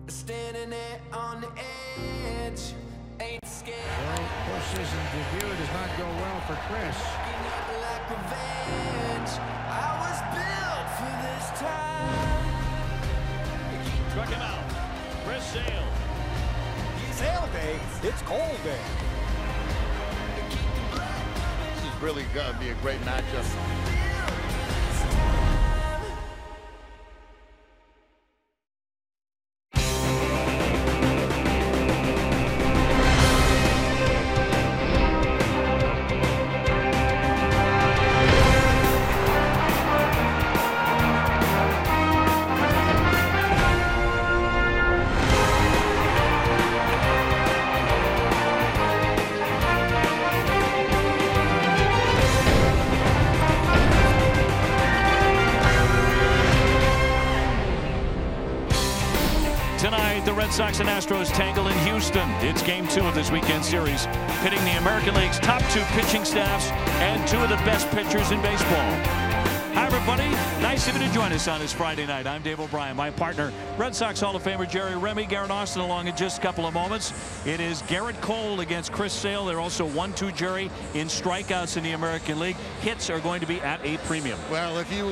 Standing there on the edge, ain't scared. Well, pushes and debut does not go well for Chris. Like revenge, I was built for this time. Struck him out. Chris Sale. Sale day, it's cold day. This is really going to be a great matchup. Tonight, the Red Sox and Astros tangle in Houston. It's game 2 of this weekend series, pitting the American League's top 2 pitching staffs and 2 of the best pitchers in baseball. Hi, everybody. Nice of you to join us on this Friday night. I'm Dave O'Brien. My partner, Red Sox Hall of Famer Jerry Remy, Garrett Austin along in just a couple of moments. It is Garrett Cole against Chris Sale. They're also 1-2 Jerry in strikeouts in the American League. Hits are going to be at a premium. Well, if you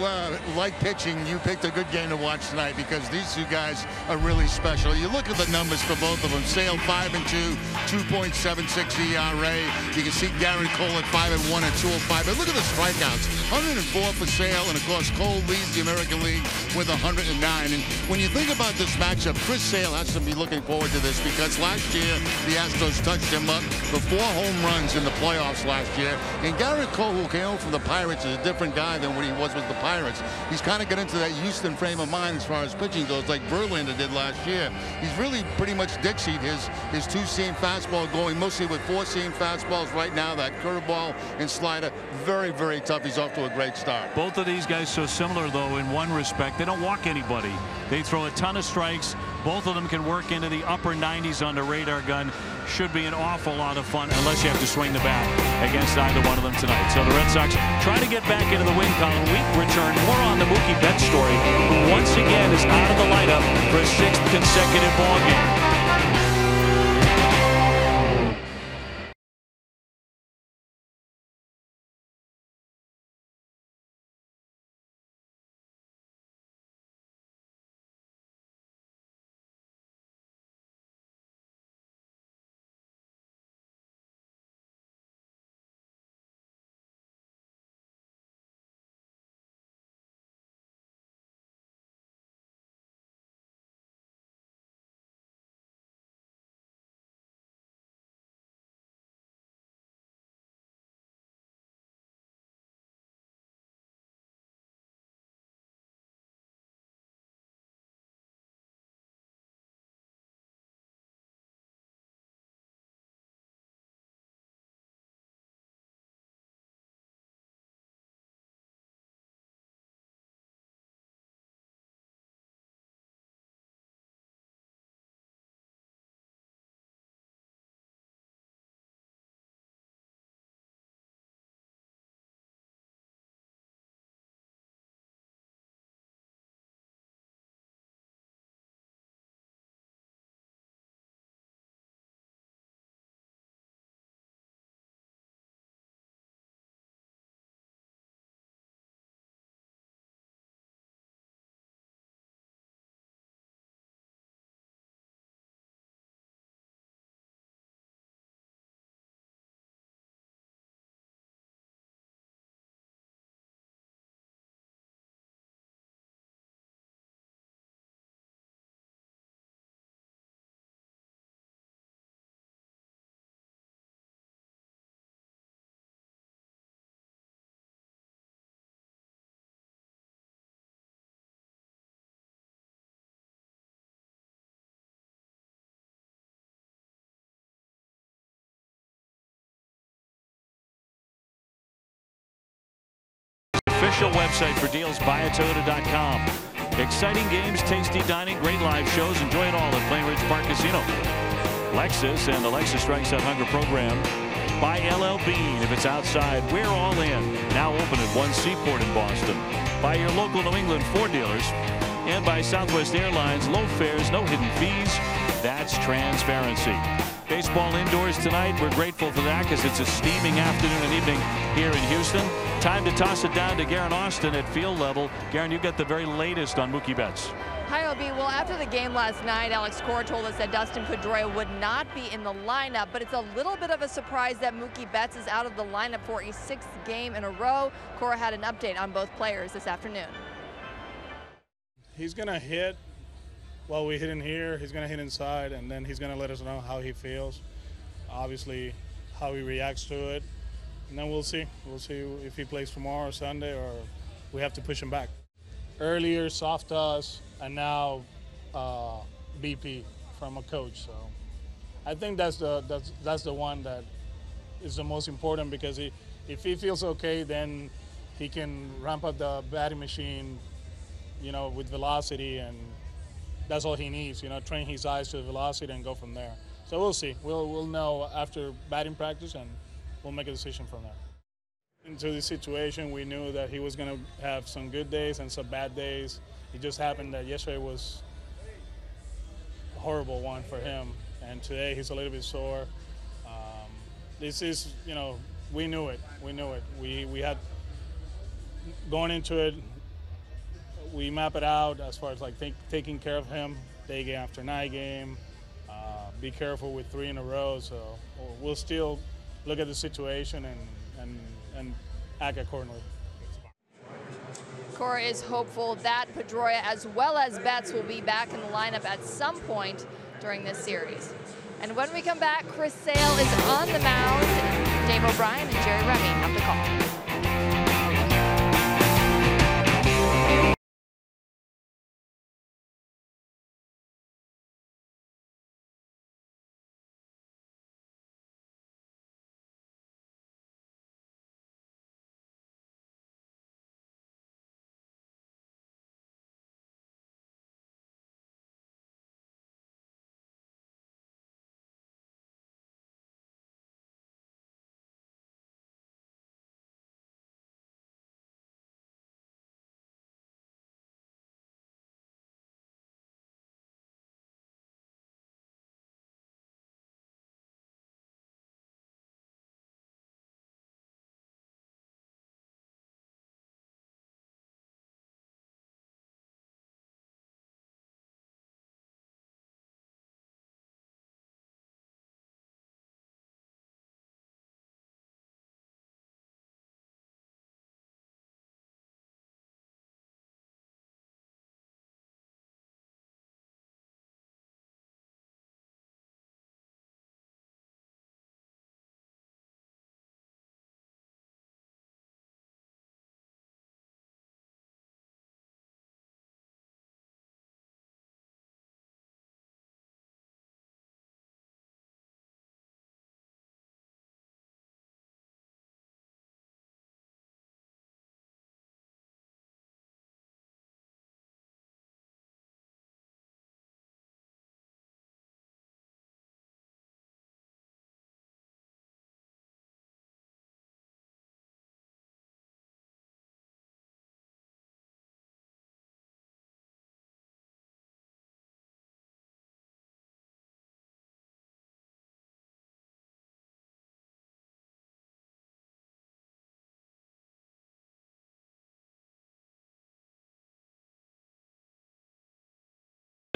like pitching, you picked a good game to watch tonight because these two guys are really special. You look at the numbers for both of them. Sale 5-2, 2.76 ERA. You can see Garrett Cole at 5-1 at 205. But look at the strikeouts. 104 for Sale, and of course Cole leads the American League with 109. And when you think about this matchup, Chris Sale has to be looking forward to this because last year the Astros touched him up for 4 home runs in the playoffs last year. And Garrett Cole, who came from the Pirates, is a different guy than what he was with the Pirates. He's kind of got into that Houston frame of mind as far as pitching goes, like Verlander did last year. He's really pretty much Dixied his 2-seam fastball, going mostly with 4-seam fastballs right now. That curveball and slider, very, very tough. He's off to a great start. Both of these guys so similar, though, in one respect. They don't walk anybody. They throw a ton of strikes. Both of them can work into the upper 90s on the radar gun. Should be an awful lot of fun, unless you have to swing the bat against either one of them tonight. So the Red Sox try to get back into the win column. We return more on the Mookie Betts story, who once again is out of the lineup for a 6th consecutive ball game. Official website for deals, buyatoyota.com. Exciting games, tasty dining, great live shows. Enjoy it all at Plain Ridge Park Casino. Lexus and the Lexus Strikes Out Hunger program by LL Bean. If it's outside, we're all in. Now open at One Seaport in Boston. By your local New England Ford dealers. And by Southwest Airlines, low fares, no hidden fees. That's transparency. Baseball indoors tonight. We're grateful for that because it's a steaming afternoon and evening here in Houston. Time to toss it down to Garen Austin at field level. Garen, you've got the very latest on Mookie Betts. Hi, OB. Well, after the game last night, Alex Cora told us that Dustin Pedroia would not be in the lineup, but it's a little bit of a surprise that Mookie Betts is out of the lineup for a 6th game in a row. Cora had an update on both players this afternoon. He's going to hit while we hit in here. He's going to hit inside, and then he's going to let us know how he feels, obviously how he reacts to it, and then we'll see. We'll see if he plays tomorrow or Sunday, or we have to push him back. Earlier, soft toss, and now BP from a coach. So I think that's the one that is the most important, because if he feels okay, then he can ramp up the batting machine, you know, with velocity, and that's all he needs. You know, train his eyes to the velocity and go from there. So we'll see. We'll know after batting practice, and we'll make a decision from there. Into the situation, we knew that he was going to have some good days and some bad days. It just happened that yesterday was a horrible one for him, and today he's a little bit sore. This is, you know, we knew it. We knew it. We had, going into it, we map it out as far as like taking care of him day game after night game. Be careful with 3 in a row. So we'll still look at the situation and act accordingly. Cora is hopeful that Pedroia as well as Betts will be back in the lineup at some point during this series. And when we come back, Chris Sale is on the mound. Dave O'Brien and Jerry Remy have the call.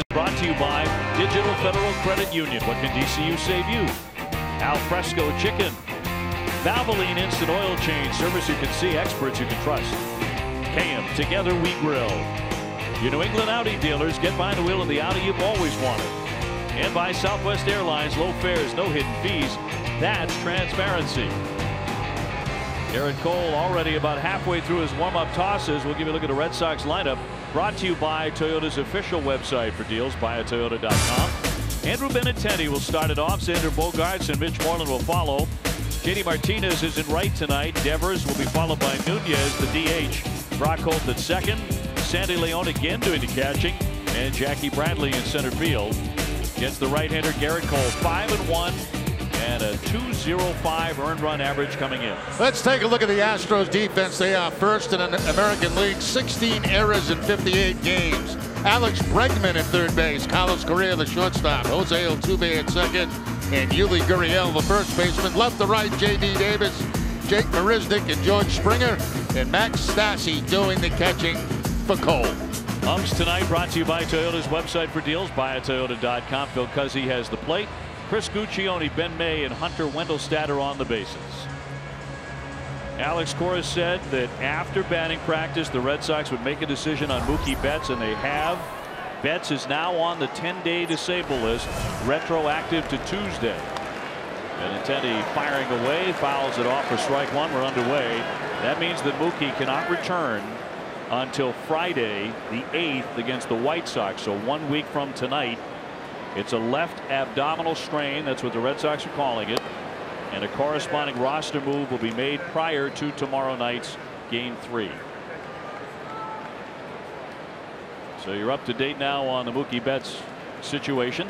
Brought to you by Digital Federal Credit Union. What can DCU save you? Al Fresco Chicken. Valvoline Instant Oil Change. Service you can see, experts you can trust. KM, together we grill. Your New England Audi dealers, get behind the wheel of the Audi you've always wanted. And by Southwest Airlines, low fares, no hidden fees. That's transparency. Garrett Cole already about halfway through his warm-up tosses. We'll give you a look at the Red Sox lineup. Brought to you by Toyota's official website for deals, buyatoyota.com. Andrew Benintendi will start it off. Xander Bogaerts and Mitch Moreland will follow. JD Martinez is in right tonight. Devers will be followed by Nunez, the DH. Brock Holt at second. Sandy Leon again doing the catching. And Jackie Bradley in center field. Against the right-hander Garrett Cole. 5-1. And a 2.05 earned run average coming in. Let's take a look at the Astros defense. They are first in the American League, 16 errors in 58 games. Alex Bregman at third base. Carlos Correa, the shortstop. Jose Altuve at second. And Yuli Gurriel, the first baseman. Left to right, J.D. Davis, Jake Marisnick, and George Springer. And Max Stassi doing the catching for Cole. Umps tonight brought to you by Toyota's website for deals, buyatoyota.com. Phil Cuzzi has the plate. Chris Guccione, Ben May, and Hunter Wendelstedt are on the bases. Alex Cora said that after batting practice, the Red Sox would make a decision on Mookie Betts, and they have. Betts is now on the 10-day disabled list, retroactive to Tuesday. Benintendi firing away, fouls it off for strike one. We're underway. That means that Mookie cannot return until Friday, the 8th, against the White Sox. So 1 week from tonight. It's a left abdominal strain. That's what the Red Sox are calling it. And a corresponding roster move will be made prior to tomorrow night's Game 3. So you're up to date now on the Mookie Betts situation.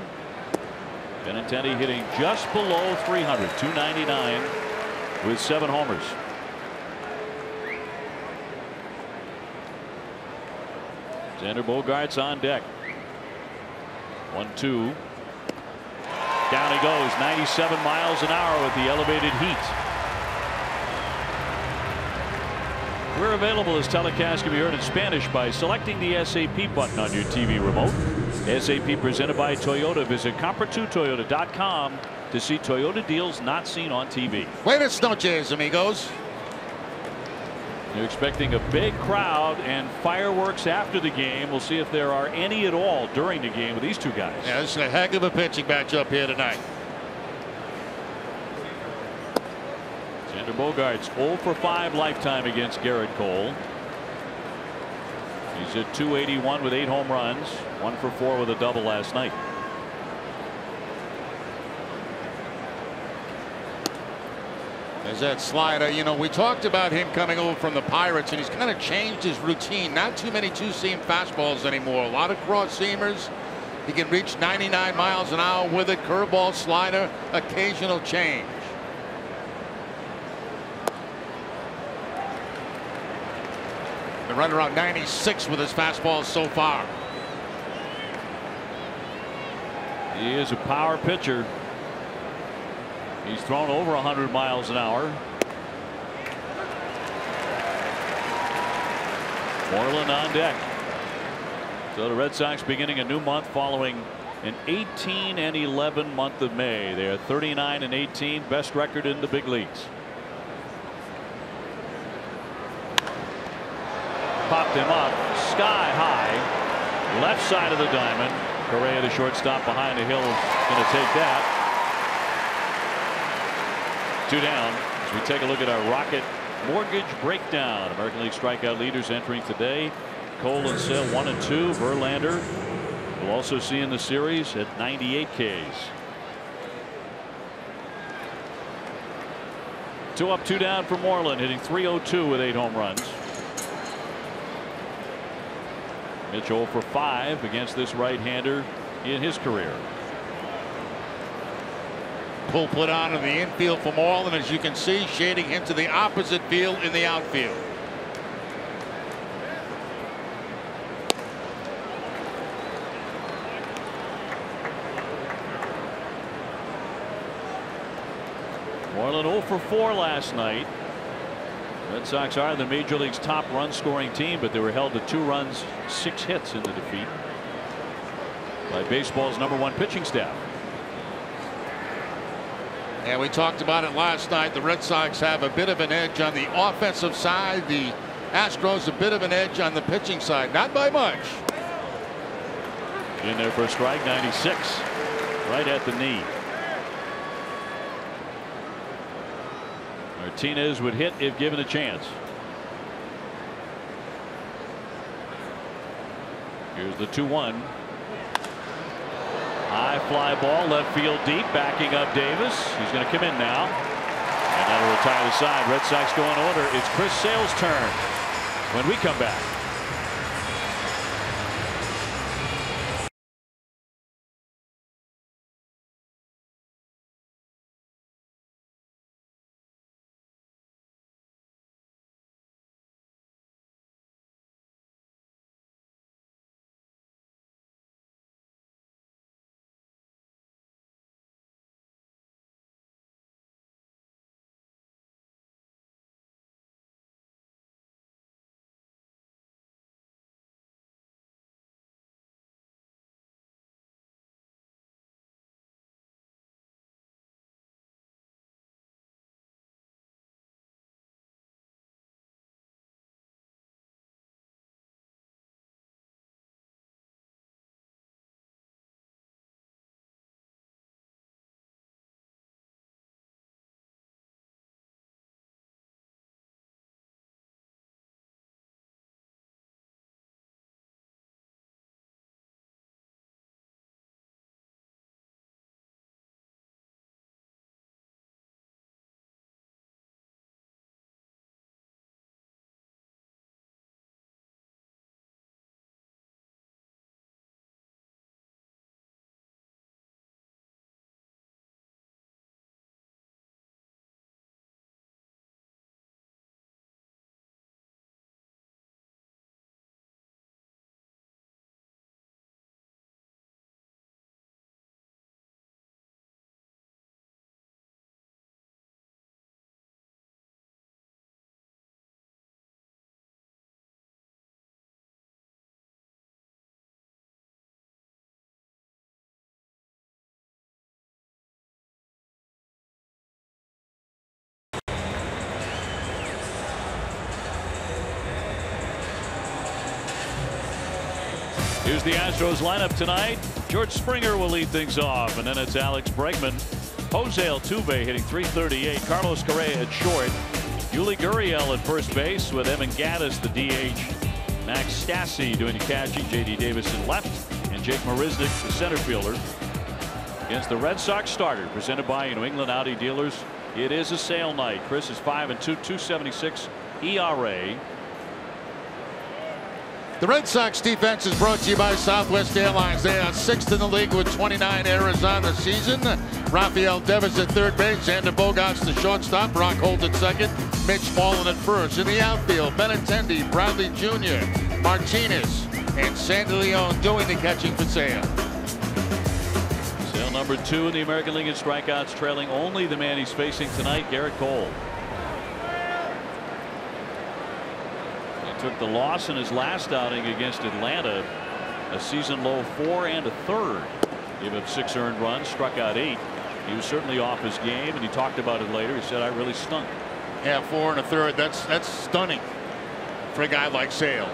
Benintendi hitting just below 300, 299 with 7 homers. Xander Bogaerts on deck. 1-2. Down he goes, 97 miles an hour with the elevated heat. We're available as telecast can be heard in Spanish by selecting the SAP button on your TV remote. SAP presented by Toyota. Visit compra2toyota.com to see Toyota deals not seen on TV. Buenas noches, amigos. They're expecting a big crowd and fireworks after the game. We'll see if there are any at all during the game with these two guys. Yeah, this is a heck of a pitching matchup here tonight. Xander Bogaerts 0 for 5 lifetime against Garrett Cole. He's at 281 with 8 home runs, 1 for 4 with a double last night. There's that slider. You know, we talked about him coming over from the Pirates, and he's kind of changed his routine. Not too many two-seam fastballs anymore. A lot of cross-seamers. He can reach 99 miles an hour with it. Curveball, slider, occasional change. Been running around 96 with his fastballs so far. He is a power pitcher. He's thrown over 100 miles an hour. Moreland on deck. So the Red Sox beginning a new month following an 18-11 month of May. They are 39-18, best record in the big leagues. Popped him up sky high, left side of the diamond. Correa, the shortstop behind the hill, going to take that. 2 down as we take a look at our Rocket Mortgage breakdown. American League strikeout leaders entering today. Cole and Sale 1 and 2. Verlander we'll also see in the series at 98 Ks. 2 up 2 down for Moreland, hitting .302 with 8 home runs. Mitch 0 for 5 against this right-hander in his career. Pull put on in the infield for Moreland, as you can see, shading into the opposite field in the outfield. Moreland 0 for 4 last night. Red Sox are the Major League's top run scoring team, but they were held to 2 runs, 6 hits in the defeat by baseball's #1 pitching staff. And we talked about it last night. The Red Sox have a bit of an edge on the offensive side. The Astros a bit of an edge on the pitching side. Not by much. In there for a strike, 96. Right at the knee. Martinez would hit if given a chance. Here's the 2-1. High fly ball, left field deep, backing up Davis. He's going to come in now. And that'll retire the side. Red Sox go in order. It's Chris Sale's turn when we come back. Here's the Astros lineup tonight. George Springer will lead things off, and then it's Alex Bregman. Jose Altuve hitting .338. Carlos Correa at short. Yuli Gurriel at first base with Evan Gattis, the DH. Max Stassi doing the catching. J.D. Davis in left, and Jake Marisnick, the center fielder. Against the Red Sox starter, presented by New England Audi Dealers. It is a sale night. Chris is 5-2, 2.76 ERA. The Red Sox defense is brought to you by Southwest Airlines. They are 6th in the league with 29 errors on the season. Rafael Devers at third base. Xander Bogaerts the shortstop. Brock Holt at second. Mitch Moreland at first. In the outfield, Benintendi, Bradley Jr., Martinez, and Sandy Leon doing the catching for Sale. Sale number 2 in the American League in strikeouts, trailing only the man he's facing tonight, Garrett Cole. Took the loss in his last outing against Atlanta, a season low 4 1/3. Gave up 6 earned runs, struck out 8. He was certainly off his game, and he talked about it later. He said, I really stunk. Yeah, 4 1/3. That's stunning for a guy like Sale.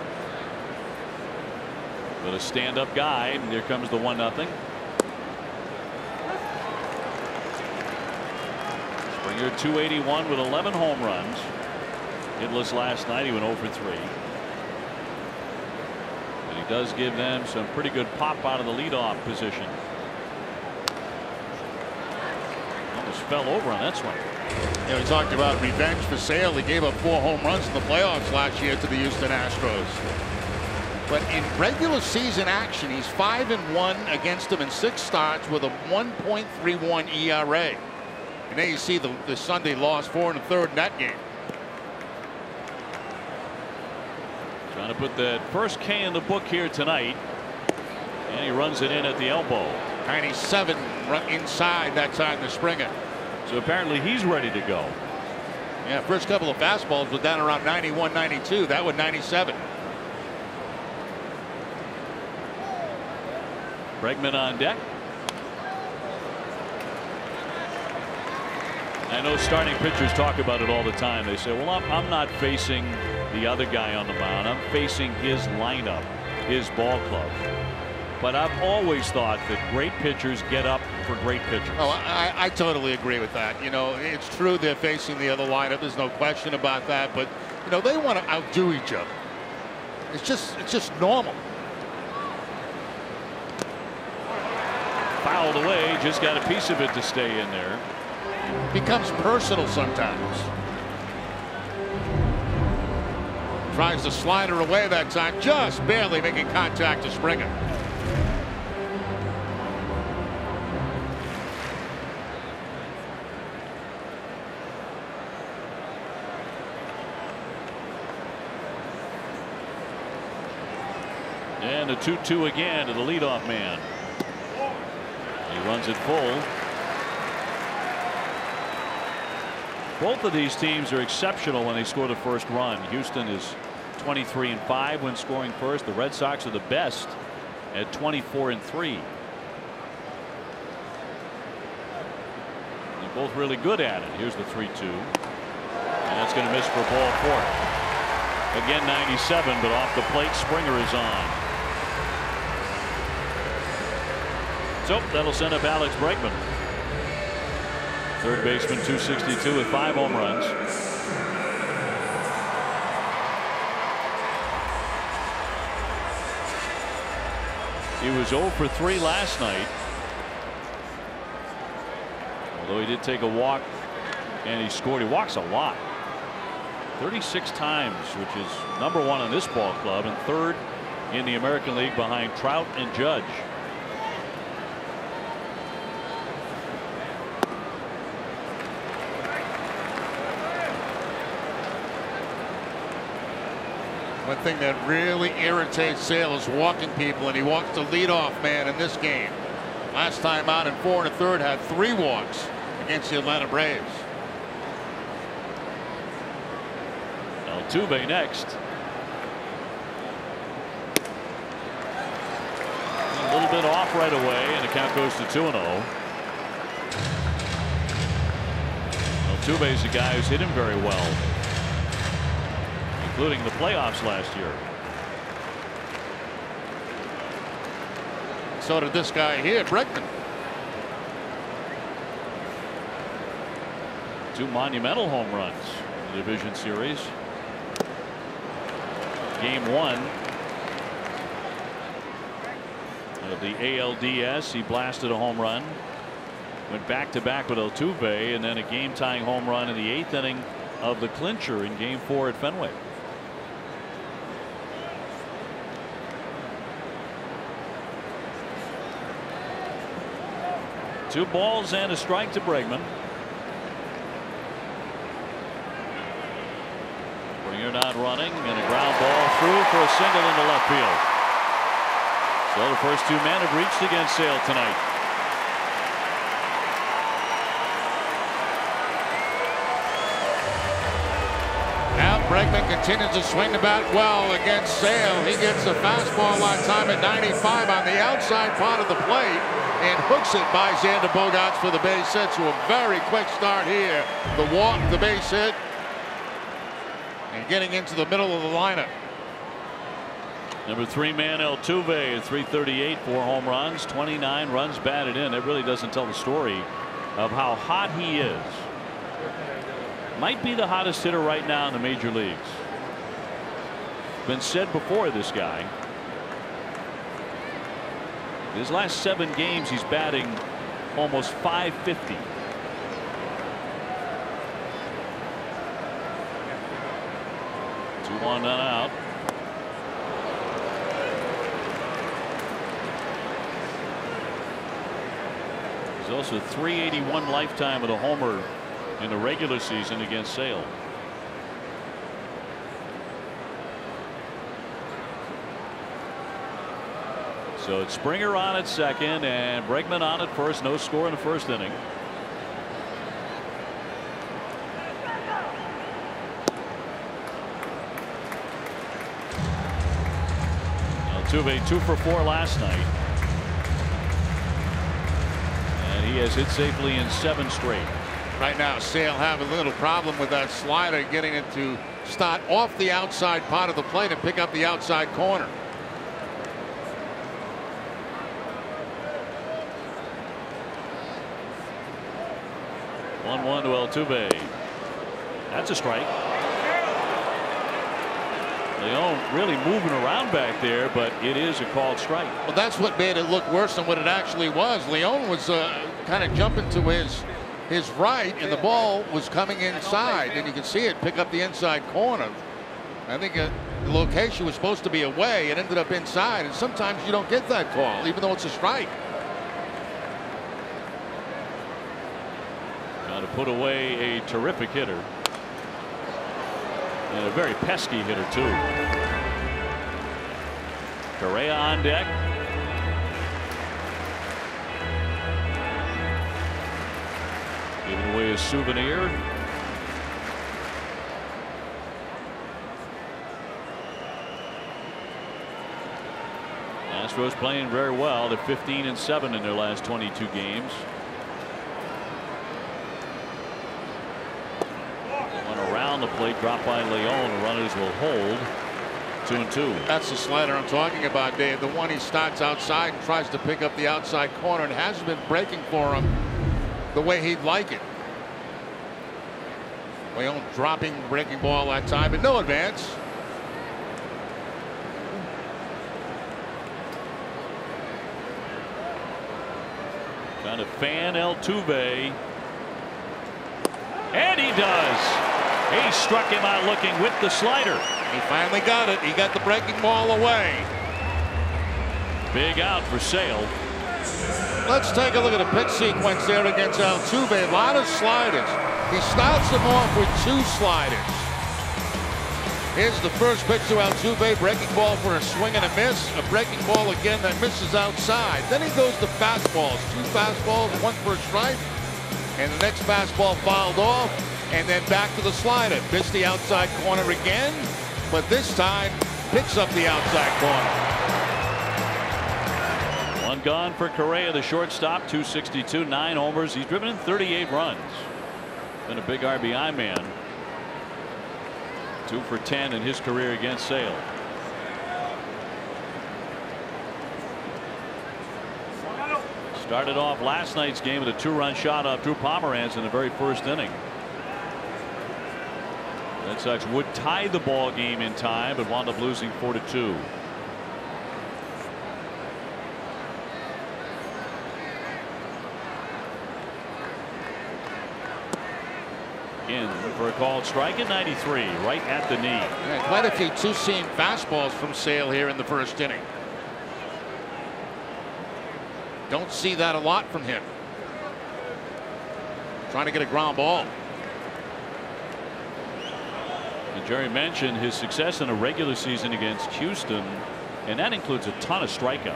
But a stand-up guy, and here comes the 1-0. Springer 281 with 11 home runs. Hitless last night. He went 0 for 3. But he does give them some pretty good pop out of the leadoff position. Almost fell over on that swing. You know, we talked about revenge for Sale. He gave up 4 home runs in the playoffs last year to the Houston Astros. But in regular season action, he's 5-1 against them in 6 starts with a 1.31 ERA. And then you see the Sunday loss, 4 1/3 in that game. Trying to put that first K in the book here tonight, and he runs it in at the elbow. 97 inside that time to Springer. So apparently he's ready to go. Yeah, first couple of fastballs were down around 91, 92. That was 97. Bregman on deck. I know starting pitchers talk about it all the time. They say, well, I'm not facing the other guy on the mound. I'm facing his lineup, his ball club. But I've always thought that great pitchers get up for great pitchers. Oh, I totally agree with that. You know, it's true they're facing the other lineup. There's no question about that. But, you know, they want to outdo each other. It's just normal. Fouled away. Just got a piece of it to stay in there. Becomes personal sometimes. Tries to slide her away that time, just barely making contact to Springer. And a 2-2 again to the leadoff man. He runs it full. Both of these teams are exceptional when they score the first run. Houston is 23-5 when scoring first. The Red Sox are the best at 24-3. They're both really good at it. Here's the 3-2. And that's going to miss for ball 4. Again 97, but off the plate Springer is on. So that'll send up Alex Bregman. Third baseman 262 with 5 home runs. He was 0 for 3 last night. Although he did take a walk and he scored. He walks a lot. 36 times, which is #1 on this ball club and 3rd in the American League behind Trout and Judge. One thing that really irritates Sale is walking people, and he walks the leadoff man in this game. Last time out in 4 1/3 had 3 walks against the Atlanta Braves. Altuve next. A little bit off right away, and the count goes to 2-0. Altuve is a guy who's hit him very well, including the playoffs last year. so did this guy here, Bregman. Two monumental home runs in the division series. Game 1 of the ALDS. He blasted a home run. Went back-to-back with Altuve, and then a game-tying home run in the 8th inning of the clincher in Game 4 at Fenway. Two balls and a strike to Bregman. Springer not running, and a ground ball through for a single into left field. So the first two men have reached against Sale tonight. Now Bregman continues to swing the bat well against Sale. He gets a fastball on time at 95 on the outside part of the plate and hooks it by Xander Bogaerts for the base hit. So a very quick start here. The walk, the base hit, and getting into the middle of the lineup. Number 3 man Altuve at 338, 4 home runs, 29 runs batted in. It really doesn't tell the story of how hot he is. Might be the hottest hitter right now in the major leagues. Been said before, this guy. His last 7 games he's batting almost .550. Two on, none out. He's also 381 lifetime with a homer in the regular season against Sale. So it's Springer on at second and Bregman on at first. No score in the first inning. Altuve 2 for 4 last night. And he has hit safely in 7 straight. Right now, Sale having a little problem with that slider, getting it to start off the outside part of the plate and pick up the outside corner. One to Altuve. That's a strike. Leon really moving around back there, but it is a called strike. Well, that's what made it look worse than what it actually was. Leon was kind of jumping to his right, and the ball was coming inside, and you can see it pick up the inside corner. I think the location was supposed to be away. It ended up inside, and sometimes you don't get that call, even though it's a strike. To put away a terrific hitter and a very pesky hitter too. Correa on deck. Giving away a souvenir. Astros playing very well. They're 15-7 in their last 22 games. Around the plate, dropped by Leon. The runners will hold. 2-2. That's the slider I'm talking about, Dave. The one he starts outside and tries to pick up the outside corner and hasn't been breaking for him the way he'd like it. Leon dropping breaking ball that time, but no advance. Trying to fan Altuve. And he does. He struck him out looking with the slider. He finally got it. He got the breaking ball away. Big out for Sale. Let's take a look at a pitch sequence there against Altuve. A lot of sliders. He starts them off with 2 sliders. Here's the first pitch to Altuve. Breaking ball for a swing and a miss. A breaking ball again that misses outside. Then he goes to fastballs. 2 fastballs, 1 for a strike. And the next fastball fouled off. And then back to the slider. Missed the outside corner again, but this time picks up the outside corner. 1 gone for Correa, the shortstop. 262, 9 homers. He's driven in 38 runs. Been a big RBI man. 2 for 10 in his career against Sale. Started off last night's game with a 2-run shot off Drew Pomeranz in the very first inning. Red Sox would tie the ball game in time, but wound up losing 4-2. In for a called strike at 93, right at the knee. Yeah, quite a few two-seam fastballs from Sale here in the first inning. Don't see that a lot from him. Trying to get a ground ball. And Jerry mentioned his success in a regular season against Houston, and that includes a ton of strikeouts.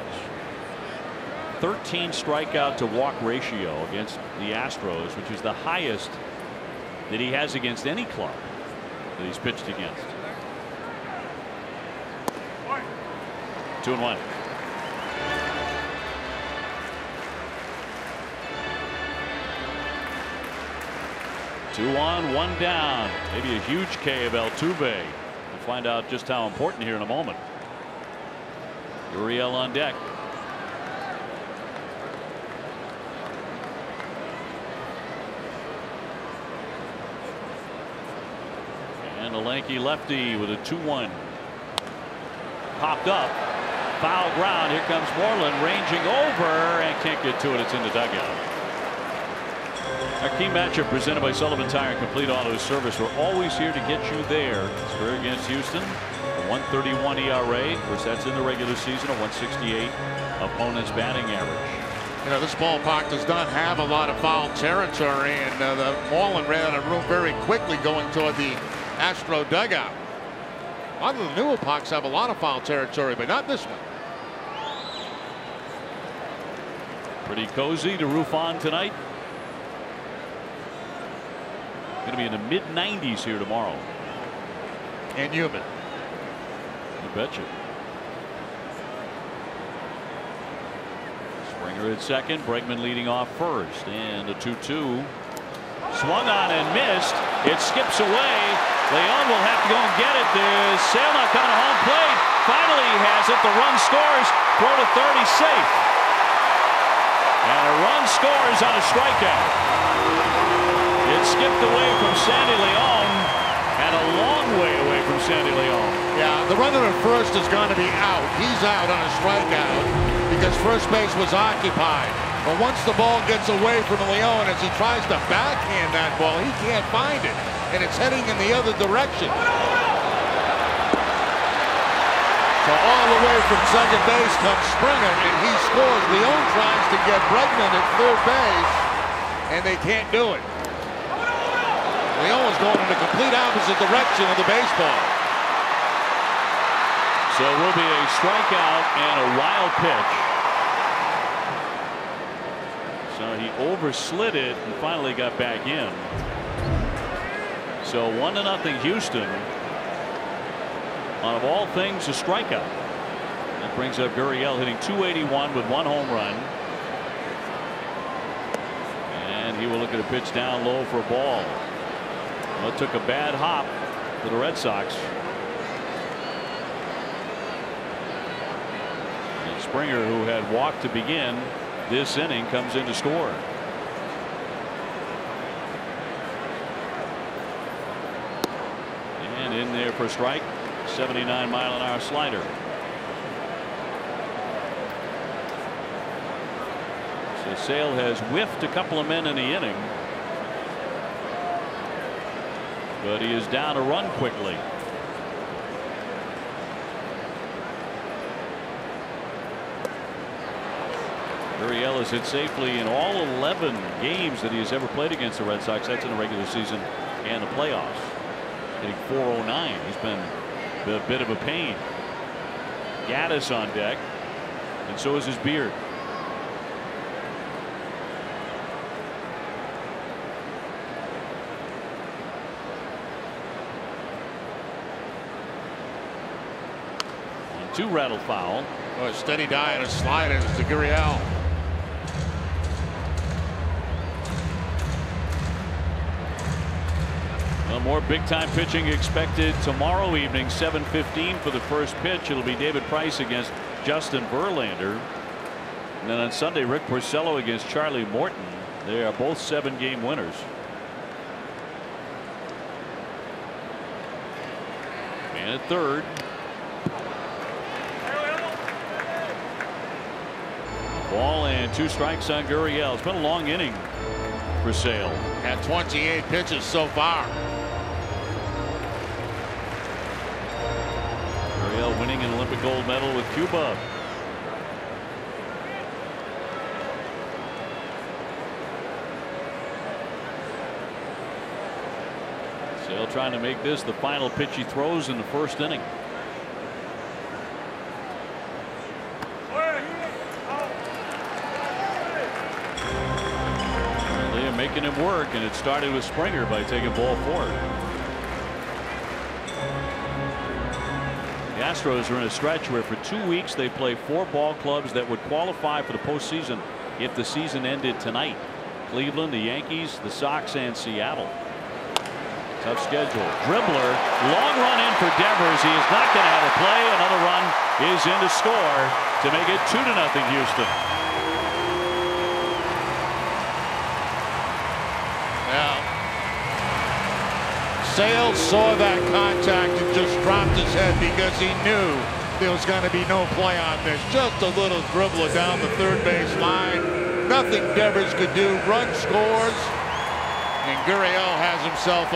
13 strikeout to walk ratio against the Astros, which is the highest that he has against any club that he's pitched against. 2-1. Two on, one down. Maybe a huge K of Altuve. We'll find out just how important here in a moment. Gurriel on deck. And a lanky lefty with a 2-1. Popped up. Foul ground. Here comes Moreland ranging over and can't get to it. It's in the dugout. Our key matchup presented by Sullivan Tire and Complete Auto Service. We're always here to get you there. We're against Houston. A 1.31 ERA. Of course, that's in the regular season. A 1.68 opponent's batting average. You know, this ballpark does not have a lot of foul territory, and the Moreland ran out of room very quickly going toward the Astro dugout. A lot of the newer parks have a lot of foul territory, but not this one. Pretty cozy to roof on tonight. Going to be in the mid-90s here tomorrow. And humid. You betcha. Springer at second. Bregman leading off first. And a 2-2. Swung on and missed. It skips away. Leon will have to go and get it. There's Sale not on a home plate. Finally he has it. The run scores. Throw to third. He's safe. And a run scores on a strikeout. It skipped away from Sandy Leon and a long way away from Sandy Leon. Yeah, the runner at first is going to be out. He's out on a strikeout because first base was occupied. But once the ball gets away from Leon as he tries to backhand that ball, he can't find it. And it's heading in the other direction. So all the way from second base comes Springer, and he scores. Leon tries to get Bregman at third base, and they can't do it. Leon is going in the complete opposite direction of the baseball. So it will be a strikeout and a wild pitch. So he overslid it and finally got back in. So 1-0 Houston. On of all things, a strikeout. That brings up Gurriel hitting .281 with 1 home run. And he will look at a pitch down low for a ball. Well, it took a bad hop for the Red Sox. And Springer, who had walked to begin this inning, comes in to score. And in there for a strike. 79-mile-an-hour slider. So Sale has whiffed a couple of men in the inning. But he is down a run quickly. Gurriel has hit safely in all 11 games that he has ever played against the Red Sox. That's in the regular season and the playoffs. Hitting .409. He's been a bit of a pain. Gaddis on deck, and so is his beard. Two rattle foul. Oh, a steady die and a slide is to Gurriel. Well, more big time pitching expected tomorrow evening, 7:15 for the first pitch. It'll be David Price against Justin Verlander. And then on Sunday, Rick Porcello against Charlie Morton. They are both 7-game winners. And at third. Ball and 2 strikes on Gurriel. It's been a long inning for Sale. Had 28 pitches so far. Gurriel winning an Olympic gold medal with Cuba. Sale trying to make this the final pitch he throws in the first inning. They are making him work, and it started with Springer by taking ball 4. The Astros are in a stretch where for 2 weeks they play 4 ball clubs that would qualify for the postseason if the season ended tonight. Cleveland, the Yankees, the Sox, and Seattle. Tough schedule. Dribbler, long run in for Devers. He is not going to have a play. Another run is in to score to make it 2-0 Houston. Now, Sale saw that contact and just dropped his head because he knew there was going to be no play on this. Just a little dribbler down the third base line. Nothing Devers could do. Run scores. And Gurriel has himself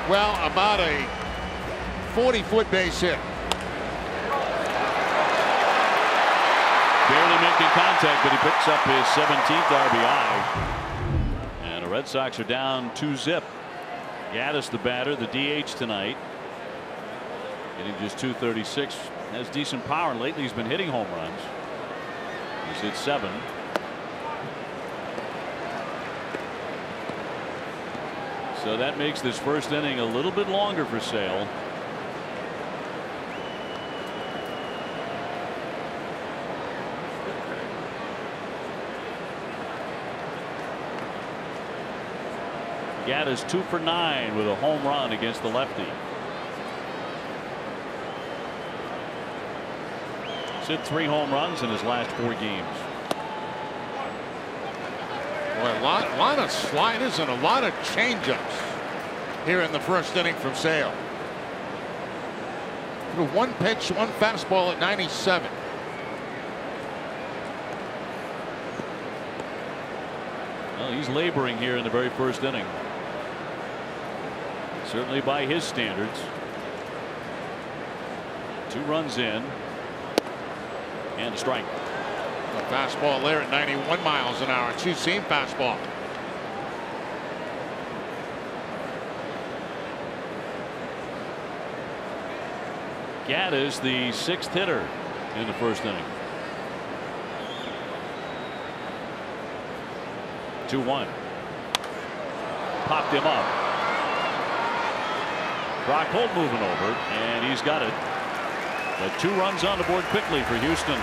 about a 40-foot base hit. Barely making contact, but he picks up his 17th RBI. And the Red Sox are down 2-0. Gaddis, the batter, the DH tonight. Hitting just .236. Has decent power, and lately he's been hitting home runs. He's hit 7. So that makes this first inning a little bit longer for Sale. Gaddis 2 for 9 with a home run against the lefty. He's hit 3 home runs in his last 4 games. Boy, a lot of sliders and a lot of changeups here in the first inning from Sale. Through 1 pitch, 1 fastball at 97. Well, he's laboring here in the very first inning. Certainly by his standards. 2 runs in. And a strike. A fastball there at 91 miles an hour. 2-seam fastball. Gaddis, the 6th hitter in the first inning. 2-1. Popped him up. Brock Holt moving over, and he's got it. But 2 runs on the board quickly for Houston.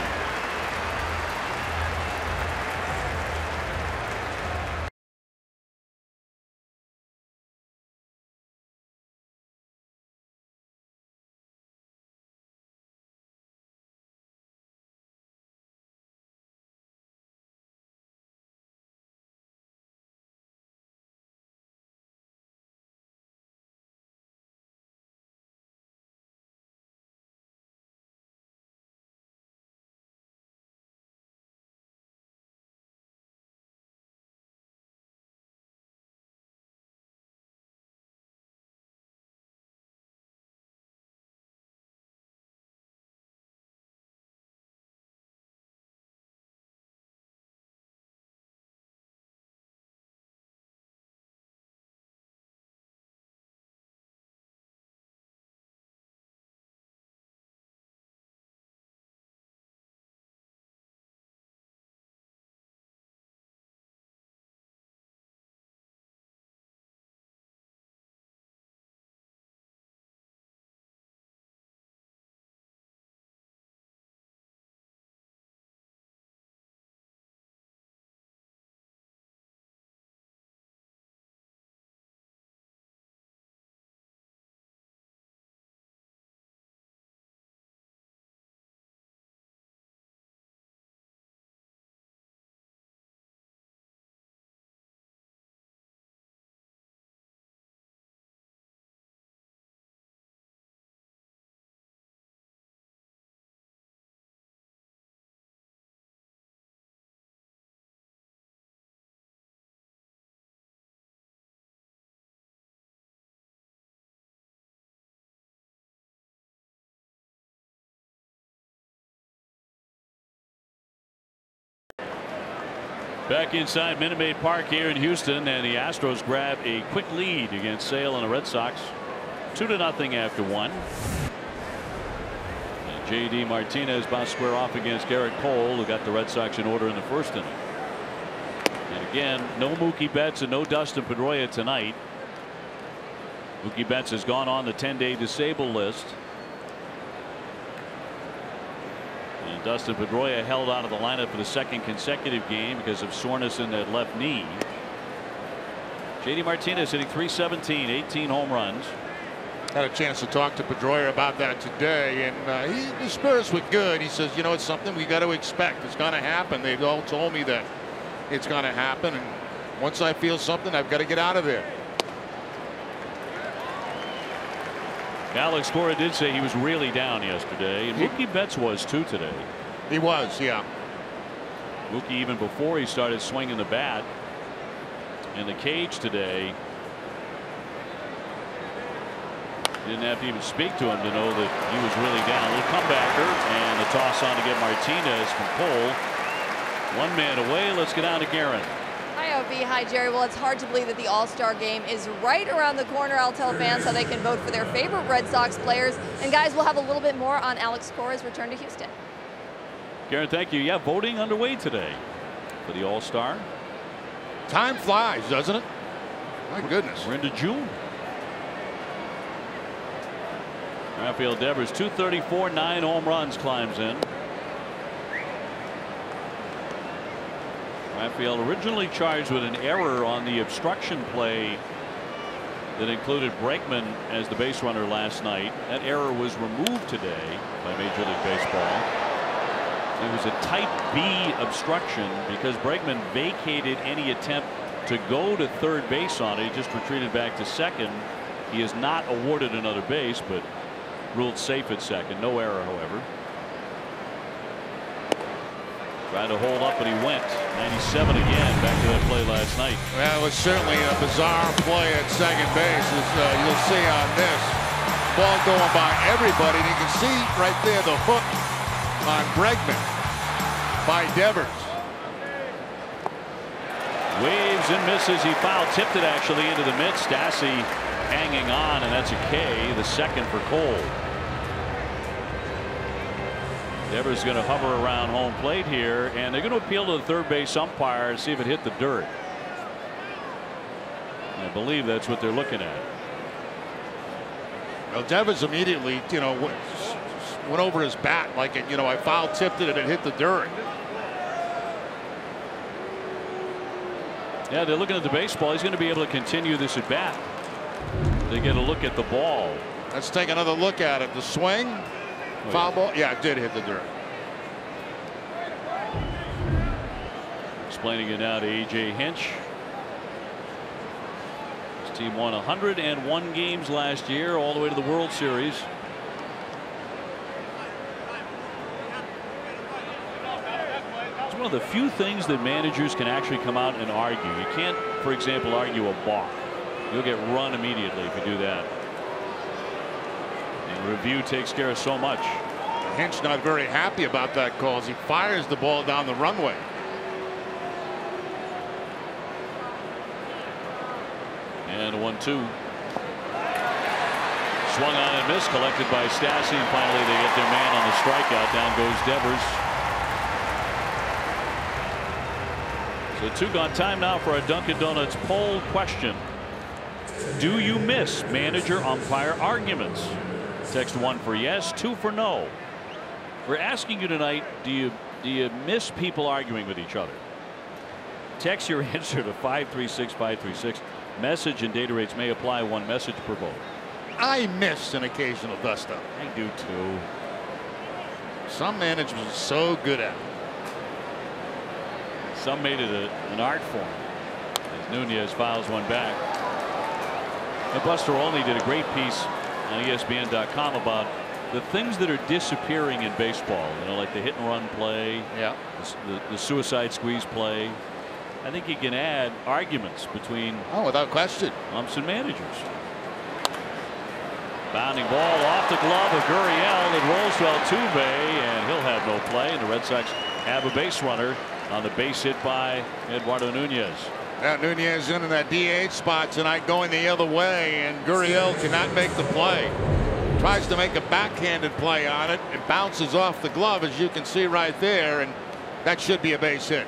Back inside Minute Maid Park here in Houston, and the Astros grab a quick lead against Sale and the Red Sox. 2-0 after 1. And J.D. Martinez about to square off against Garrett Cole, who got the Red Sox in order in the first inning. And again, no Mookie Betts and no Dustin Pedroia tonight. Mookie Betts has gone on the 10-day disabled list. And Dustin Pedroia held out of the lineup for the second consecutive game because of soreness in that left knee. J.D. Martinez hitting .317, 18 home runs. Had a chance to talk to Pedroia about that today, and his spirits were good. He says, you know, it's something we got to expect. It's going to happen. They've all told me that it's going to happen, and once I feel something, I've got to get out of there. Alex Cora did say he was really down yesterday, and Mookie Betts was too today. He was, yeah. Mookie, even before he started swinging the bat in the cage today, didn't have to even speak to him to know that he was really down. A little comebacker, and the toss on to get Martinez from Cole. One man away. Let's get out to Guerin. Hi, OB. Hi, Jerry. Well, it's hard to believe that the All-Star game is right around the corner. I'll tell fans how they can vote for their favorite Red Sox players. And guys, we'll have a little bit more on Alex Cora's return to Houston. Guerin, thank you. Yeah, voting underway today for the All-Star. Time flies, doesn't it? My goodness. We're into June. Rafael Devers, 234, 9 home runs, climbs in. Rafael originally charged with an error on the obstruction play that included Bregman as the base runner last night. That error was removed today by Major League Baseball. It was a type B obstruction because Bregman vacated any attempt to go to third base on it. He just retreated back to second. He is not awarded another base, but ruled safe at second. No error, however. Trying to hold up, but he went. 97 again. Back to that play last night. That was certainly a bizarre play at second base, as you'll see on this. Ball going by everybody, and you can see right there the hook on Bregman by Devers. Waves and misses. He foul tipped it actually into the mid. Stassi hanging on, and that's a K, the second for Cole. Devers is going to hover around home plate here, and they're going to appeal to the third base umpire and see if it hit the dirt. I believe that's what they're looking at. Well, Devers immediately, you know, went over his bat like it, you know, I foul tipped it and it hit the dirt. Yeah, they're looking at the baseball. He's going to be able to continue this at bat. They get a look at the ball. Let's take another look at it. The swing. Foul ball. Yeah, it did hit the dirt. Explaining it now to A.J. Hinch. His team won 101 games last year, all the way to the World Series. It's one of the few things that managers can actually come out and argue. You can't, for example, argue a balk. You'll get run immediately if you do that. And review takes care of so much. Hinch not very happy about that call as he fires the ball down the runway. And 1-2. Swung on and missed, collected by Stassi, and finally they get their man on the strikeout. Down goes Devers. So 2 gone. Time now for a Dunkin' Donuts poll question. Do you miss manager umpire arguments? Text 1 for yes, 2 for no. We're asking you tonight, do you miss people arguing with each other? Text your answer to 536-536. Message and data rates may apply. 1 message per vote. I miss an occasional dust up. I do too. Some managers are so good at it. Some made it an art form. As Nunez fouls one back. And Buster Olney did a great piece on ESPN.com about the things that are disappearing in baseball. You know, like the hit and run play. Yeah. The suicide squeeze play. I think you can add arguments between without question umps and managers. Bounding ball off the glove of Gurriel. It rolls to Altuve, and he'll have no play. And the Red Sox have a base runner on the base hit by Eduardo Nunez. Now Nunez in that DH spot tonight, going the other way, and Gurriel cannot make the play. Tries to make a backhanded play on it. It bounces off the glove, as you can see right there, and that should be a base hit.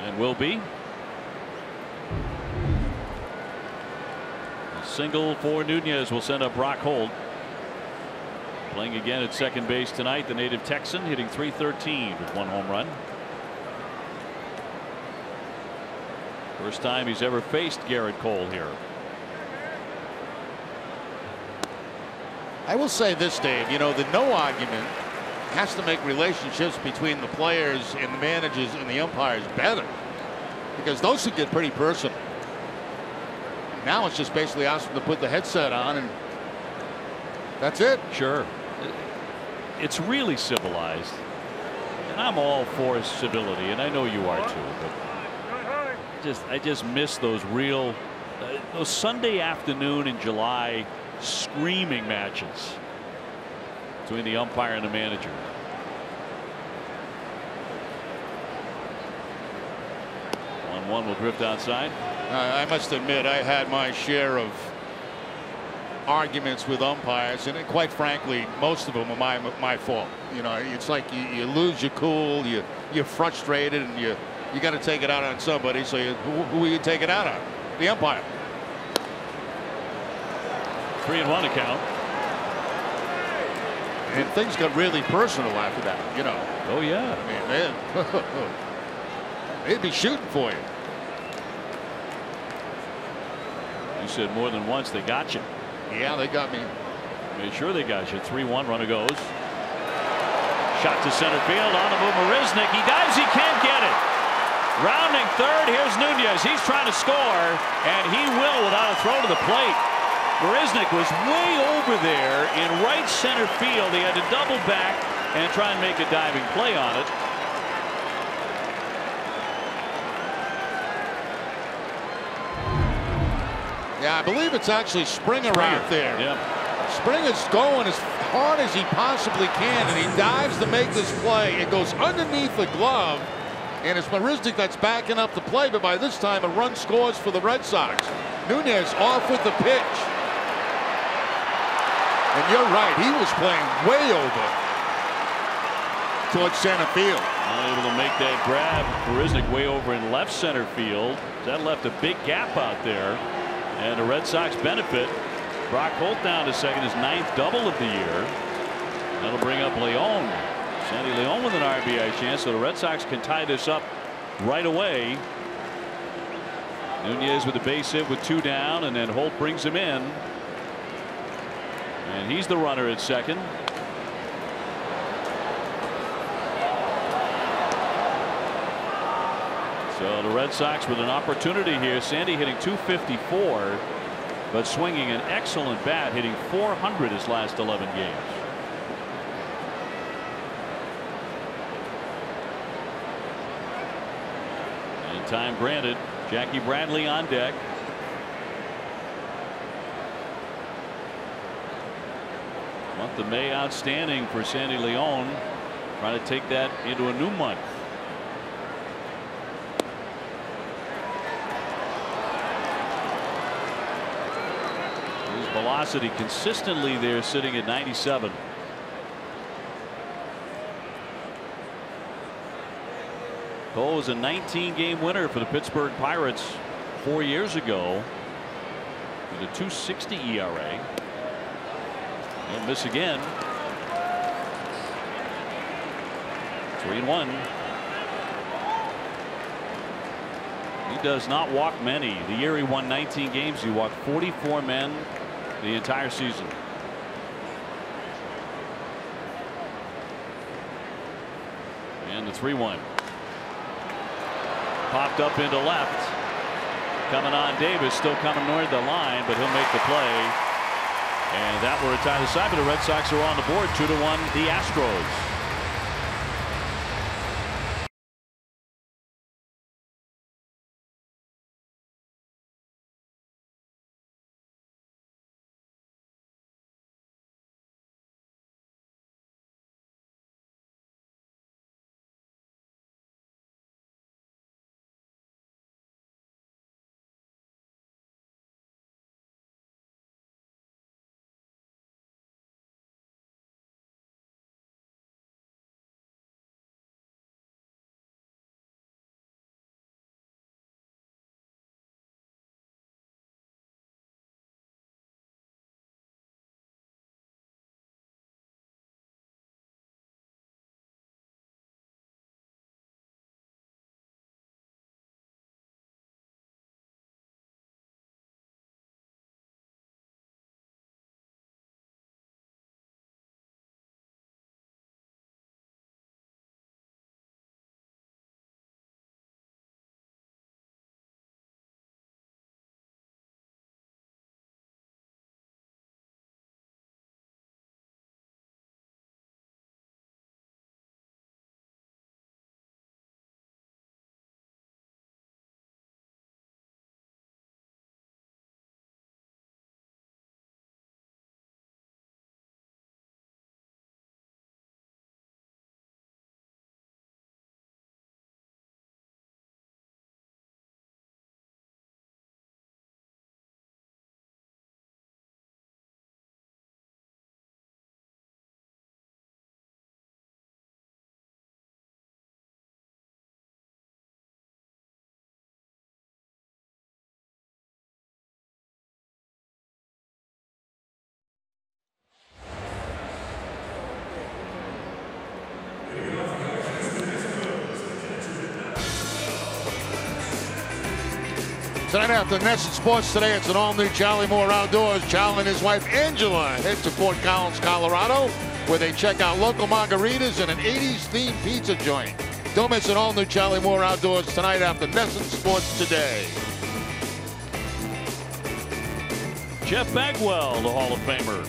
And will be. A single for Nunez will send up Brock Holt. Playing again at second base tonight, the native Texan, hitting .313 with 1 home run. First time he's ever faced Garrett Cole here. I will say this, Dave, you know, the no argument has to make relationships between the players and the managers and the umpires better, because those could get pretty personal. Now it's just basically asking them to put the headset on, and that's it. Sure. It's really civilized, and I'm all for civility, and I know you are too, but I just miss those real those Sunday afternoon in July screaming matches between the umpire and the manager. One will drift outside. I must admit, I had my share of arguments with umpires, and quite frankly, most of them are my fault. You know, it's like you lose your cool, you're frustrated, and you got to take it out on somebody. So who will you take it out on? The umpire. 3-1 to count. And things got really personal after that, you know. Oh yeah. I mean, man, they'd be shooting for you. You said more than once they got you. Yeah, they got me. Made sure they got you. 3-1, runner goes. Shot to center field, on the move, Marisnik. He dives, he can't get it. Rounding third, here's Nunez. He's trying to score, and he will without a throw to the plate. Marisnik was way over there in right center field. He had to double back and try and make a diving play on it. Yeah, I believe it's actually Springer out there. Yep. Springer's going as hard as he possibly can, and he dives to make this play. It goes underneath the glove, and it's Marisnik that's backing up the play, but by this time a run scores for the Red Sox. Nunez off with the pitch. And you're right, he was playing way over towards center field. Unable to make that grab. Marisnik way over in left center field. That left a big gap out there. And the Red Sox benefit. Brock Holt down to second, his 9th double of the year. That'll bring up Leon. Sandy Leon with an RBI chance, so the Red Sox can tie this up right away. Nunez with the base hit with 2 down, and then Holt brings him in. And he's the runner at second. So the Red Sox with an opportunity here. Sandy hitting .254, but swinging an excellent bat, hitting .400 his last 11 games. And time granted. Jackie Bradley on deck. Month of May outstanding for Sandy Leon. Trying to take that into a new month. His velocity consistently there, sitting at 97. Cole was a 19-game winner for the Pittsburgh Pirates 4 years ago with a .260 ERA. He'll miss again. 3-1. He does not walk many. The year he won 19 games, he walked 44 men the entire season. And the 3-1. Popped up into left. Coming on Davis, still coming north the line, but he'll make the play. And that will retire the side, but the Red Sox are on the board 2-1 the Astros. Tonight after Nesson Sports today, it's an all-new Charlie Moore Outdoors. Charlie and his wife Angela head to Fort Collins, Colorado, where they check out local margaritas and an 80s themed pizza joint. Don't miss an all-new Charlie Moore Outdoors tonight after Nesson Sports today. Jeff Bagwell, the Hall of Famer,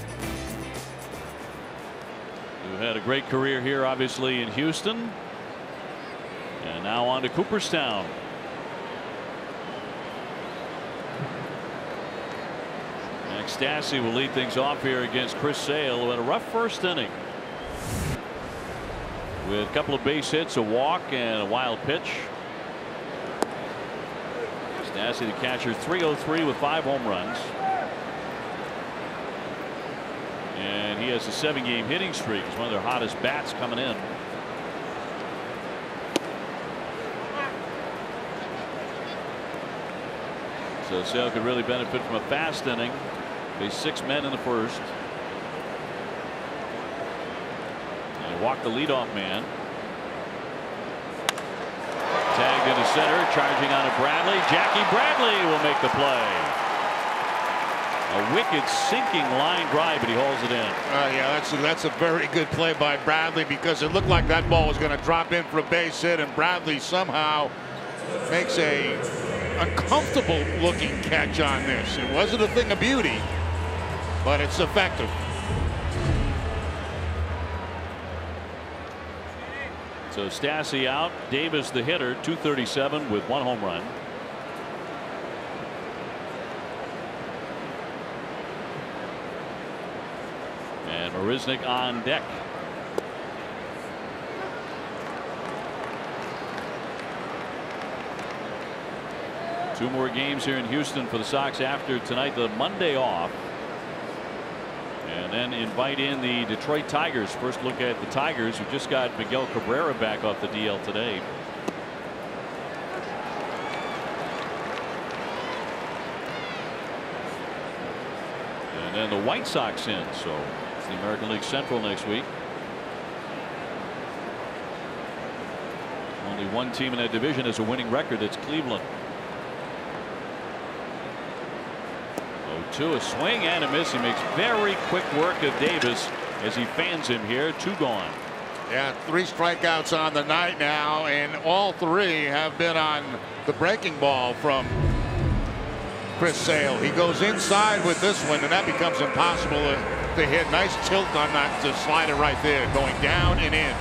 who had a great career here, obviously, in Houston. And now on to Cooperstown. Stassi will lead things off here against Chris Sale, who had a rough first inning with a couple of base hits, a walk, and a wild pitch. Stassi, the catcher, 303 with 5 home runs. And he has a 7-game hitting streak. He's one of their hottest bats coming in. So Sale could really benefit from a fast inning. Faced 6 men in the first. And he walked the leadoff man. Tagged into center, charging on a Bradley. Jackie Bradley will make the play. A wicked sinking line drive, but he hauls it in. Yeah, that's a very good play by Bradley, because it looked like that ball was going to drop in for a base hit, and Bradley somehow makes a uncomfortable looking catch on this. It wasn't a thing of beauty, but it's effective. So Stassi out, Davis the hitter, 237 with 1 home run. And Marisnik on deck. Two more games here in Houston for the Sox after tonight, the Monday off. And then invite in the Detroit Tigers. First look at the Tigers, who just got Miguel Cabrera back off the DL today. And then the White Sox in. So it's the American League Central next week. Only one team in that division has a winning record. It's Cleveland. 0-2, a swing and a miss. He makes very quick work of Davis as he fans him here. 2 gone. Yeah, 3 strikeouts on the night now, and all 3 have been on the breaking ball from Chris Sale. He goes inside with this one, and that becomes impossible to hit. Nice tilt on that to slide it right there, going down and in.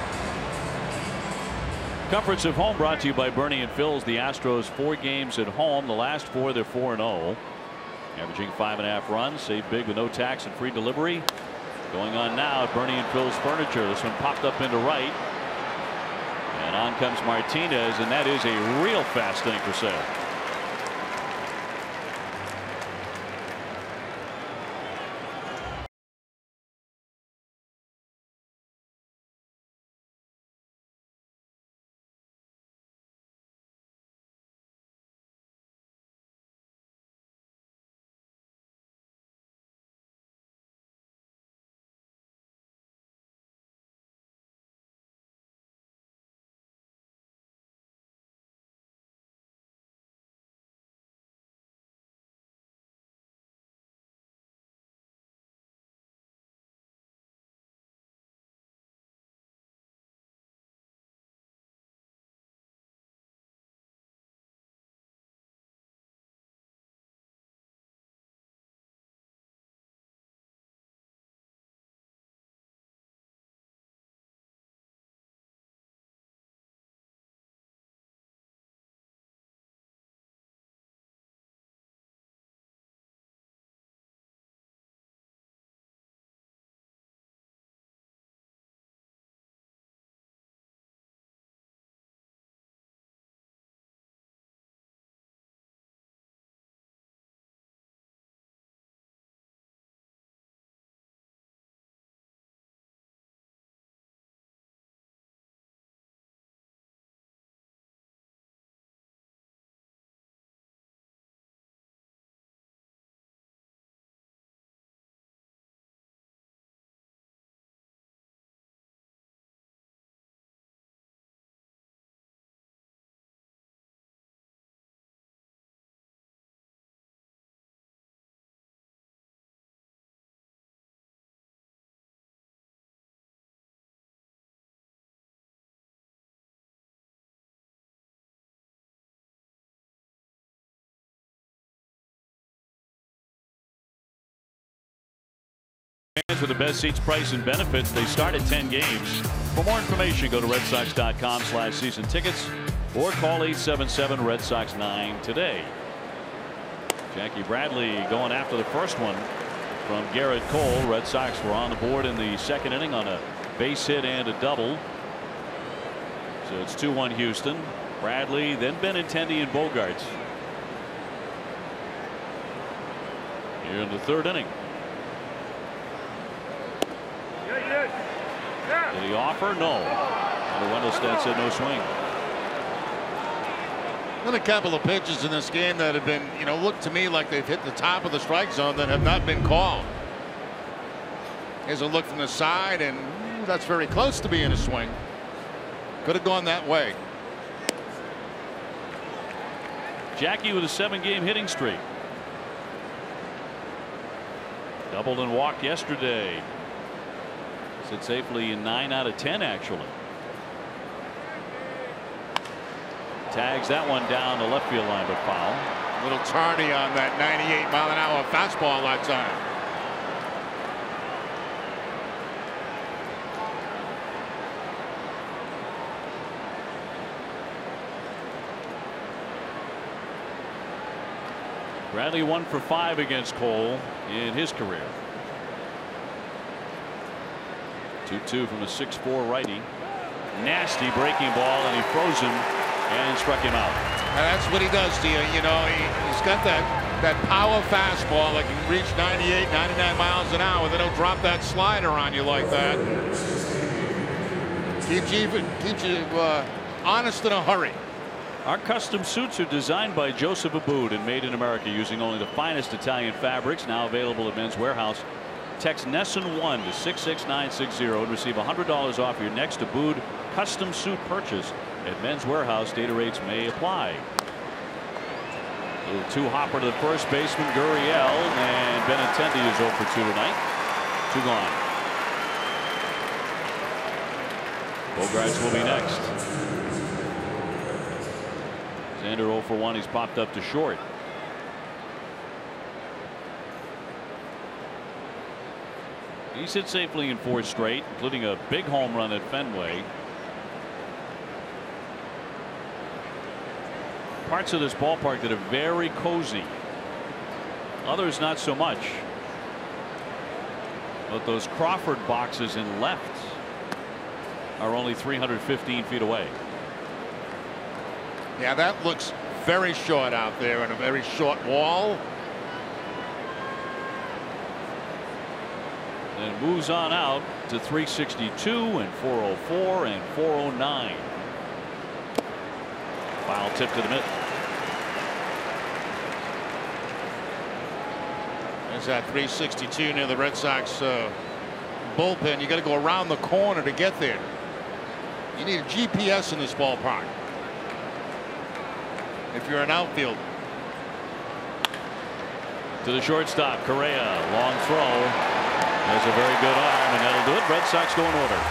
Comforts of home brought to you by Bernie and Phil's. The Astros 4 games at home. The last 4 they're 4-0. Averaging 5.5 runs. Save big with no tax and free delivery. Going on now at Bernie and Phil's Furniture. This one popped up into right. And on comes Martinez, and that is a real fast inning for Sale. Fans with the best seats, price, and benefits. They start at 10 games. For more information, go to redsox.com/season tickets or call 877 Red Sox 9 today. Jackie Bradley going after the first one from Garrett Cole. Red Sox were on the board in the second inning on a base hit and a double. So it's 2-1 Houston. Bradley, then Benintendi and Bogarts. Here in the third inning. Did he offer? No. And Wendelstedt said no swing. Been a couple of pitches in this game that have been, look to me like they've hit the top of the strike zone that have not been called. Here's a look from the side, and that's very close to being a swing. Could have gone that way. Jackie with a 7-game hitting streak. Doubled and walked yesterday. Sit safely in 9 out of 10 actually. Tags that one down the left field line, but foul. A little tardy on that 98-mile-an-hour fastball that time. Bradley 1 for 5 against Cole in his career. 2-2 from a 6'4" righty. Nasty breaking ball, and he froze him and struck him out. And that's what he does to you. He's got that power fastball that can reach 98, 99 miles an hour. Then he'll drop that slider on you like that. Keeps you honest in a hurry. Our custom suits are designed by Joseph Abboud and made in America using only the finest Italian fabrics. Now available at Men's Warehouse. Text NESSON1 to 66960 and receive $100 off your next Abboud custom suit purchase at Men's Warehouse. Data rates may apply. Little two-hopper to the first baseman, Gurriel, and Benintendi is 0 for 2 tonight. 2 gone. Bogarts will be next. Xander 0 for 1. He's popped up to short. He's hit safely in 4 straight, including a big home run at Fenway. Parts of this ballpark that are very cozy. Others not so much. But those Crawford boxes in left are only 315 feet away. Yeah, that looks very short out there and a very short wall. And moves on out to 362 and 404 and 409. Foul tip to the middle. There's that 362 near the Red Sox bullpen. You got to go around the corner to get there. You need a GPS in this ballpark if you're an outfield. To the shortstop, Correa, long throw. Has a very good arm, and that'll do it. Red Sox go in order.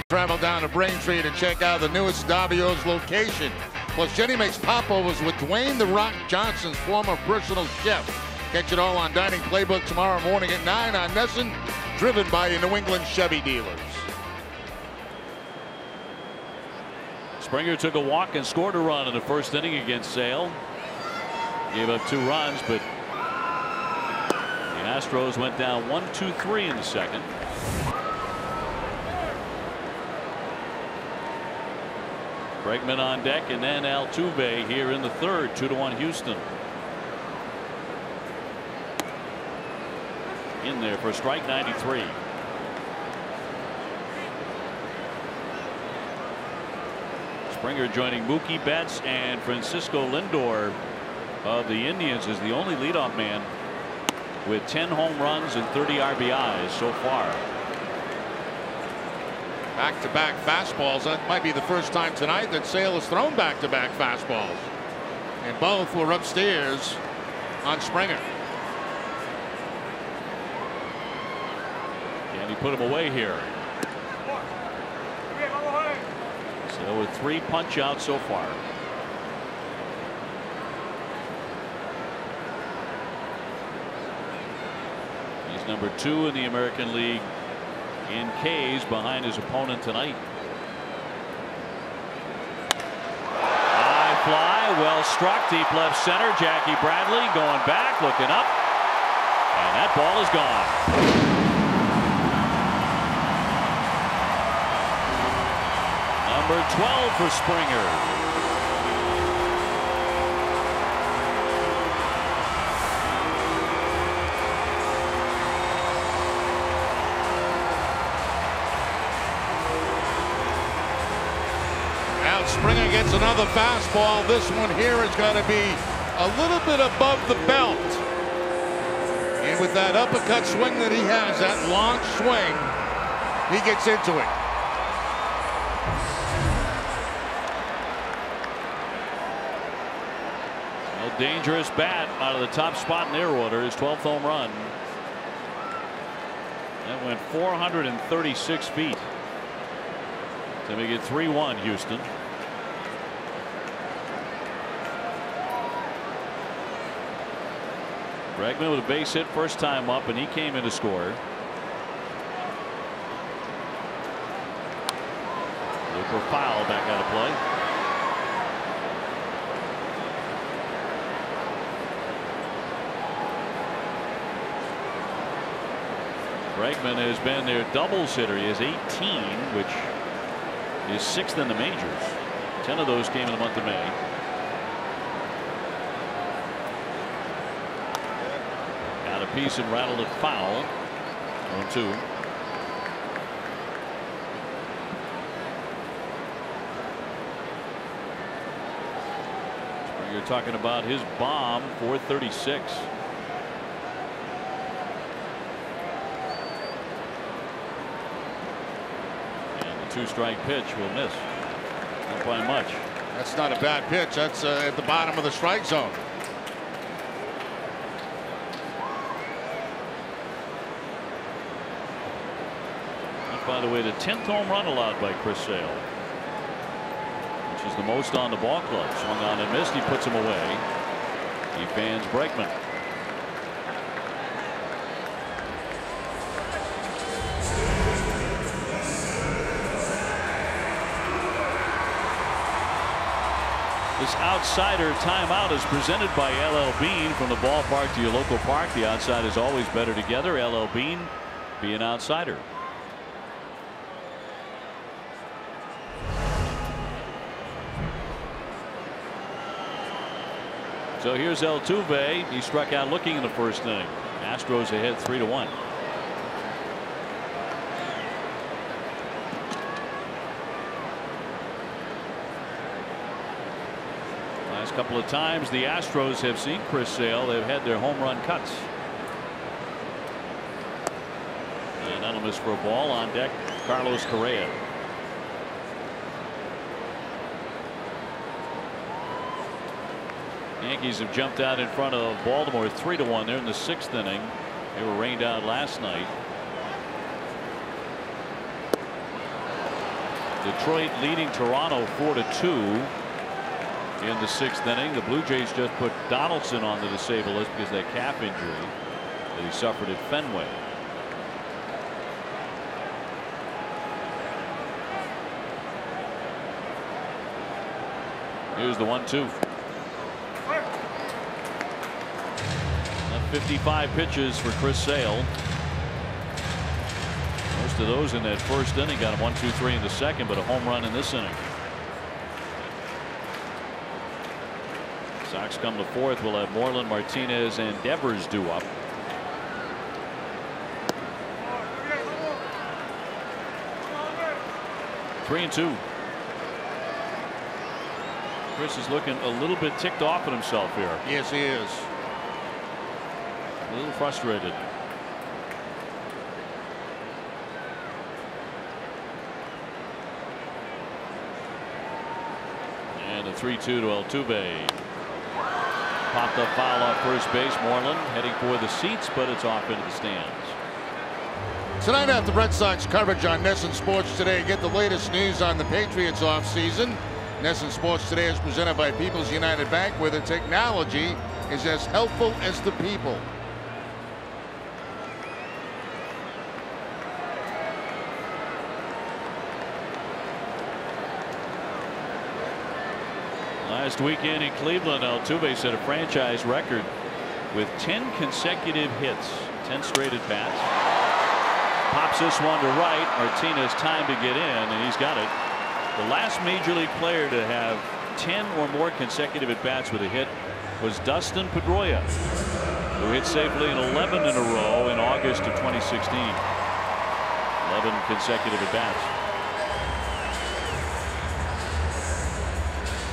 Travel down to Braintree to check out the newest Davio's location. Plus, Jenny makes popovers with Dwayne "The Rock" Johnson's former personal chef. Catch it all on Dining Playbook tomorrow morning at 9 on Nesson, driven by your New England Chevy dealers. Springer took a walk and scored a run in the first inning against Sale. Gave up 2 runs, but the Astros went down 1-2-3 in the second. Bregman on deck, and then Altuve here in the third. 2-1 Houston. In there for strike 93. Springer joining Mookie Betts and Francisco Lindor of the Indians is the only leadoff man with 10 home runs and 30 RBIs so far. Back-to-back fastballs. That might be the first time tonight that Sale has thrown back-to-back fastballs. And both were upstairs on Springer. Can he put him away here? So with 3 punch-outs so far. He's number 2 in the American League in Ks behind his opponent tonight. High fly, well struck, deep left center. Jackie Bradley going back, looking up, and that ball is gone. Number 12 for Springer. Springer gets another fastball. This one here is going to be a little bit above the belt. And with that uppercut swing that he has, that long swing, he gets into it. A dangerous bat out of the top spot in their order. His 12th home run. That went 436 feet to make it 3-1 Houston. Bregman with a base hit first time up, and he came in to score. Looper foul back out of play. Bregman has been their doubles hitter. He has 18, which is 6th in the majors. 10 of those came in the month of May. Got a piece and rattled it foul. 0-2. You're talking about his bomb, 436. And the 2-strike pitch will miss. Not by much. That's not a bad pitch. That's at the bottom of the strike zone. And by the way, the 10th home run allowed by Chris Sale, which is the most on the ball club. Swung on and missed. He puts him away. He fans Bregman. This outsider timeout is presented by LL Bean. From the ballpark to your local park, the outside is always better together. LL Bean, be an outsider. So here's Altuve. He struck out looking in the first inning. Astros ahead 3-1. Last couple of times the Astros have seen Chris Sale, they've had their home run cuts. And that'll miss for a ball. On deck, Carlos Correa. Yankees have jumped out in front of Baltimore 3-1. They're in the 6th inning. They were rained out last night. Detroit leading Toronto 4-2 in the 6th inning. The Blue Jays just put Donaldson on the disabled list because of that calf injury that he suffered at Fenway. Here's the 1-2. 55 pitches for Chris Sale. Most of those in that first inning. Got him 1-2-3 in the second, but a home run in this inning. Sox come to 4th. We'll have Moreland, Martinez, and Devers due up. Three and 2. Chris is looking a little bit ticked off at himself here. Yes, he is. A little frustrated. And a 3-2 to Altuve. Popped up foul off first base. Moreland heading for the seats, but it's off into the stands. Tonight after Red Sox coverage on NESN Sports Today, get the latest news on the Patriots offseason. NESN Sports Today is presented by People's United Bank, where the technology is as helpful as the people. Last weekend in Cleveland, Altuve set a franchise record with 10 consecutive hits, 10 straight at bats. Pops this one to right. Martinez time to get in, and he's got it. The last major league player to have 10 or more consecutive at bats with a hit was Dustin Pedroia, who hit safely in 11 in a row in August of 2016. 11 consecutive at bats.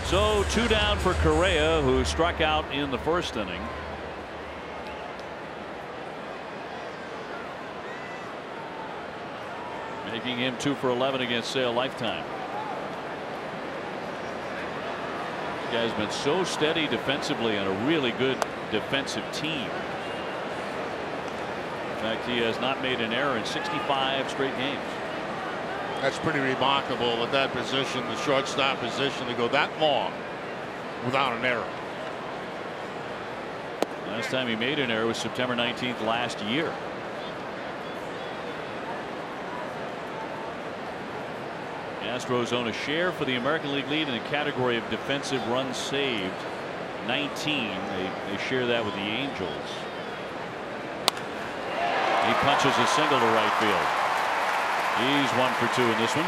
So 2 down for Correa, who struck out in the first inning. Making him 2 for 11 against Sale lifetime. This guy's been so steady defensively on a really good defensive team. In fact, he has not made an error in 65 straight games. That's pretty remarkable at that position, the shortstop position, to go that long without an error. Last time he made an error was September 19th last year. Astros own a share for the American League lead in the category of defensive runs saved. 19. They share that with the Angels. He punches a single to right field. He's 1 for 2 in this one.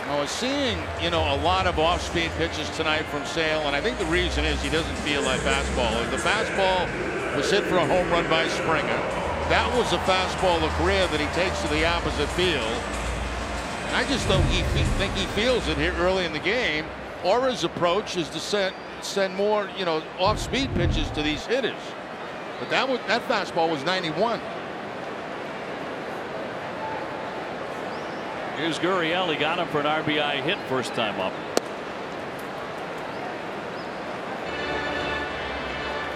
I was seeing, a lot of off-speed pitches tonight from Sale, and I think the reason is he doesn't feel like fastball. The fastball was hit for a home run by Springer. That was a fastball of Correa that he takes to the opposite field. And I just don't think he feels it here early in the game, or his approach is to send more, off-speed pitches to these hitters. But that fastball was 91. Here's Gurriel. He got him for an RBI hit first time up.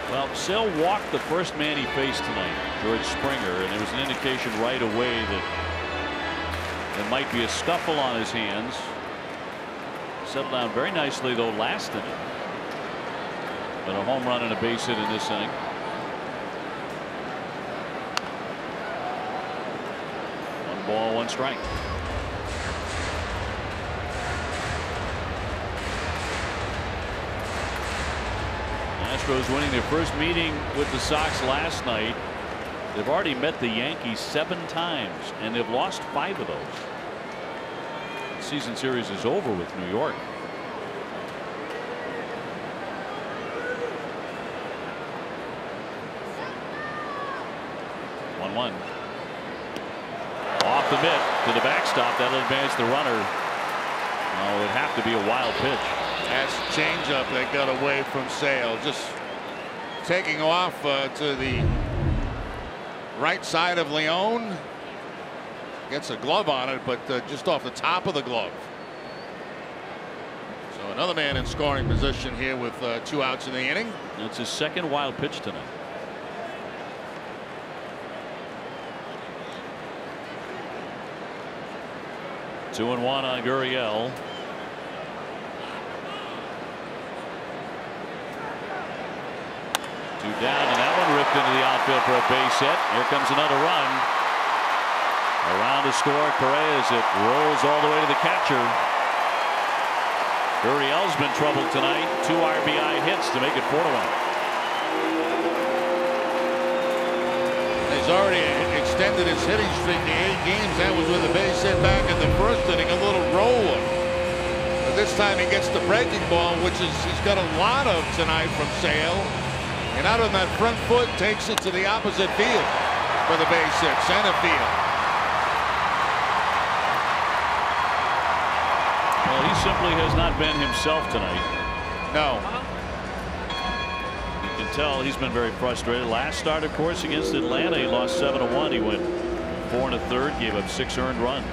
Well, Sale walked the first man he faced tonight, George Springer, and there was an indication right away that there might be a scuffle on his hands. Settled down very nicely, though, last inning. But a home run and a base hit in this inning. One ball, one strike. Astros winning their first meeting with the Sox last night. They've already met the Yankees 7 times, and they've lost 5 of those. The season series is over with New York. One. Off the mitt to the backstop. That'll advance the runner. Oh, it would have to be a wild pitch. That's a changeup that got away from Sale. Just taking off to the right side of Leon. Gets a glove on it, but just off the top of the glove. So another man in scoring position here with 2 outs in the inning. That's his second wild pitch tonight. 2-1 on Gurriel. Two down, and that one ripped into the outfield for a base hit. Here comes another run. Around to score Correa as it rolls all the way to the catcher. Gurriel's been troubled tonight. 2 RBI hits to make it 4-1. He's already extended his hitting streak to 8 games. That was with a base hit back in the first inning, a little roller. But this time he gets the breaking ball, which is he's got a lot of tonight from Sale. And out on that front foot, takes it to the opposite field for the base hit, center field. Well, he simply has not been himself tonight. No. You can tell he's been very frustrated. Last start, of course, against Atlanta, he lost 7-1. He went 4 1/3, gave up 6 earned runs.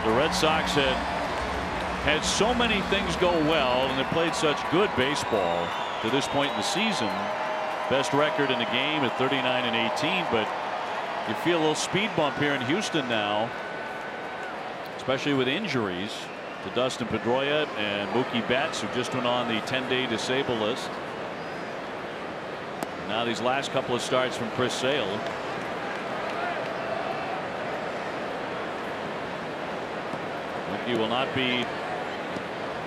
The Red Sox had so many things go well, and they played such good baseball to this point in the season. Best record in the game at 39-18, but you feel a little speed bump here in Houston now, especially with injuries to Dustin Pedroia and Mookie Betts, who just went on the 10-day disabled list. Now these last couple of starts from Chris Sale. He will not be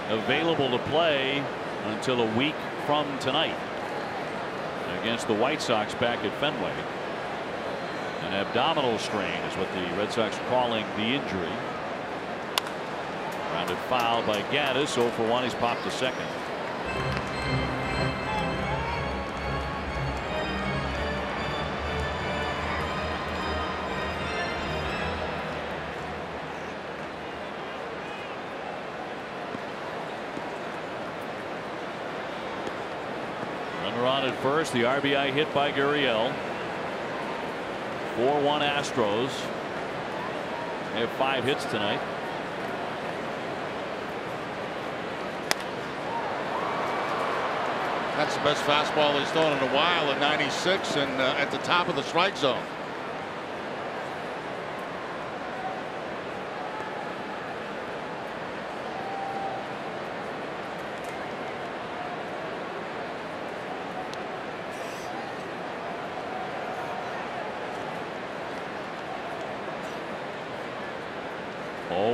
available to play until a week from tonight against the White Sox back at Fenway. An abdominal strain is what the Red Sox are calling the injury. Grounded foul by Gaddis. 0 for 1. He's popped to second. On at first, the RBI hit by Gurriel. 4-1 Astros. They have 5 hits tonight. That's the best fastball he's thrown in a while at 96 and at the top of the strike zone.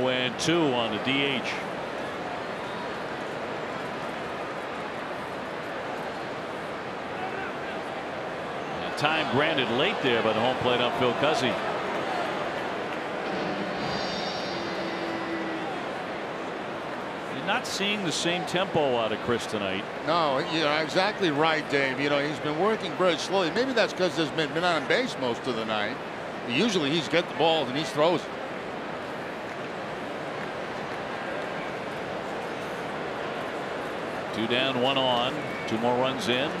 And 2 on the DH. And time granted late there by the home plate outfield Cuzzy. You're not seeing the same tempo out of Chris tonight. No, you're exactly right, Dave. You know, he's been working very slowly. Maybe that's because there's been on base most of the night. Usually he's got the ball and he throws it. Two down, 1 on. 2 more runs in.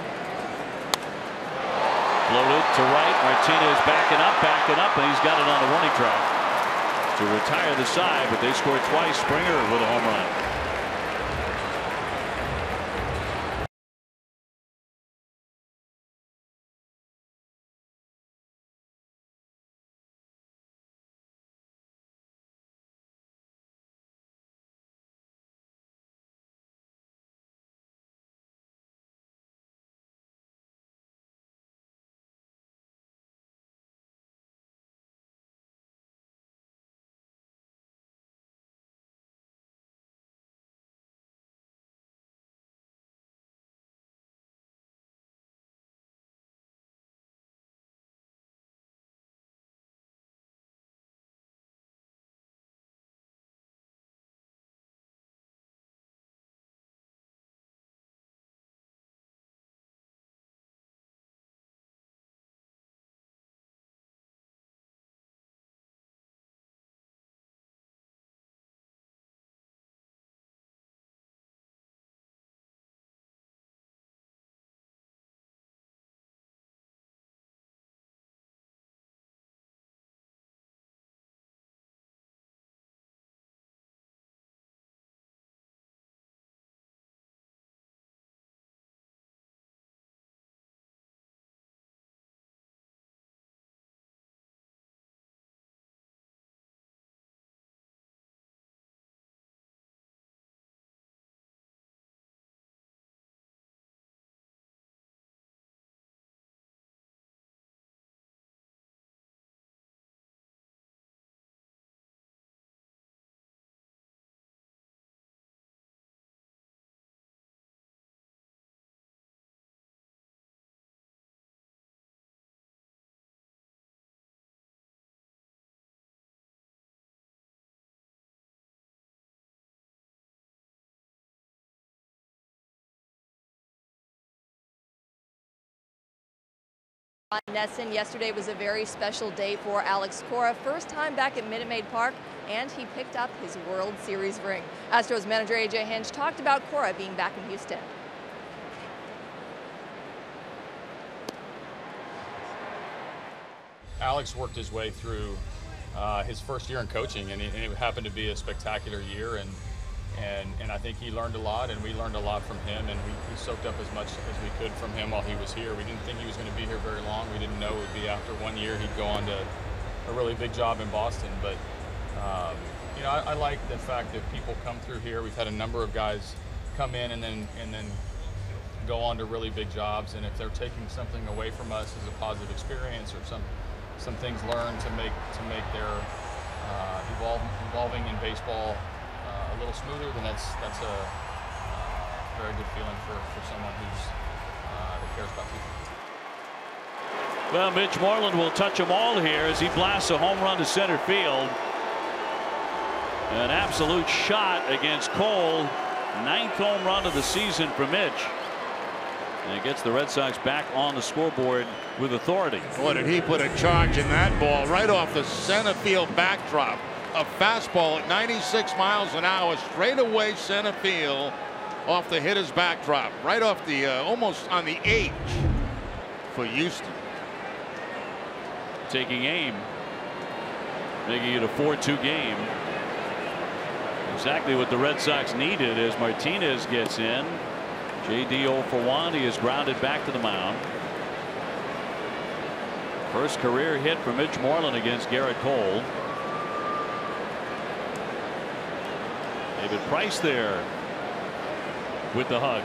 Floated to right. Martinez backing up, and he's got it on the warning track to retire the side, but they scored twice. Springer with a home run. Nesson. Yesterday was a very special day for Alex Cora. First time back at Minute Maid Park, and he picked up his World Series ring. Astros manager A.J. Hinch talked about Cora being back in Houston. Alex worked his way through his first year in coaching, and it happened to be a spectacular year. And I think he learned a lot, and we learned a lot from him, and we soaked up as much as we could from him while he was here. We didn't think he was going to be here very long. We didn't know it would be after 1 year he'd go on to a really big job in Boston. But you know, I like the fact that people come through here. We've had a number of guys come in and then go on to really big jobs. And if they're taking something away from us as a positive experience or some things learned to make their evolving in baseball a little smoother, then that's a very good feeling for someone that cares about people. Well, Mitch Moreland will touch them all here as he blasts a home run to center field. An absolute shot against Cole. 9th home run of the season for Mitch. And it gets the Red Sox back on the scoreboard with authority. Boy, did he put a charge in that ball right off the center field backdrop. A fastball at 96 miles an hour straight away center field off the hitter's backdrop. Right off the almost on the H for Houston. Taking aim. Making it a 4-2 game. Exactly what the Red Sox needed as Martinez gets in. JD 0 for 1. He is grounded back to the mound. First career hit for Mitch Moreland against Garrett Cole. David Price there with the hug.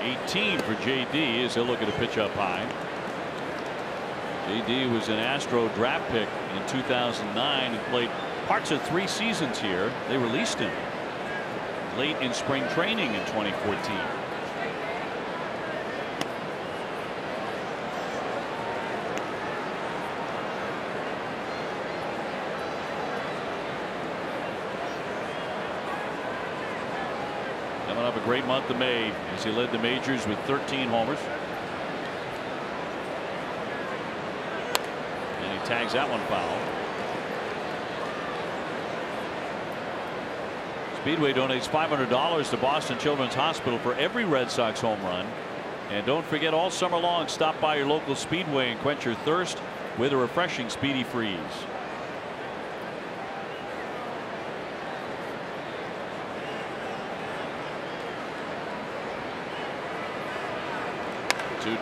'18 for JD as he'll look at a pitch up high. JD was an Astro draft pick in 2009 and played parts of 3 seasons here. They released him late in spring training in 2014. Coming up a great month of May as he led the majors with 13 homers. And he tags that one foul. Speedway donates $500 to Boston Children's Hospital for every Red Sox home run. And don't forget, all summer long, stop by your local Speedway and quench your thirst with a refreshing Speedy Freeze.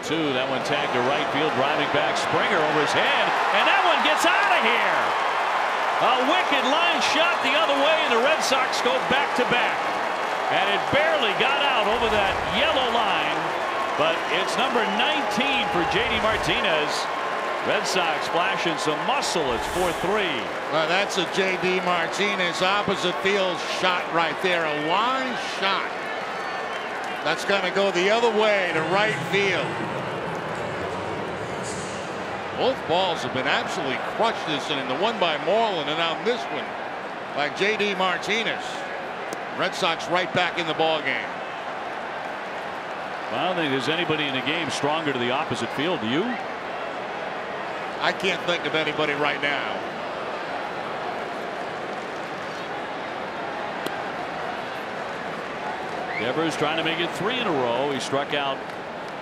That one tagged to right field, driving back Springer over his head, and that one gets out of here. A wicked line shot the other way, and the Red Sox go back to back, and it barely got out over that yellow line, but it's number 19 for JD Martinez. Red Sox flashing some muscle. It's 4-3. Well, that's a JD Martinez opposite field shot right there, a line shot. That's going to go the other way to right field. Both balls have been absolutely crushed this inning. The one by Moreland and now this one by JD Martinez. Red Sox right back in the ball game. Well, I don't think there's anybody in the game stronger to the opposite field. Do you? I can't think of anybody right now. Devers trying to make it 3 in a row. He struck out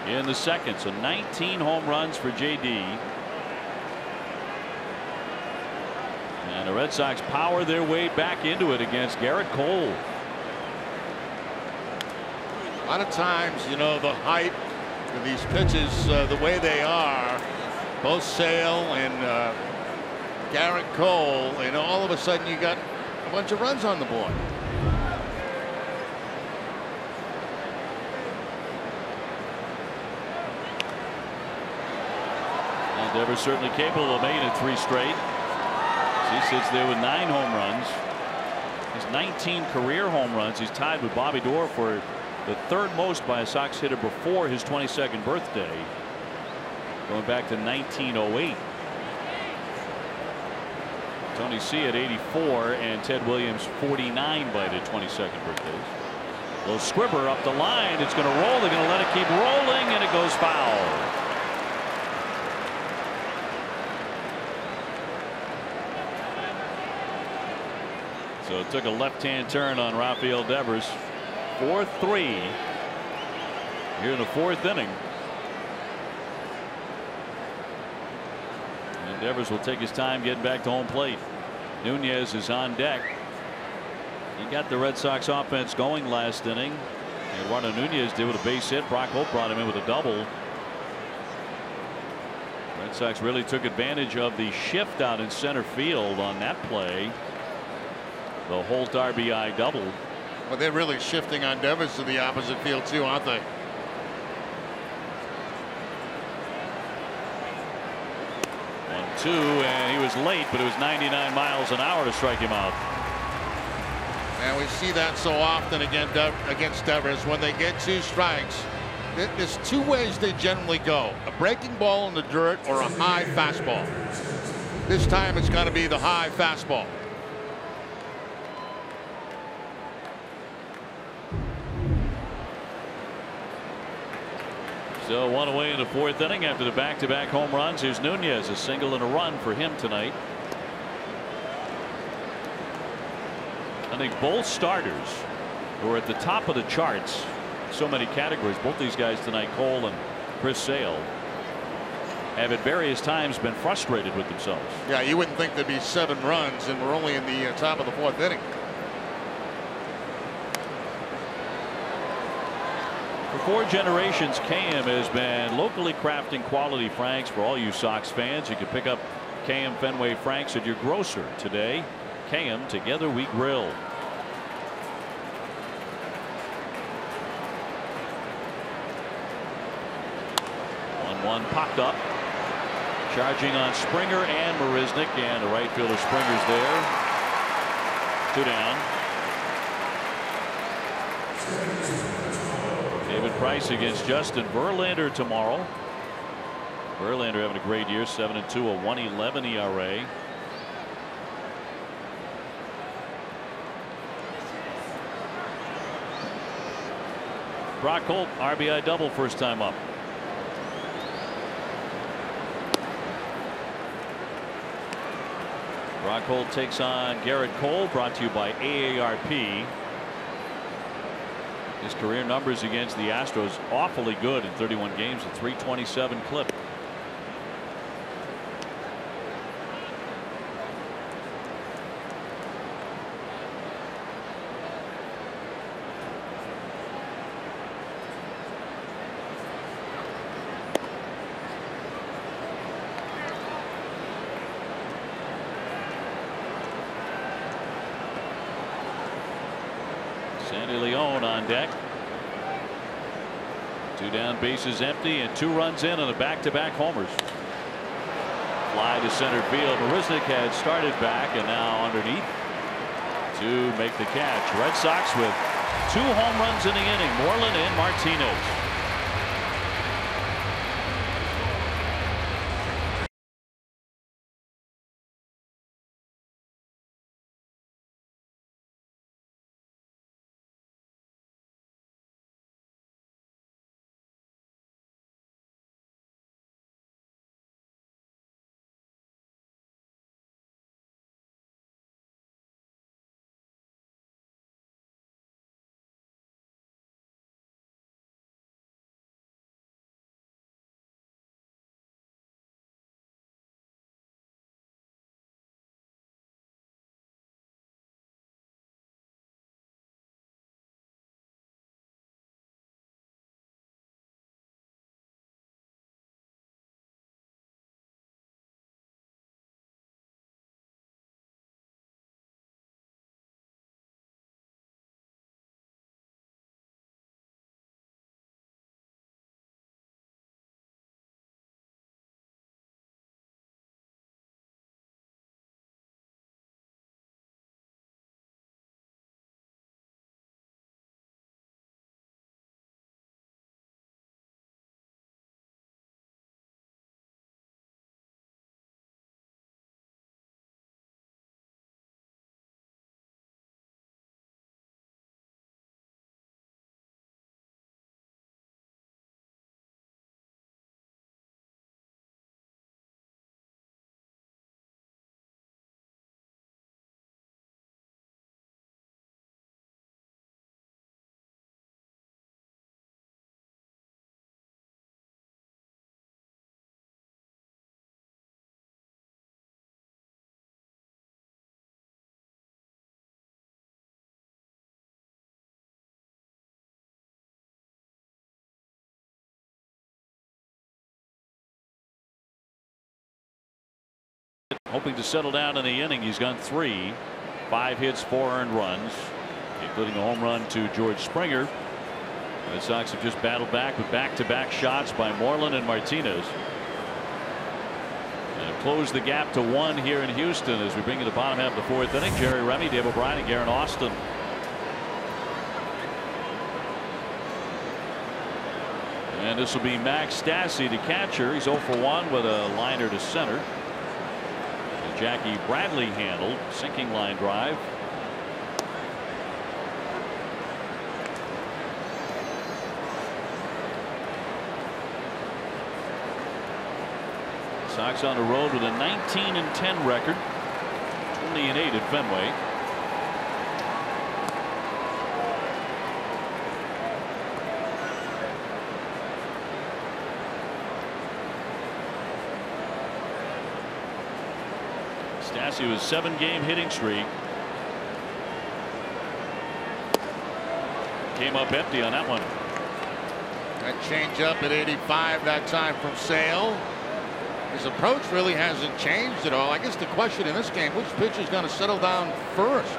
in the second. So 19 home runs for JD. And the Red Sox power their way back into it against Garrett Cole. A lot of times, you know, the height of these pitches, the way they are, both Sale and Garrett Cole, and all of a sudden you got a bunch of runs on the board. Devers certainly capable of making it 3 straight. He sits there with 9 home runs. His 19 career home runs. He's tied with Bobby Doerr for the 3rd most by a Sox hitter before his 22nd birthday, going back to 1908. Tony C at 84 and Ted Williams 49 by their 22nd birthdays. Little squibber up the line. It's going to roll. They're going to let it keep rolling, and it goes foul. So it took a left-hand turn on Rafael Devers. 4-3 here in the fourth inning. And Devers will take his time getting back to home plate. Nunez is on deck. He got the Red Sox offense going last inning. Eduardo Nunez did with a base hit. Brock Holt brought him in with a double. Red Sox really took advantage of the shift out in center field on that play. The Holt RBI double. Well, they're really shifting on Devers to the opposite field too, aren't they? Two, and he was late, but it was 99 miles an hour to strike him out. And we see that so often against Devers. When they get 2 strikes, there's 2 ways they generally go: a breaking ball in the dirt or a high fastball. This time it's got to be the high fastball. So 1 away in the fourth inning after the back-to-back home runs. Here's Nunez, a single and a run for him tonight. I think both starters who are at the top of the charts, so many categories, both these guys tonight, Cole and Chris Sale, have at various times been frustrated with themselves. Yeah, you wouldn't think there'd be 7 runs, and we're only in the top of the fourth inning. For 4 generations, KM has been locally crafting quality Franks for all you Sox fans. You can pick up KM Fenway Franks at your grocer today. KM, together we grill. One popped up. Charging on Springer and Marisnick, and the right fielder Springer's there. 2 down. David Price against Justin Verlander tomorrow. Verlander having a great year, 7-2, a 1.11 ERA. Brock Holt, RBI double, first time up. Brock Holt takes on Garrett Cole, brought to you by AARP. His career numbers against the Astros awfully good in 31 games, a .327 clip. Sandy Leon on deck. 2 down, bases empty, and 2 runs in on the back-to-back homers. Fly to center field. Marisnick had started back and now underneath to make the catch. Red Sox with 2 home runs in the inning. Moreland and Martinez. hoping to settle down in the inning. He's gone 3, 5 hits, 4 earned runs, including a home run to George Springer. The Red Sox have just battled back with back-to-back shots by Moreland and Martinez. And close the gap to 1 here in Houston as we bring in the bottom half of the 4th inning. Jerry Remy, Dave O'Brien, and Garen Austin. And this will be Max Stassi, the catcher. He's 0 for 1 with a liner to center. And Jackie Bradley handled, sinking line drive. Sox on the road with a 19-10 record, 20-8 at Fenway. Stassi was 7-game hitting streak. Came up empty on that one. That change up at 85 that time from Sale. His approach really hasn't changed at all. I guess the question in this game, which pitcher is going to settle down first?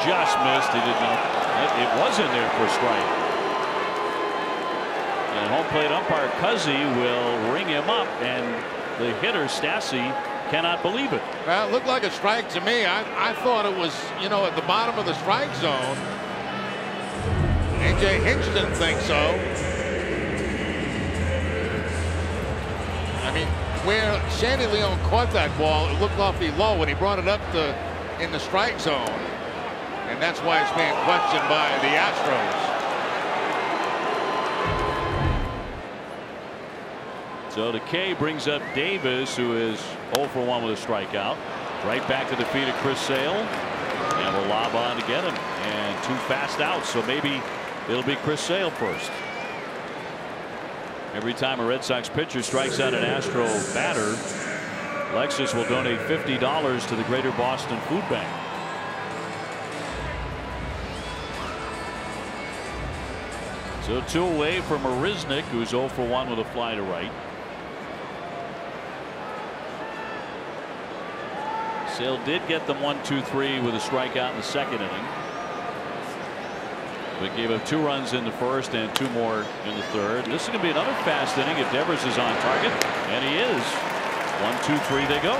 Just missed. He did not. It was in there for a strike. And home plate umpire Cuzzy will ring him up, and the hitter Stassi cannot believe it. Well, it looked like a strike to me. I thought it was, you know, at the bottom of the strike zone. A.J. Hinch didn't think so. I mean, where Sandy Leon caught that ball, it looked awfully low when he brought it up in the strike zone. And that's why it's being questioned by the Astros. So the K brings up Davis, who is 0 for 1 with a strikeout. Right back to the feet of Chris Sale. And will lob on to get him. And 2 fast outs, so maybe it'll be Chris Sale first. Every time a Red Sox pitcher strikes out an Astro batter, Lexus will donate $50 to the Greater Boston Food Bank. So 2 away from Marisnik, who's 0 for 1 with a fly to right. Sale did get them 1-2-3 with a strikeout in the 2nd inning. But gave up 2 runs in the 1st and 2 more in the 3rd. This is going to be another fast inning if Devers is on target, and he is. 1-2-3 they go.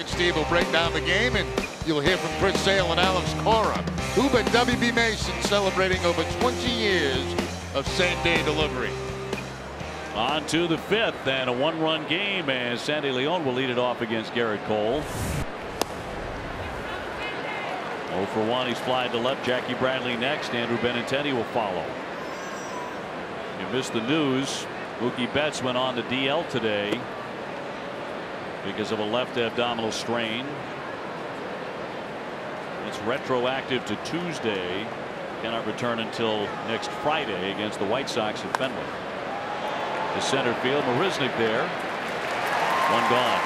Steve will break down the game, and You'll hear from Chris Sale and Alex Cora. Who but WB Mason celebrating over 20 years of same-day delivery. On to the 5th and a 1-run game as Sandy Leon will lead it off against Garrett Cole. 0 for 1. He's flied to left. Jackie Bradley next. Andrew Benintendi will follow. You missed the news. Mookie Betts went on the DL today because of a left abdominal strain. It's retroactive to Tuesday. Cannot return until next Friday against the White Sox at Fenway. To center field, Marisnick there. One gone.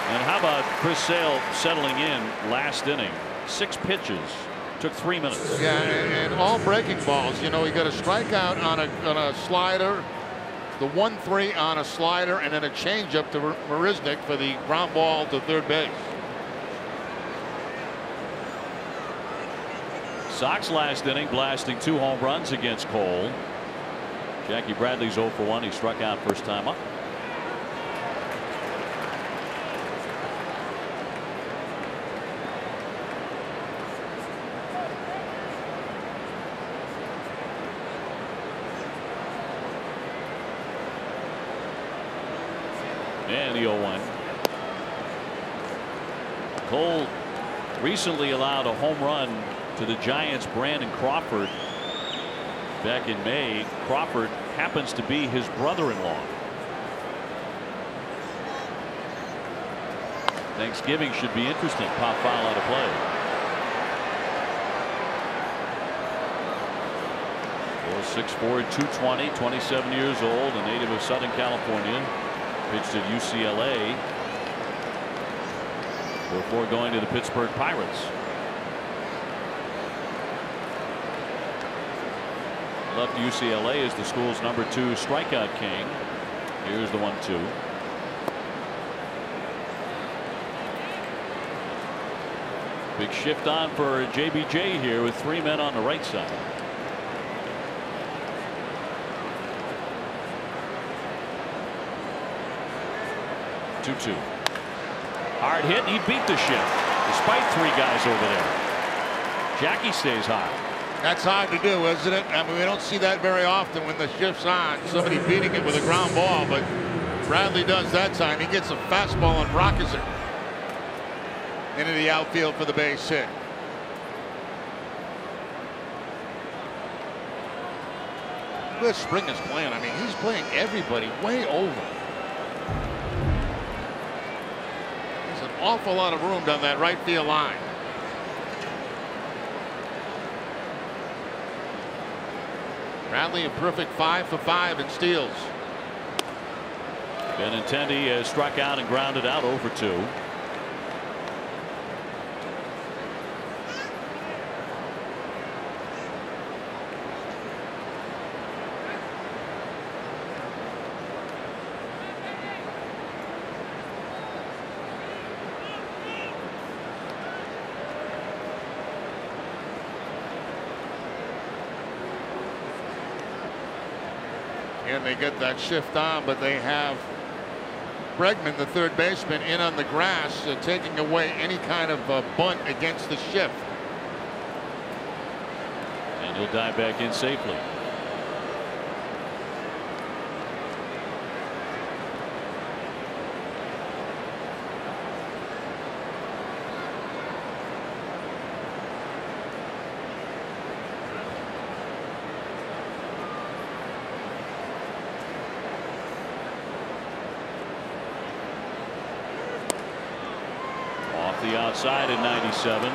And how about Chris Sale settling in last inning? 6 pitches. Took 3 minutes. Yeah, and all breaking balls. You know, he got a strikeout on a slider, the 1-3 on a slider, and then a changeup to Marisnick for the ground ball to third base. Sox last inning blasting 2 home runs against Cole. Jackie Bradley's 0 for 1. He struck out first time up. And the 0-1. Cole recently allowed a home run to the Giants' Brandon Crawford back in May. Crawford happens to be his brother-in-law. Thanksgiving should be interesting. Pop foul out of play. 6'4", 220, 27 years old, a native of Southern California. Pitched at UCLA before going to the Pittsburgh Pirates. Left UCLA as the school's #2 strikeout king. Here's the 1-2. Big shift on for JBJ here with 3 men on the right side. Hard hit. He beat the shift despite 3 guys over there. Jackie stays high. That's hard to do, isn't it? I mean, we don't see that very often when the shift's on. Somebody beating it with a ground ball, but Bradley does that time. He gets a fastball and rockets it into the outfield for the base hit. This Springer's playing. I mean, he's playing everybody way over. There's an awful lot of room down that right field line. Bradley a perfect 5 for 5 in steals. Benintendi has struck out and grounded out 0 for 2. And they get that shift on, but they have Bregman, the third baseman, in on the grass, taking away any kind of bunt against the shift. And he'll dive back in safely. The outside at 97.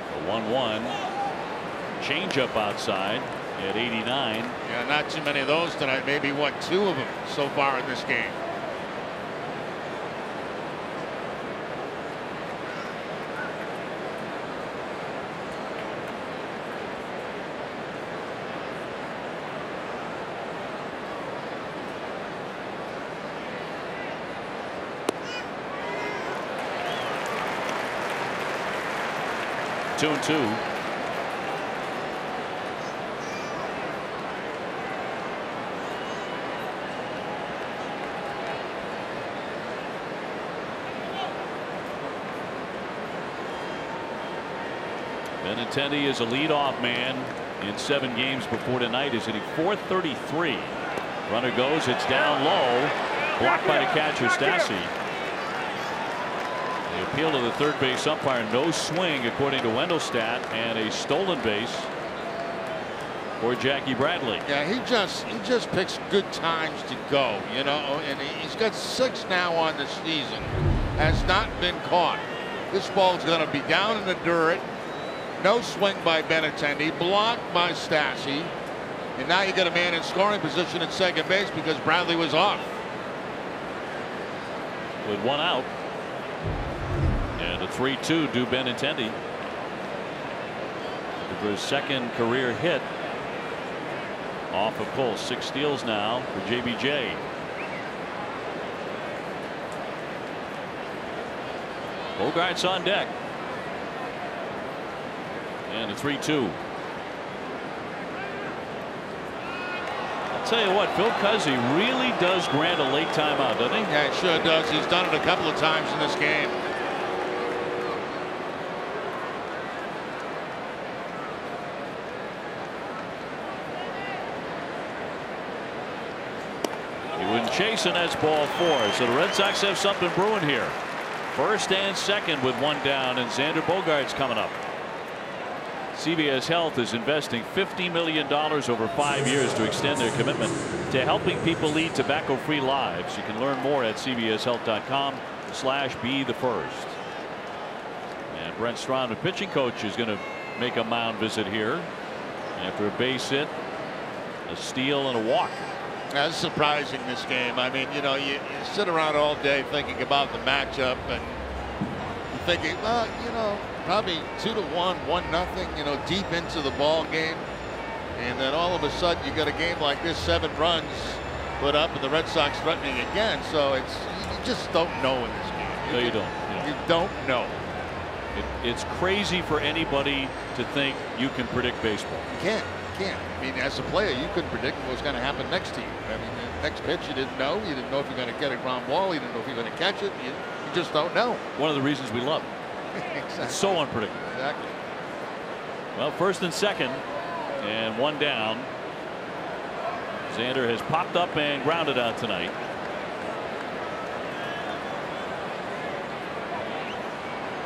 The 1-1 changeup outside at 89. Yeah, not too many of those tonight. Maybe what, 2 of them so far in this game. 2-2. Benintendi is a leadoff man in 7 games before tonight. Is hitting .433. Runner goes. It's down low. Blocked by the catcher, Stassi. The appeal to the third base umpire. No swing according to Wendelstedt, and a stolen base for Jackie Bradley. Yeah, he just picks good times to go, you know, and he's got 6 now on the season. Has not been caught. This ball's going to be down in the dirt. No swing by Benintendi, blocked by Stassi, and now you got a man in scoring position at second base because Bradley was off. With 1 out, and a 3-2 due Benintendi for his 2nd career hit off of Pull. 6 steals now for JBJ. Bogart's on deck. And a 3-2. I'll tell you what, Phil Cuzzi really does grant a late timeout, doesn't he? Yeah, he sure does. He's done it a couple of times in this game. He wouldn't chase, and that's ball 4. So the Red Sox have something brewing here. 1st and 2nd with 1 down, and Xander Bogaerts coming up. CVS Health is investing $50 million over 5 years to extend their commitment to helping people lead tobacco-free lives. You can learn more at cvshealth.com/be-the-first. And Brent Strawn, the pitching coach, is going to make a mound visit here after a base hit, a steal, and a walk. That's surprising, this game. I mean, you know, you sit around all day thinking about the matchup, and you're thinking, well, you know, probably 2-1, 1-0, you know, deep into the ball game, and then all of a sudden you got a game like this, 7 runs put up, and the Red Sox threatening again. So you just don't know in this game. No, you don't. You don't know. It's crazy for anybody to think you can predict baseball. You can't. I mean, as a player, you couldn't predict what was going to happen next to you. I mean, the next pitch you didn't know. You didn't know if you're going to get a ground ball. You didn't know if you're going to catch it. You just don't know. One of the reasons we love it. Exactly. It's so unpredictable. Exactly. Well, 1st and 2nd, and 1 down. Xander has popped up and grounded out tonight.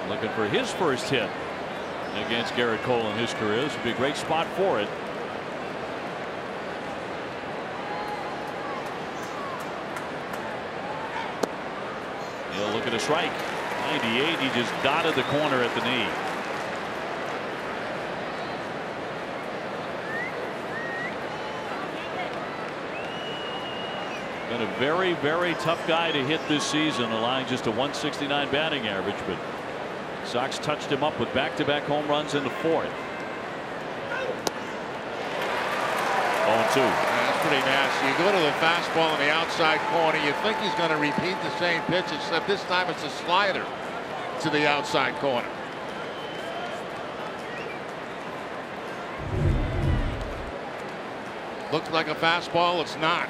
Looking for his first hit against Garrett Cole in his career. This would be a great spot for it. He'll look at a strike. 98. He just dotted the corner at the knee. Been a very, very tough guy to hit this season, allowing just a .169 batting average, but Sox touched him up with back-to-back home runs in the 4th. 0-2. That's pretty nasty. You go to the fastball in the outside corner. You think he's going to repeat the same pitch, except this time it's a slider to the outside corner. Looked like a fastball. It's not.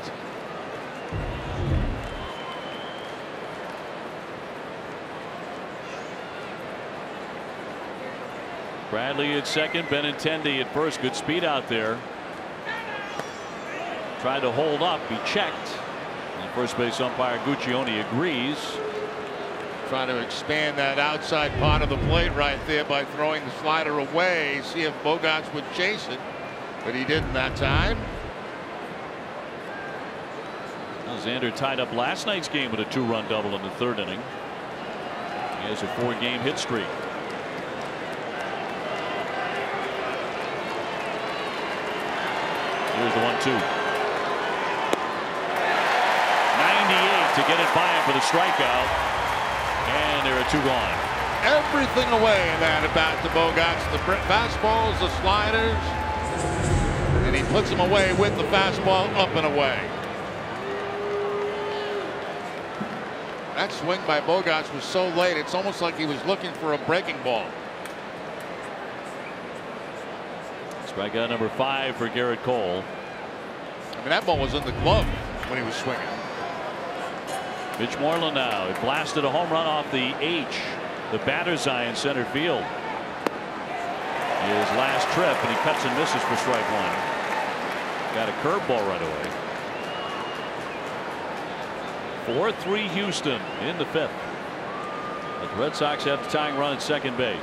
Bradley at second, Benintendi at first. Good speed out there. Tried to hold up. He checked. And first base umpire Guccione agrees. Trying to expand that outside part of the plate right there by throwing the slider away. See if Bogaerts would chase it, but he didn't that time. Xander tied up last night's game with a 2-run double in the 3rd inning. He has a 4-game hit streak. Here's the 1-2. 98 to get it by him for the strikeout. And there are 2 gone. Everything away in that at bat to Bogaerts. The fastballs, the sliders. And he puts them away with the fastball up and away. That swing by Bogaerts was so late, it's almost like he was looking for a breaking ball. Strikeout number 5 for Garrett Cole. I mean, that ball was in the glove when he was swinging. Mitch Moreland now. It blasted a home run off the H, the batter's eye in center field. His last trip, and he cuts and misses for strike 1. Got a curveball right away. 4-3 Houston in the 5th. But the Red Sox have the tying run at second base.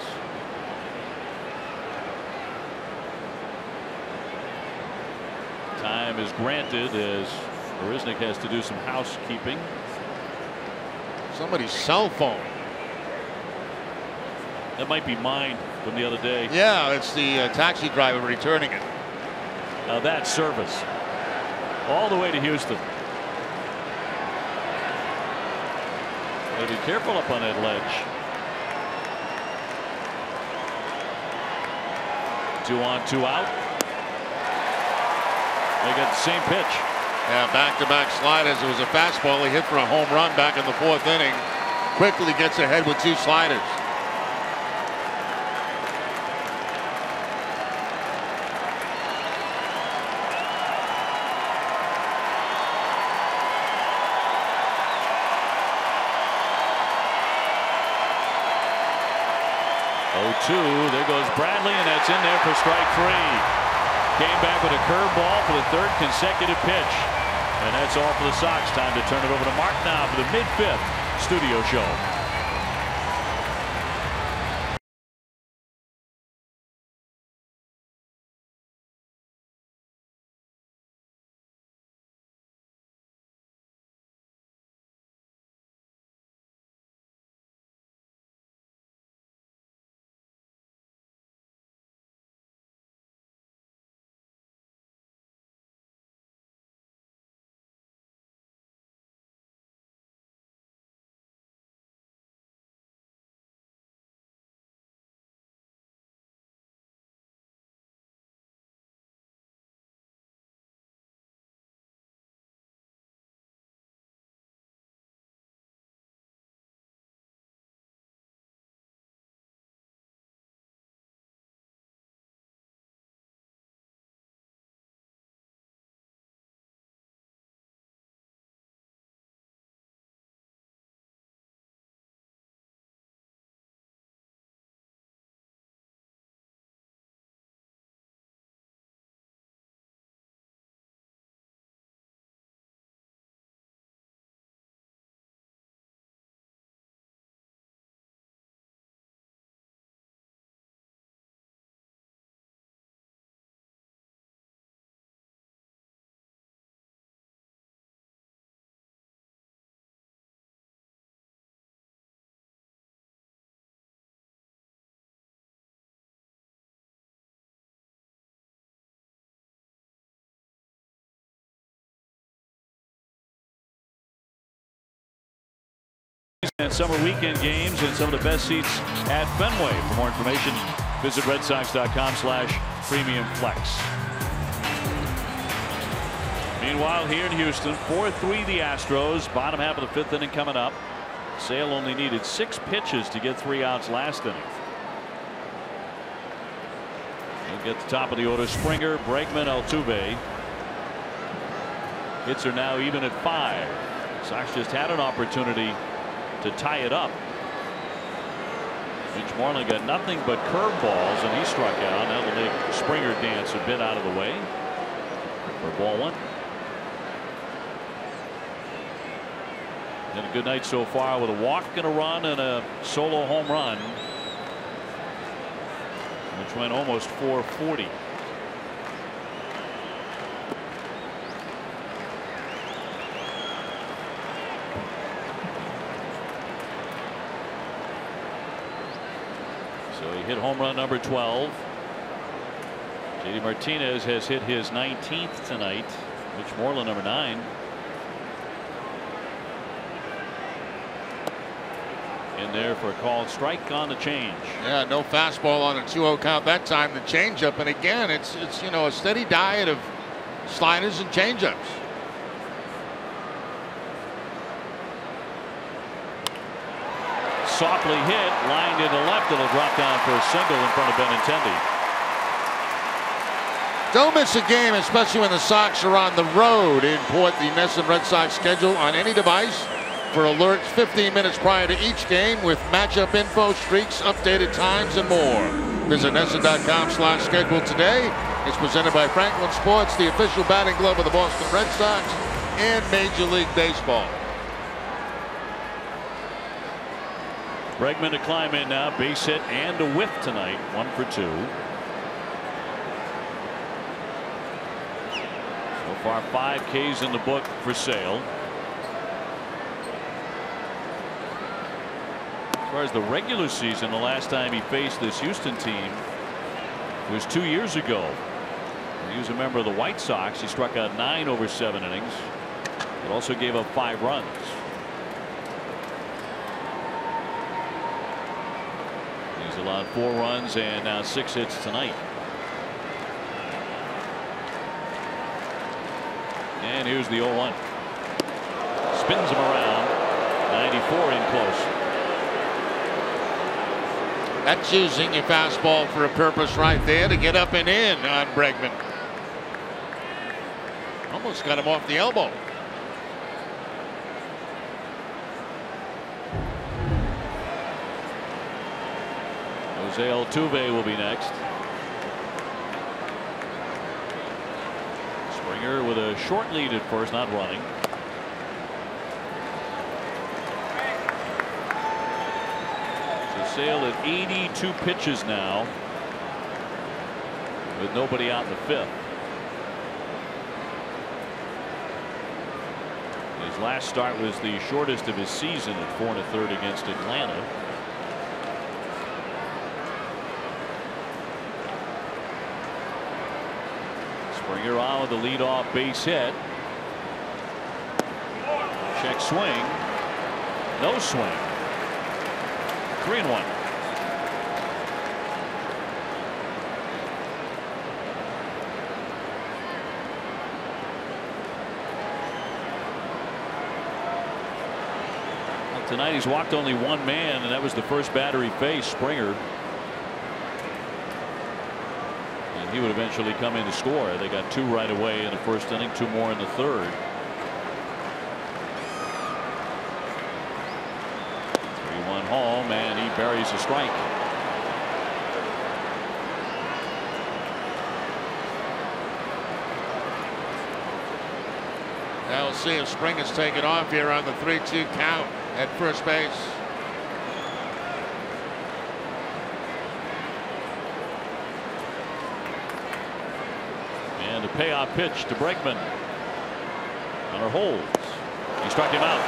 Time is granted as Marisnik has to do some housekeeping. Somebody's cell phone. That might be mine from the other day. Yeah, it's the taxi driver returning it. Now that's service. All the way to Houston. Gotta be careful up on that ledge. 2 on, 2 out. They got the same pitch. Yeah, back-to-back sliders. It was a fastball he hit for a home run back in the 4th inning. Quickly gets ahead with 2 sliders. There goes Bradley, and that's in there for strike 3. Came back with a curveball for the 3rd consecutive pitch. And that's all for the Sox. Time to turn it over to Mark now for the mid-5th studio show. And summer weekend games and some of the best seats at Fenway. For more information, visit redsox.com/premiumflex. Meanwhile, here in Houston, 4-3 the Astros. Bottom half of the 5th inning coming up. Sale only needed 6 pitches to get 3 outs last inning. They'll get the top of the order. Springer, Bregman, Altuve. Hits are now even at 5. Sox just had an opportunity to tie it up. Mitch Moreland got nothing but curveballs, and he struck out. That'll make Springer dance a bit out of the way for ball 1. And a good night so far with a walk and a run and a solo home run, which went almost 440. So he hit home run number 12. JD Martinez has hit his 19th tonight. Mitch Moreland number 9. In there for a called strike on the change. Yeah, no fastball on a 2-0 count that time. The changeup, and again, it's you know, a steady diet of sliders and changeups. Softly hit, lined into left. It'll drop down for a single in front of Benintendi. Don't miss a game, especially when the Sox are on the road. Import the NESN Red Sox schedule on any device for alerts 15 minutes prior to each game with matchup info, streaks, updated times, and more. Visit NESN.com/schedule today. It's presented by Franklin Sports, the official batting glove of the Boston Red Sox and Major League Baseball. Bregman to climb in now, base hit and a whiff tonight, 1 for 2. So far 5 Ks in the book for Sale. As far as the regular season, the last time he faced this Houston team was 2 years ago. He was a member of the White Sox. He struck out 9 over 7 innings. But also gave up 5 runs. He's allowed 4 runs and now 6 hits tonight. And here's the 0-1. Spins him around. 94 in close. That's using your fastball for a purpose right there to get up and in on Bregman. Almost got him off the elbow. Jose Altuve will be next. Springer with a short lead at first, not running. So Sale at 82 pitches now with nobody out in the 5th. His last start was the shortest of his season at 4 1/3 against Atlanta. Springer on with the leadoff base hit. Check swing. No swing. 3-1. Tonight he's walked only 1 man, and that was the first batter he faced, Springer. And he would eventually come in to score. They got 2 right away in the first inning, 2 more in the 3rd. 3-1 home, and he buries a strike. Now we'll see if Springer's taken off here on the 3-2 count at first base. And a payoff pitch to Bregman. Hunter holds. He struck him out.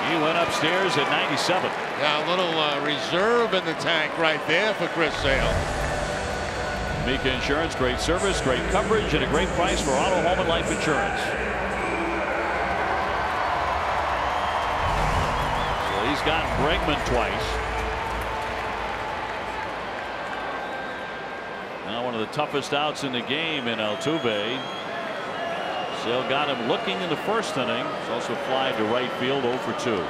He went upstairs at 97. Yeah, a little reserve in the tank right there for Chris Sale. Mika Insurance, great service, great coverage, and a great price for auto, home, and life insurance. So he's got Bregman twice. Now one of the toughest outs in the game in Altuve. Sale got him looking in the first inning. He's also fly to right field, 0 for 2.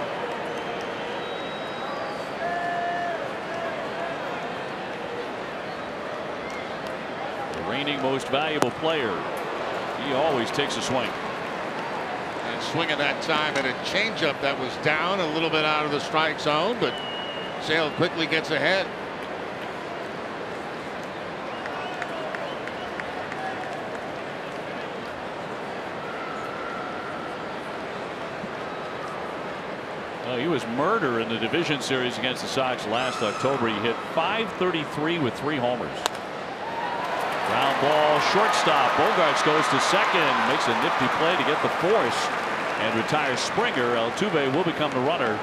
Reigning most valuable player. He always takes a swing. And swinging that time at a changeup that was down a little bit out of the strike zone, but Sale quickly gets ahead. Oh, he was murder in the division series against the Sox last October. He hit .533 with 3 homers. Ground ball, shortstop. Bogarts goes to second, makes a nifty play to get the force and retires Springer. Altuve will become the runner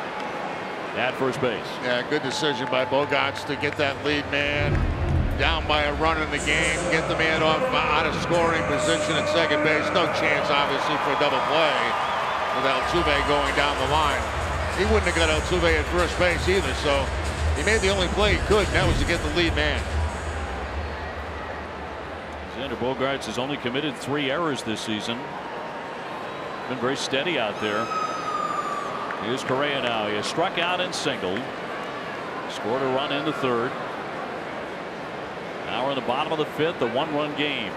at first base. Yeah, good decision by Bogarts to get that lead man down by a run in the game, get the man off out of scoring position at second base. No chance, obviously, for a double play with Altuve going down the line. He wouldn't have got Altuve at first base either, so he made the only play he could, and that was to get the lead man. Xander Bogaerts has only committed 3 errors this season. Been very steady out there. Here's Correa now. He has struck out and singled. Scored a run in the 3rd. Now we're in the bottom of the fifth, a 1-run game.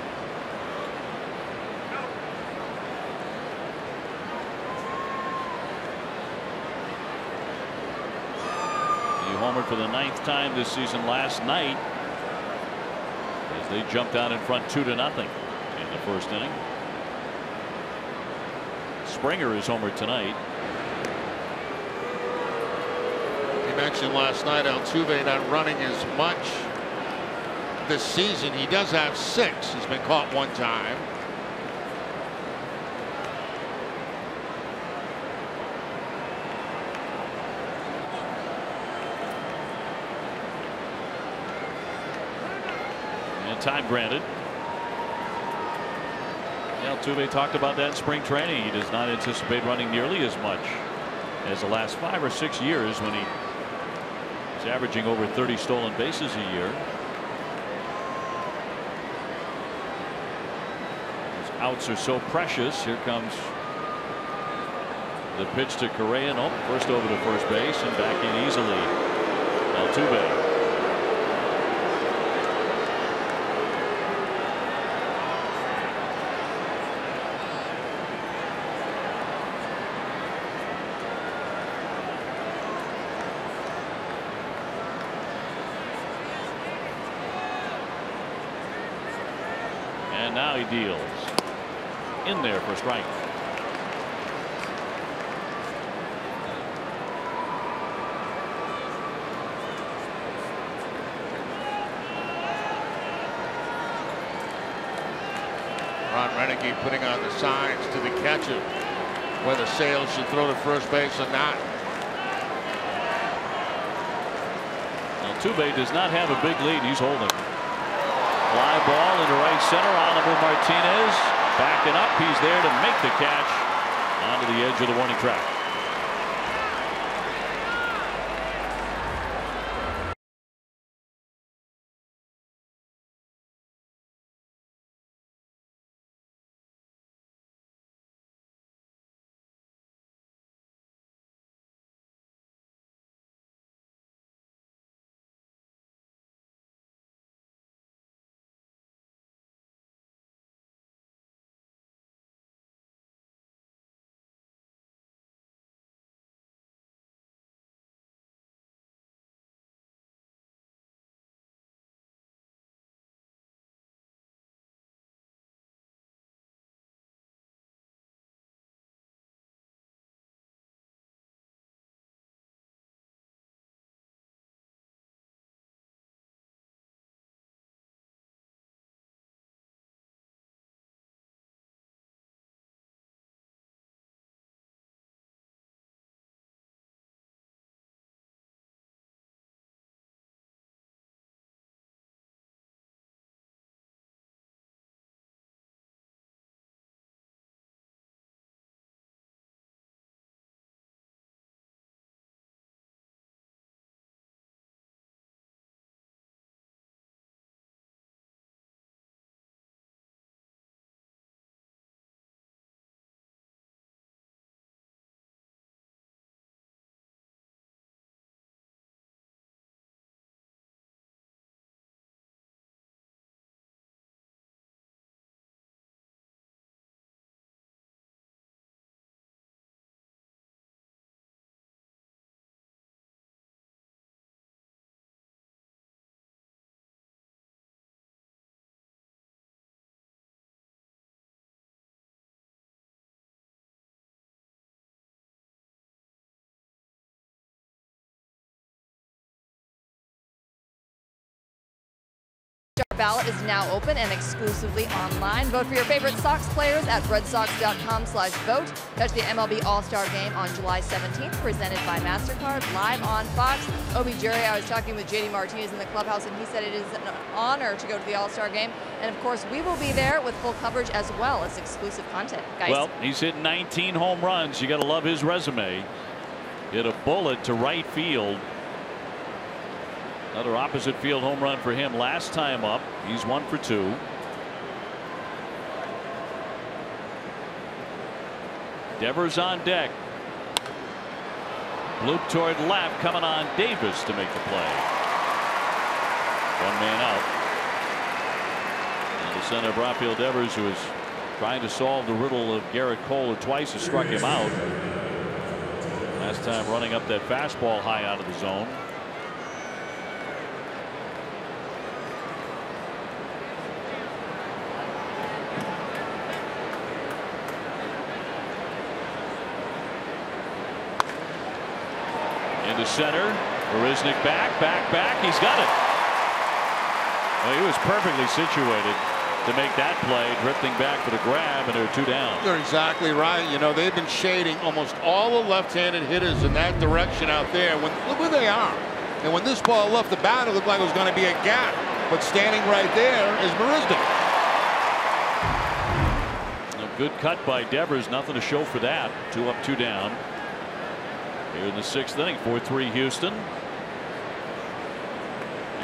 He homered for the 9th time this season last night as they jumped out in front 2-0 in the first inning. Springer is homered tonight. You mentioned last night Altuve not running as much this season. He does have 6. He's been caught 1 time. And time granted. Altuve talked about that in spring training. He does not anticipate running nearly as much as the last 5 or 6 years when he was averaging over 30 stolen bases a year. His outs are so precious. Here comes the pitch to Correa. Nope, first over to first base and back in easily. Altuve. And now he deals in there for strike. Ron Renegade putting on the signs to the catcher whether Sales should throw to first base or not. Altuve does not have a big lead. He's holding. Fly ball into right center. Oliver Martinez backing up. He's there to make the catch onto the edge of the warning track. Our ballot is now open and exclusively online. Vote for your favorite Sox players at redsox.com/vote. Catch the MLB All-Star Game on July 17th, presented by MasterCard, live on Fox. Obi Jerry, I was talking with JD Martinez in the clubhouse, and he said it is an honor to go to the All-Star Game. And of course, we will be there with full coverage as well as exclusive content. Guys. Well, he's hit 19 home runs. You got to love his resume. Hit a bullet to right field. Another opposite field home run for him last time up. He's 1 for 2. Devers on deck. Loop toward left, coming on Davis to make the play. 1 man out. The center of Rafael Devers, who is trying to solve the riddle of Garrett Cole, who twice has struck him out. Last time running up that fastball high out of the zone. Into center. Marisnik back. He's got it. Well, he was perfectly situated to make that play, drifting back for the grab, and there are 2 down. You're exactly right. You know, they've been shading almost all the left-handed hitters in that direction out there. Look where they are. And when this ball left the bat, it looked like it was going to be a gap. But standing right there is Marisnik. A good cut by Devers. Nothing to show for that. 2 up, 2 down. Here in the 6th inning, 4-3 Houston.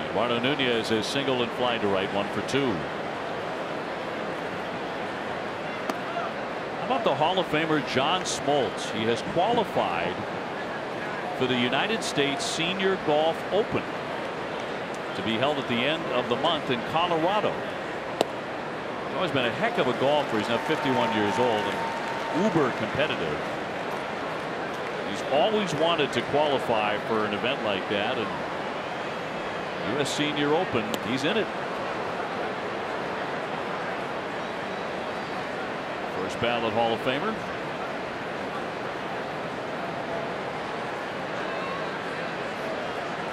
Eduardo Nunez has single and fly to right, 1 for 2. How about the Hall of Famer John Smoltz? He has qualified for the United States Senior Golf Open to be held at the end of the month in Colorado. He's always been a heck of a golfer. He's now 51 years old and uber competitive. He's always wanted to qualify for an event like that, and U.S. Senior Open, he's in it. First ballot Hall of Famer.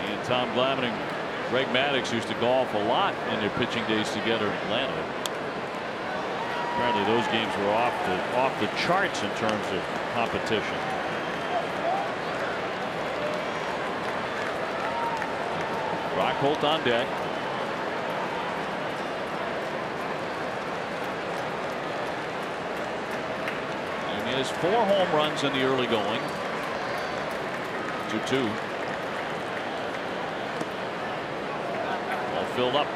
He and Tom Glavine and Greg Maddux used to golf a lot in their pitching days together in Atlanta. Apparently those games were off the charts in terms of competition. Rockholt on deck. And he has 4 home runs in the early going. 2-2. All filled up.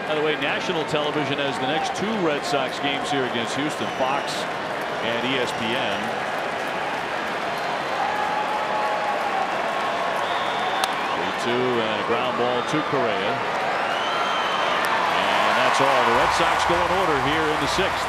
By the way, national television has the next 2 Red Sox games here against Houston, Fox and ESPN. And a ground ball to Correa. And that's all. The Red Sox go in order here in the 6th.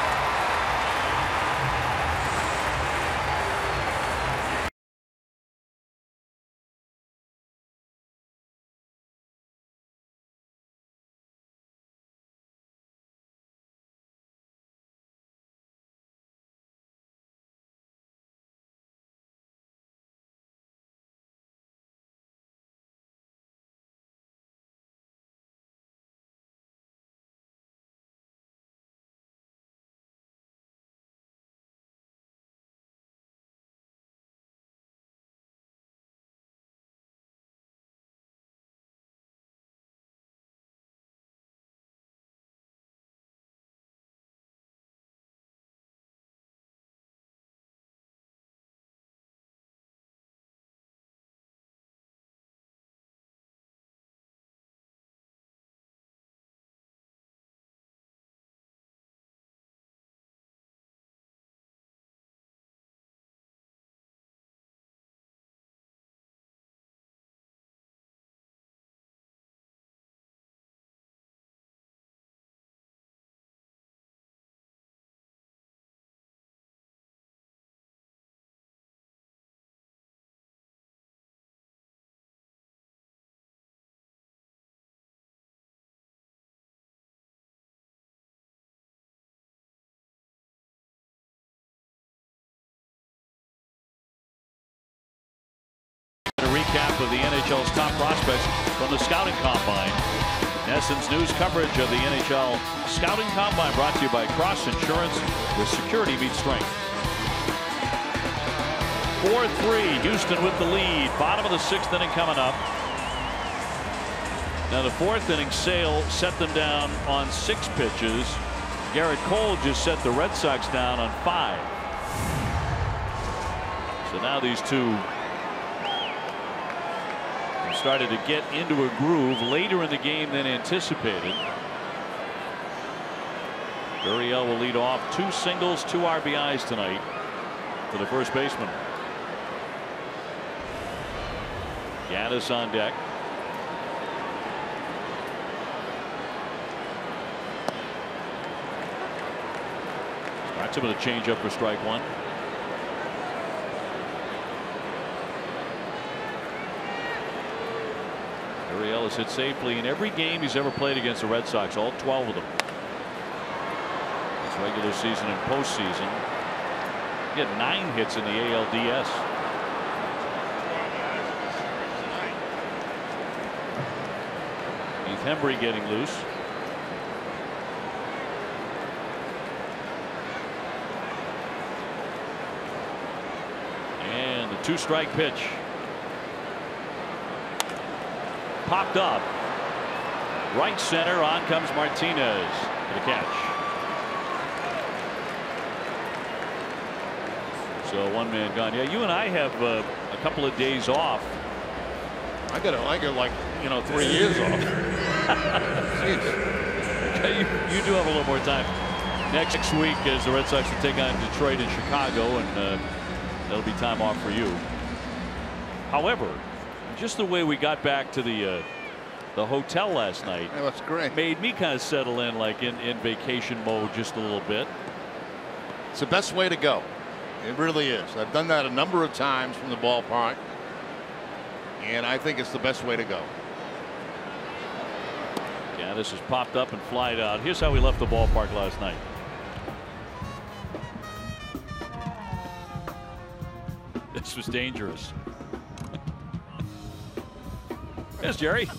Recap of the NHL's top prospects from the scouting combine. NESN's news coverage of the NHL scouting combine brought to you by Cross Insurance, where security meets strength. 4-3 Houston with the lead. Bottom of the 6th inning coming up. Now the 4th inning, Sale set them down on 6 pitches. Garrett Cole just set the Red Sox down on 5. So now these two started to get into a groove later in the game than anticipated. Gurriel will lead off. 2 singles, 2 RBIs tonight. for the first baseman. Gaddis on deck. Strikes him with a changeup for strike one. Gary Ellis hit safely in every game he's ever played against the Red Sox, all 12 of them. It's regular season and postseason. He had 9 hits in the ALDS. Keith Hembry getting loose. And the 2-strike pitch. Popped up. Right center, on comes Martinez for the catch. So 1 man gone. Yeah, you and I have a couple of days off. I get like 3 years off. you do have a little more time. Next week as the Red Sox will take on Detroit and Chicago, and that'll be time off for you. However, just the way we got back to the hotel last night, yeah, that's great. Made me kind of settle in like in vacation mode just a little bit. It's the best way to go. It really is. I've done that a number of times from the ballpark, and I think it's the best way to go. Yeah, this has popped up and flied out. Here's how we left the ballpark last night. This was dangerous. Yes, Jerry.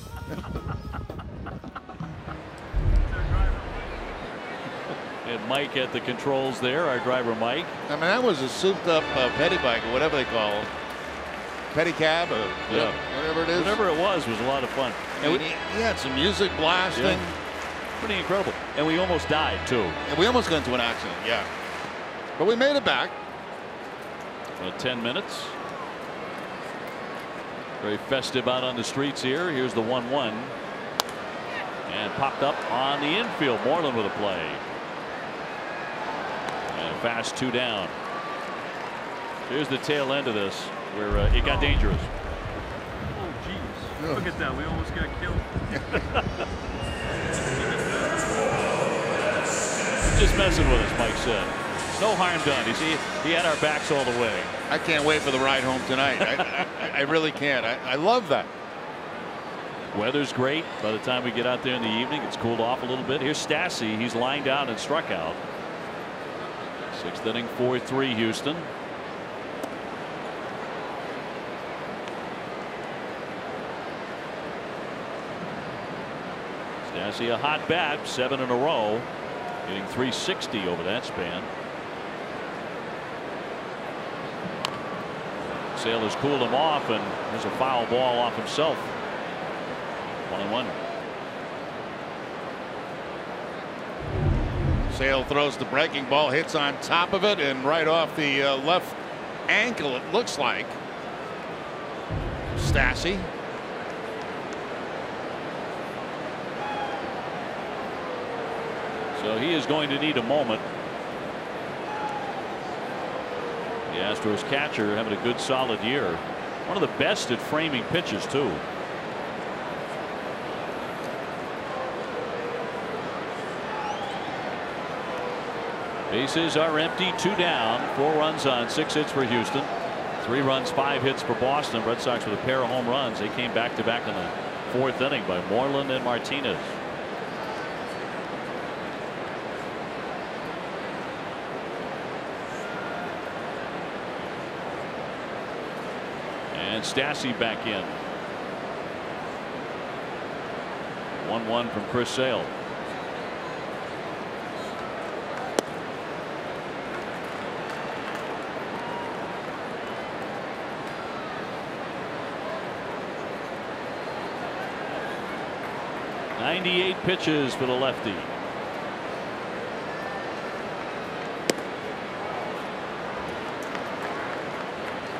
And Mike at the controls there, our driver Mike. I mean, that was a souped up petty bike or whatever they call it. Pedicab or whatever it is. Whatever it was a lot of fun. And he had some music blasting. Yeah. Pretty incredible. And we almost died too. And we almost got into an accident, yeah. But we made it back. 10 minutes. Very festive out on the streets here. Here's the 1-1. And popped up on the infield. Moreland with a play. And a fast 2 down. Here's the tail end of this where it got dangerous. Oh, jeez. Look at that. We almost got killed. Just messing with us, Mike said. No harm done. You see, he had our backs all the way. I can't wait for the ride home tonight. I really can't. I love that. Weather's great. By the time we get out there in the evening, it's cooled off a little bit. Here's Stassi. He's lined out and struck out. 6th inning, 4-3 Houston. Stassi a hot bat, 7 in a row, getting 360 over that span. Sale has cooled him off, and there's a foul ball off himself. 1-1. Sale throws the breaking ball, hits on top of it, and right off the left ankle, it looks like. Stassi. So he is going to need a moment. The Astros catcher having a good solid year. One of the best at framing pitches too. Bases are empty, 2 down, 4 runs on, 6 hits for Houston, 3 runs, 5 hits for Boston. Red Sox with a pair of home runs. They came back to back in the 4th inning by Moreland and Martinez. And Stassi back in. 1-1 from Chris Sale. .98 pitches for the lefty.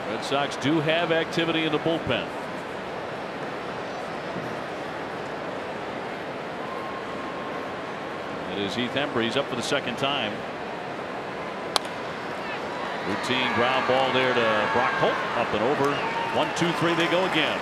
Red Sox do have activity in the bullpen. It is Heath Hembry. He's up for the 2nd time. Routine ground ball there to Brock Holt. Up and over. 1, 2, 3. They go again.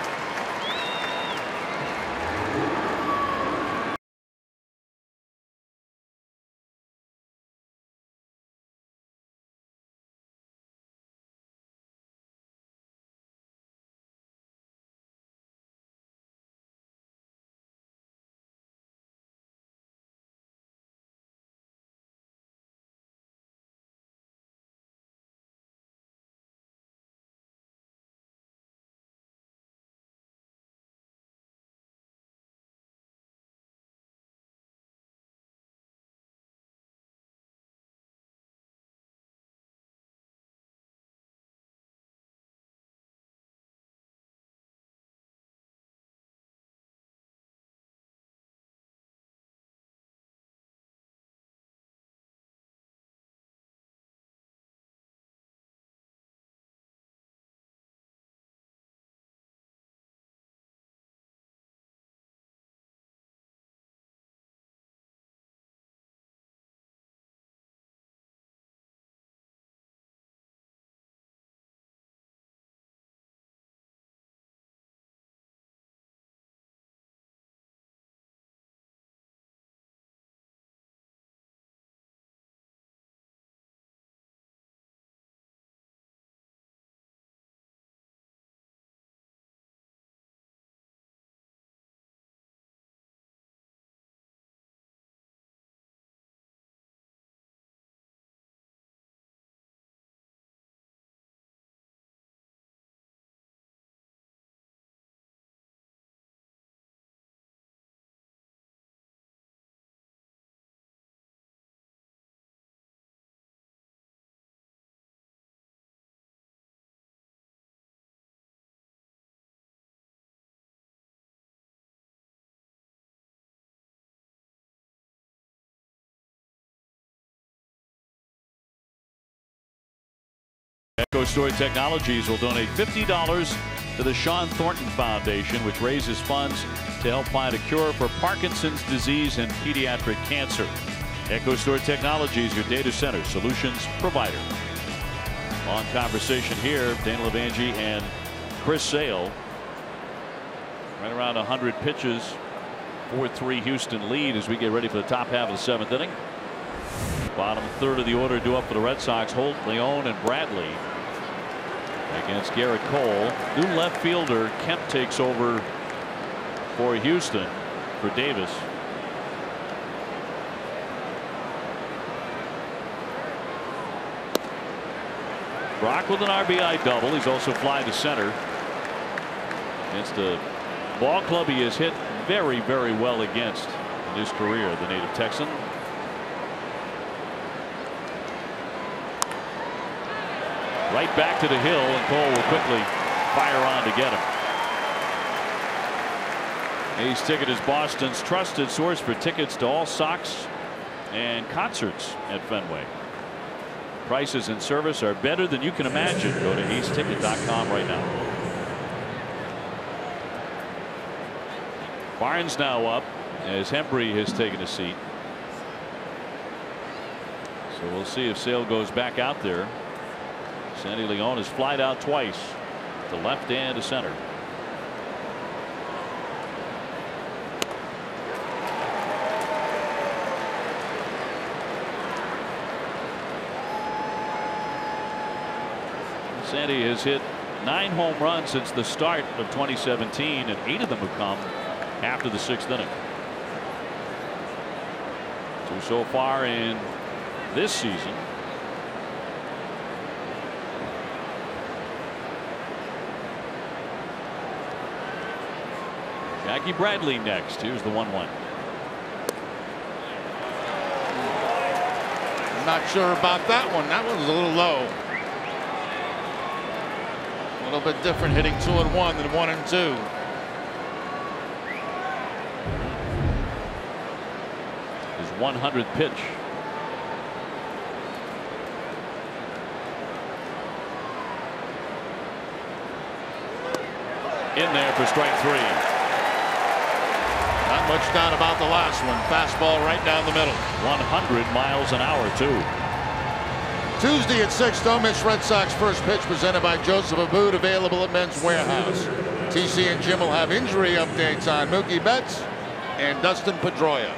Echo Story Technologies will donate $50 to the Sean Thornton Foundation, which raises funds to help find a cure for Parkinson's disease and pediatric cancer. Echo Story Technologies, your data center solutions provider. On conversation here, Dana Levangie and Chris Sale. Right around 100 pitches. 4-3 Houston lead as we get ready for the top half of the 7th inning. Bottom third of the order due up for the Red Sox. Holt, Leone, and Bradley against Garrett Cole. New left fielder Kemp takes over for Houston for Davis. Brock with an RBI double. He's also fly to center against a ball club he has hit very, very well against in his career, the native Texan. Right back to the hill, and Cole will quickly fire on to get him. A's Ticket is Boston's trusted source for tickets to all Sox and concerts at Fenway. Prices and service are better than you can imagine. Go to aceticket.com right now. Barnes now up as Hembry has taken a seat. So we'll see if Sale goes back out there. Sandy Leone has flied out twice to left and to center. Sandy has hit 9 home runs since the start of 2017, and 8 of them have come after the 6th inning. 2 so far in this season. Jackie Bradley next. Here's the 1-1. I'm not sure about that one. That one was a little low. A little bit different hitting 2-1 than 1-2. His 100th pitch. In there for strike 3. Not much doubt about the last one. Fastball right down the middle. 100 miles an hour too. Tuesday at 6, don't miss Red Sox first pitch presented by Joseph Abboud, available at Men's Warehouse. TC and Jim will have injury updates on Mookie Betts and Dustin Pedroia.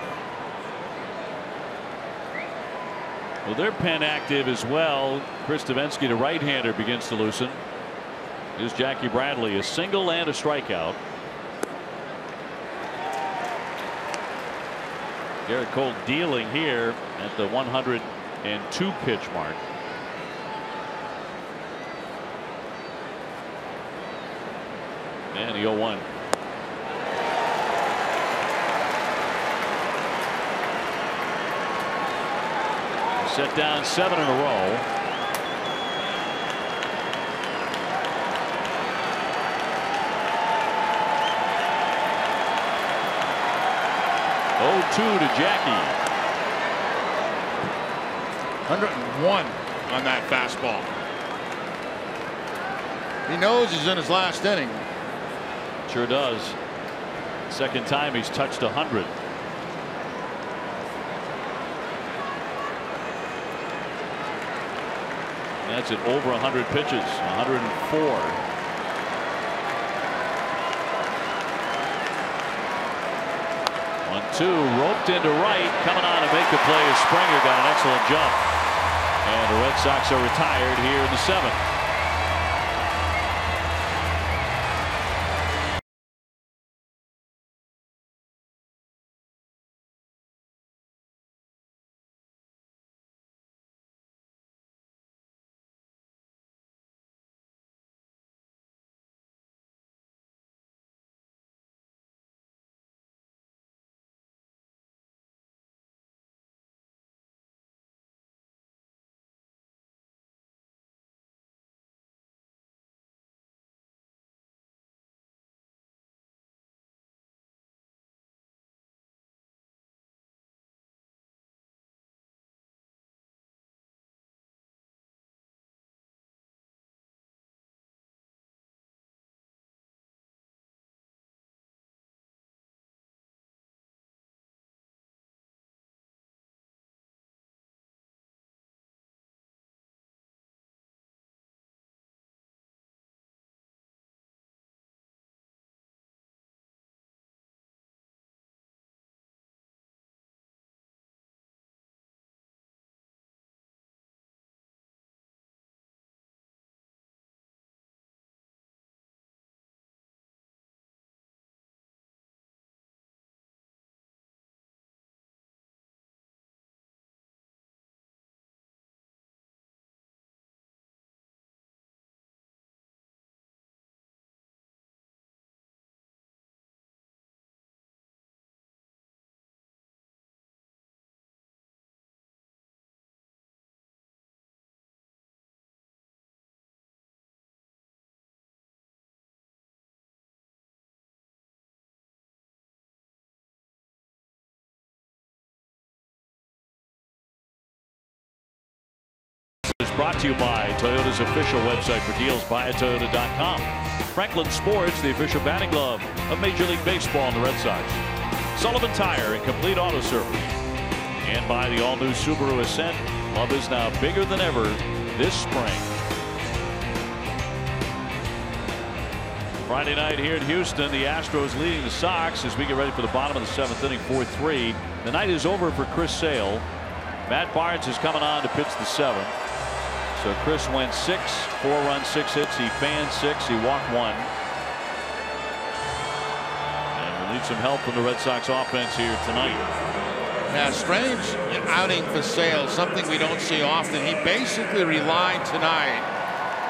Well, they're pen active as well. Chris Davinsky, the right-hander, begins to loosen. Here's Jackie Bradley, a single and a strikeout. Garrett Cole dealing here at the 102 pitch mark. And the 0-1. Set down 7 in a row. Oh, 2 to Jackie. 101 on that fastball. He knows he's in his last inning. Sure does. Second time he's touched 100. That's at over 100 pitches, 104. 1-2, roped into right, coming on to make the play as Springer got an excellent jump. And the Red Sox are retired here in the 7th. Brought to you by Toyota's official website for deals, buyatoyota.com. Franklin Sports, the official batting glove of Major League Baseball and the Red Sox. Sullivan Tire and Complete Auto Service. And by the all-new Subaru Ascent. Love is now bigger than ever this spring. Friday night here in Houston, the Astros leading the Sox as we get ready for the bottom of the 7th inning, 4-3. The night is over for Chris Sale. Matt Barnes is coming on to pitch the 7th. So Chris went 6, 4 runs, 6 hits. He fanned 6. He walked 1. And we'll need some help from the Red Sox offense here tonight. Yeah, strange outing for Sale, something we don't see often. He basically relied tonight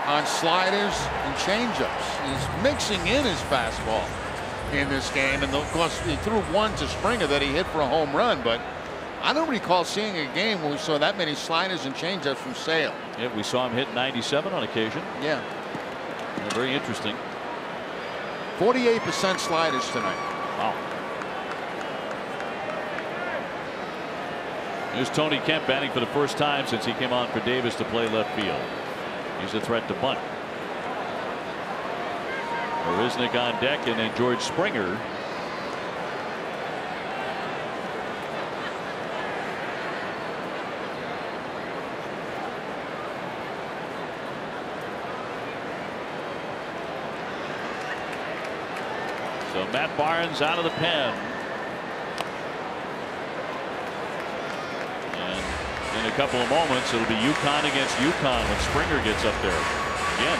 on sliders and changeups. He's mixing in his fastball in this game. And of course, he threw 1 to Springer that he hit for a home run. But I don't recall seeing a game where we saw that many sliders and changeups from Sale. Yeah, we saw him hit 97 on occasion. Yeah. Very interesting. 48% sliders tonight. Wow. Here's Tony Kemp batting for the first time since he came on for Davis to play left field. He's a threat to bunt. Marisnick on deck, and then George Springer. So Matt Barnes out of the pen. And in a couple of moments, it'll be UConn against UConn when Springer gets up there again.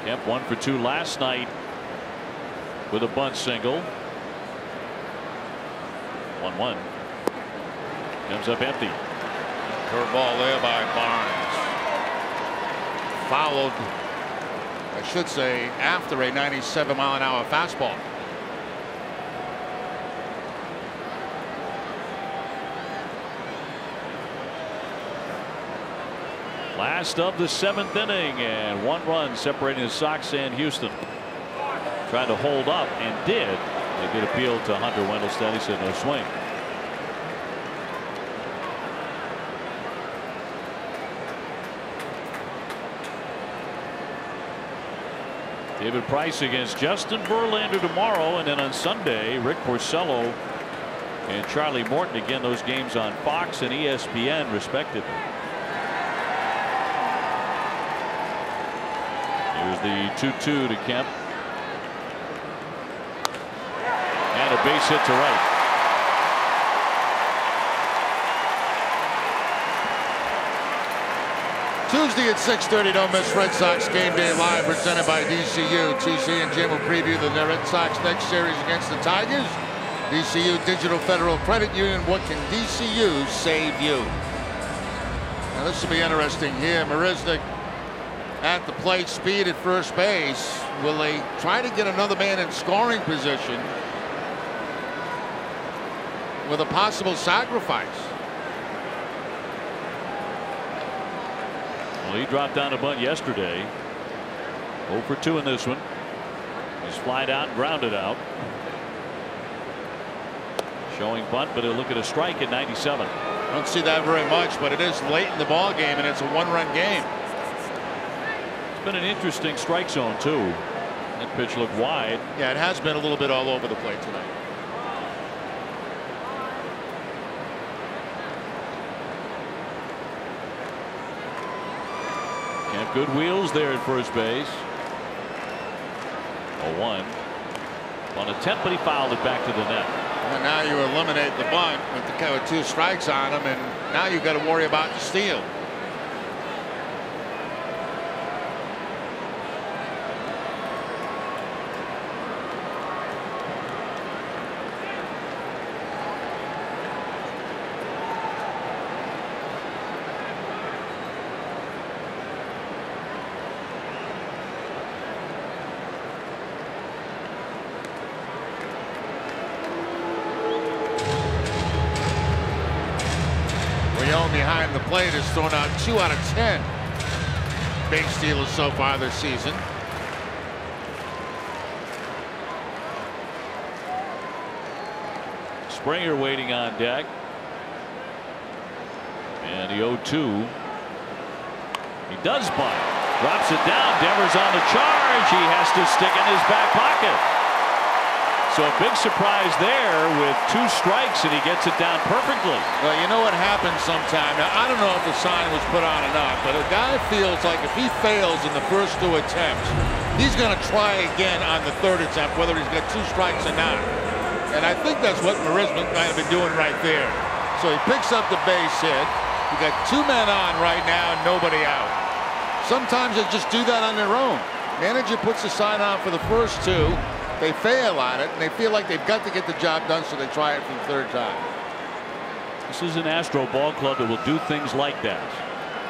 Kemp 1 for 2 last night with a bunt single. 1-1. Comes up empty. Curveball there by Barnes. Followed, I should say, after a 97-mile-an-hour fastball. Last of the 7th inning, and 1 run separating the Sox and Houston. Trying to hold up and did. They did appeal to Hunter Wendelstedt. He said no swing. David Price against Justin Verlander tomorrow, and then on Sunday, Rick Porcello and Charlie Morton. Again, those games on Fox and ESPN, respectively. Here's the 2-2 to Kemp. And a base hit to right. Tuesday at 6:30, don't miss Red Sox Game Day Live, presented by DCU. TC and Jim will preview the Red Sox next series against the Tigers. DCU Digital Federal Credit Union. What can DCU save you? Now this will be interesting here. Marisnik at the plate, speed at first base. Will they try to get another man in scoring position with a possible sacrifice? Well, he dropped down a bunt yesterday. 0 for 2 in this one. He's flied out and grounded out. Showing bunt, but he'll look at a strike at 97. I don't see that very much, but it is late in the ball game, and it's a 1-run game. It's been an interesting strike zone too. That pitch looked wide. Yeah, it has been a little bit all over the plate tonight. Kemp, good wheels there at first base. 0-1 on attempt, but he fouled it back to the net. And now you eliminate the bunt with 2 strikes on him, and now you've got to worry about the steal. Behind the plate has thrown out 2 out of 10 base stealers so far this season. Springer waiting on deck. And the 0-2. He does bunt. Drops it down. Devers on the charge. He has to stick in his back pocket. So a big surprise there with 2 strikes, and he gets it down perfectly. Well, you know what happens sometimes. Now, I don't know if the sign was put on or not, but a guy feels like if he fails in the first 2 attempts, he's going to try again on the 3rd attempt, whether he's got 2 strikes or not. And I think that's what Marisnik might have been doing right there. So he picks up the base hit. You got 2 men on right now and nobody out. Sometimes they just do that on their own. Manager puts the sign on for the first 2. They fail on it, and they feel like they've got to get the job done, so they try it for the 3rd time. This is an Astro ball club that will do things like that,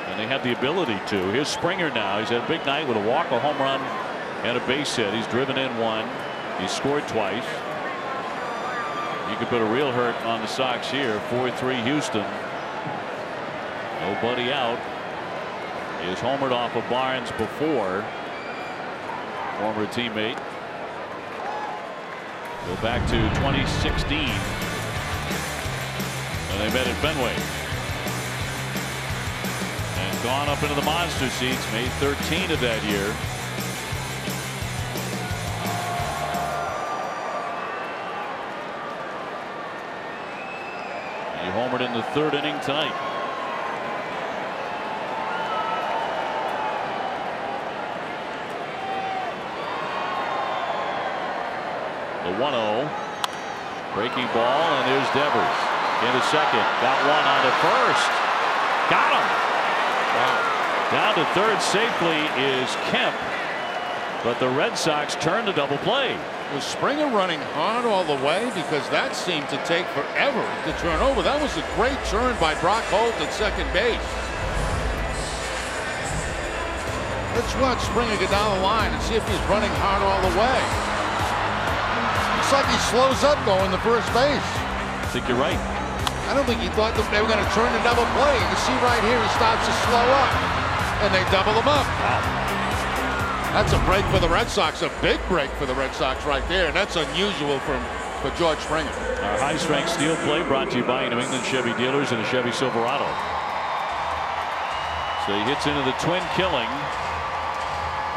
and they have the ability to. Here's Springer now. He's had a big night with a walk, a home run, and a base hit. He's driven in 1. He's scored twice. You could put a real hurt on the Sox here. 4-3 Houston. Nobody out. He has homered off of Barnes before. Former teammate. Go back to 2016 when they met at Fenway. And gone up into the monster seats, May 13 of that year. scored in the third inning tonight. The 1-0. Breaking ball, and there's Devers into second. Got one on to first. Got him. Wow. Down to third safely is Kemp. But the Red Sox turn to double play. Was Springer running hard all the way? Because that seemed to take forever to turn over. That was a great turn by Brock Holt at second base. Let's watch Springer get down the line and see if he's running hard all the way. Looks like he slows up going to first base. I think you're right. I don't think he thought that they were going to turn to double play. You can see right here he starts to slow up, and they double him up. Wow. That's a break for the Red Sox, a big break for the Red Sox right there, and that's unusual for George Springer. Our high-strength steel play brought to you by New England Chevy dealers and a Chevy Silverado. So he hits into the twin killing.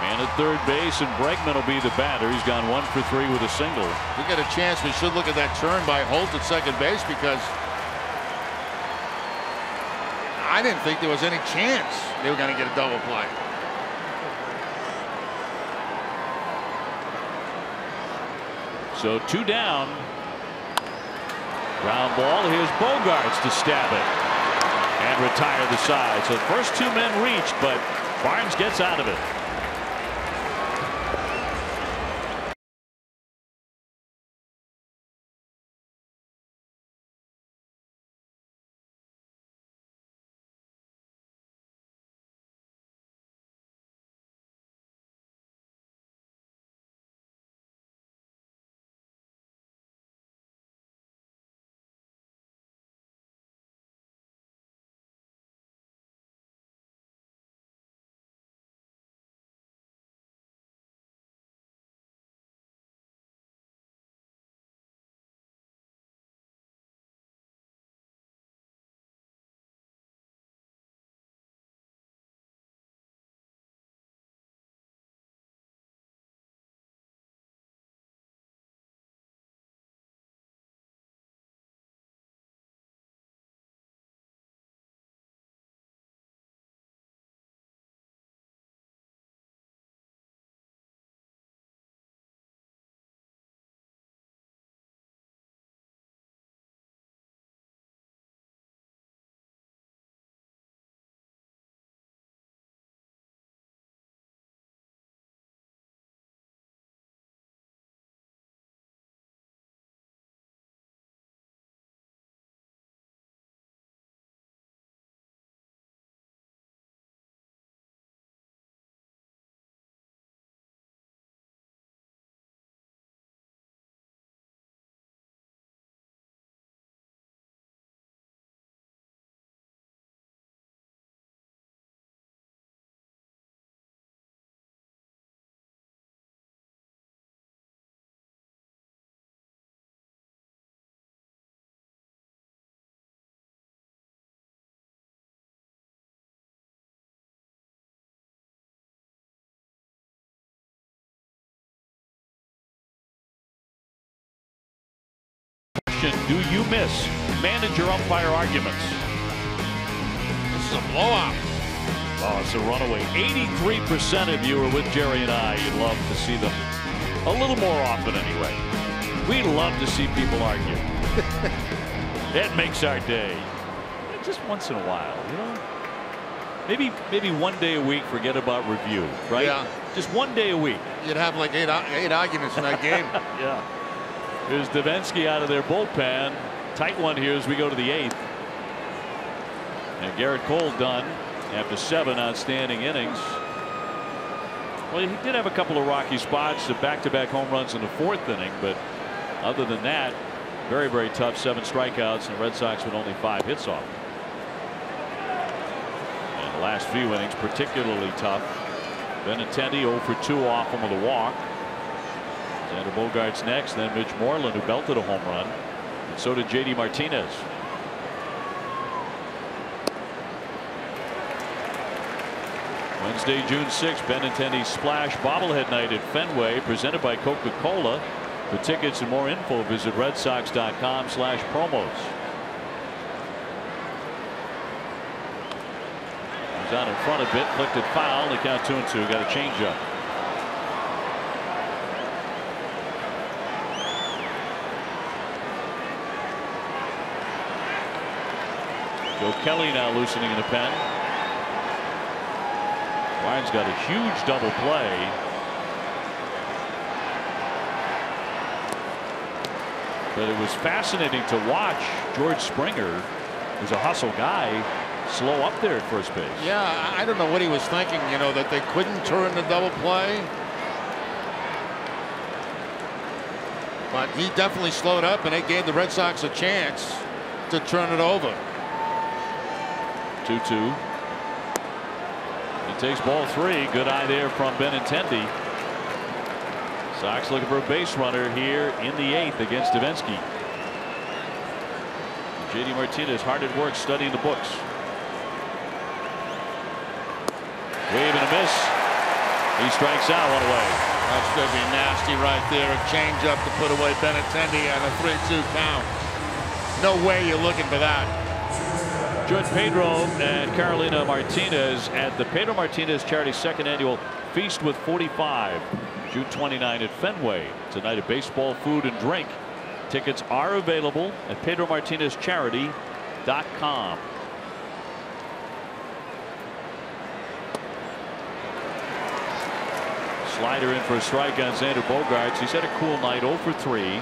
Man at third base, and Bregman will be the batter. He's gone 1 for 3 with a single. If we get a chance, we should look at that turn by Holt at second base, because I didn't think there was any chance they were going to get a double play. So 2 down. Ground ball. Here's Bogarts to stab it and retire the side. So the first 2 men reached, but Barnes gets out of it. Do you miss manager umpire arguments? This is a blowout. Oh, it's a runaway. 83% of you are with Jerry and I. You'd love to see them a little more often anyway. We love to see people argue. That makes our day. Just once in a while, you know? Maybe 1 day a week, forget about review, right? Yeah. Just 1 day a week. You'd have like eight arguments in that game. Yeah. Here's Davinsky out of their bullpen. Tight one here as we go to the 8th. And Garrett Cole done after 7 outstanding innings. Well, he did have a couple of rocky spots, back-to-back home runs in the 4th inning, but other than that, very, very tough. 7 strikeouts, and the Red Sox with only 5 hits off. And the last few innings particularly tough. Benintendi 0 for 2 off him with a walk. Xander Bogaerts next, then Mitch Moreland, who belted a home run, and so did J.D. Martinez. Wednesday, June 6th, Benintendi Splash Bobblehead Night at Fenway, presented by Coca-Cola. For tickets and more info, visit redsox.com/promos. Down in front a bit, flicked it foul. They count 2-2. Got a changeup. Joe Kelly now loosening in the pen. Ryan's got a huge double play. But it was fascinating to watch George Springer, who's a hustle guy, slow up there at first base. Yeah, I don't know what he was thinking, you know, that they couldn't turn the double play. But he definitely slowed up, and it gave the Red Sox a chance to turn it over. 2-2. He takes ball 3. Good eye there from Benintendi. Sox looking for a base runner here in the 8th against Davinsky. J.D. Martinez hard at work studying the books. Wave and a miss. He strikes out, one away. That's going to be nasty right there. A changeup to put away Benintendi on a 3-2 count. No way you're looking for that. George Pedro and Carolina Martinez at the Pedro Martinez Charity 2nd Annual Feast with 45. June 29 at Fenway. It's a night of baseball, food, and drink. Tickets are available at PedroMartinezCharity.com. Slider in for a strike on Xander Bogaerts. He's had a cool night, 0 for 3.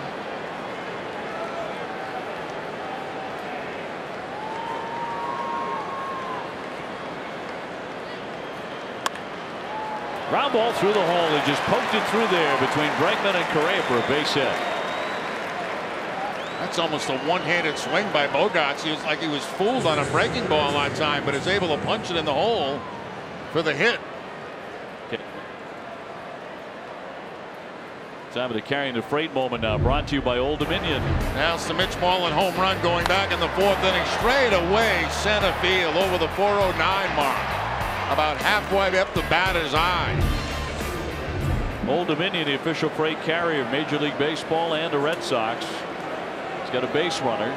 Ground ball through the hole. He just poked it through there between Bregman and Correa for a base hit. That's almost a one-handed swing by Bogaerts. He was like he was fooled on a breaking ball on time, but is able to punch it in the hole for the hit. Okay. Time of the carrying the freight moment now, brought to you by Old Dominion. Now it's the Mitch Moreland home run going back in the 4th inning, straight away center field over the 409 mark. About halfway up the batter's eye. Old Dominion, the official freight carrier of Major League Baseball and the Red Sox. He's got a base runner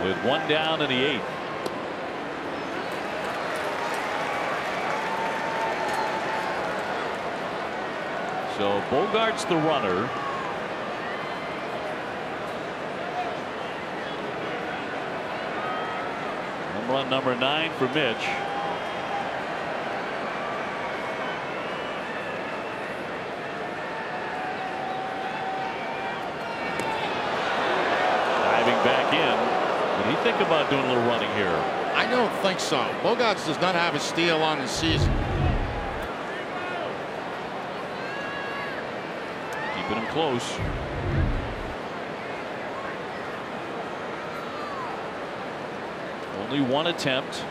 with 1 down in the 8th. So Bogaerts the runner. Home run number 9 for Mitch. Diving back in. Did he think about doing a little running here? I don't think so. Bogaerts does not have a steal on the season. Keeping him close. Only 1 attempt.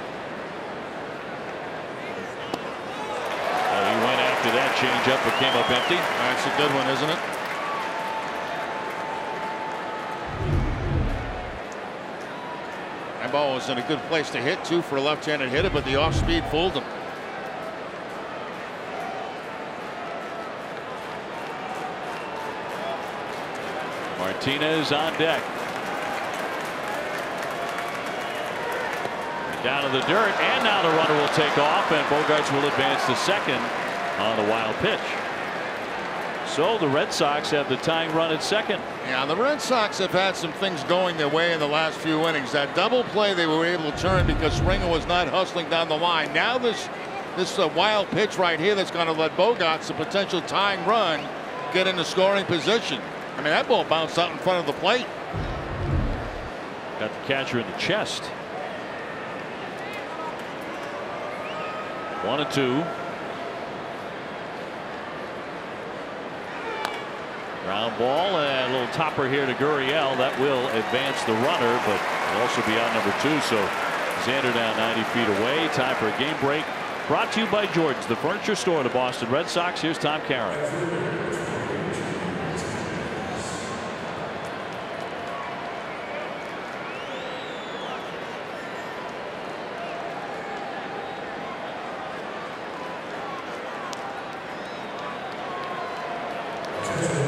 He went after that changeup, but came up empty. That's a good one, isn't it? That ball was in a good place to hit, too, for a left-handed hitter, but the off-speed fooled him. Martinez on deck. Down to the dirt, and now the runner will take off, and Bogaerts will advance to second on the wild pitch. So the Red Sox have the tying run at second. Yeah, the Red Sox have had some things going their way in the last few innings. That double play they were able to turn because Springer was not hustling down the line. Now this wild pitch right here that's going to let Bogaerts, the potential tying run, get into scoring position. I mean, that ball bounced out in front of the plate. Got the catcher in the chest. 1-2. Ground ball and a little topper here to Gurriel. That will advance the runner, but will also be out number 2. So Xander down 90 feet away. Time for a game break. Brought to you by Jordan's, the furniture store of the Boston Red Sox. Here's Tom Caron.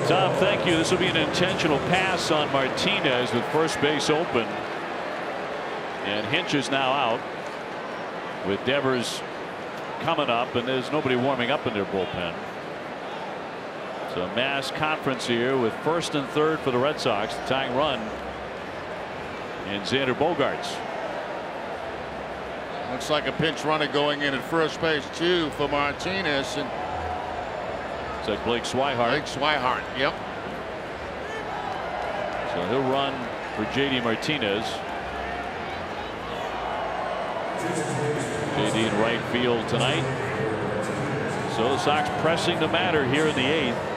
Tom, thank you. This will be an intentional pass on Martinez with first base open. And Hinch is now out. with Devers coming up, and there's nobody warming up in their bullpen. So a mass conference here with first and third for the Red Sox. The tying run in Xander Bogaerts. Looks like a pinch runner going in at first base too for Martinez. And it's like Blake Swihart. Blake Swihart, yep. So he'll run for J.D. Martinez. J.D. in right field tonight. So the Sox pressing the matter here in the 8th.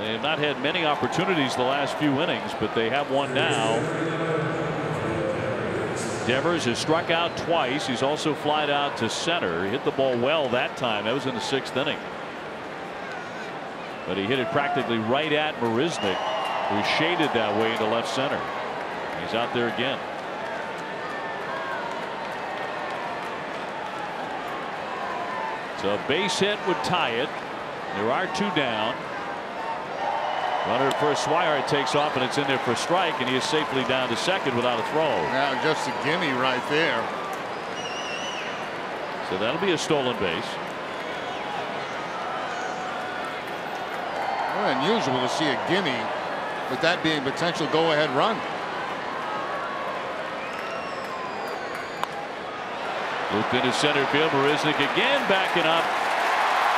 They have not had many opportunities the last few innings, but they have one now. Devers has struck out twice. He's also flied out to center. He hit the ball well that time. That was in the 6th inning. But he hit it practically right at Marisnik, who shaded that way into left center. He's out there again. So a base hit would tie it. There are 2 down. Runner at first, Swihart takes off, and it's in there for a strike, and he is safely down to second without a throw. Now just a gimme right there. So that'll be a stolen base. Very unusual to see a gimme with that being potential go-ahead run. Looped into center field. Marisnik again backing up.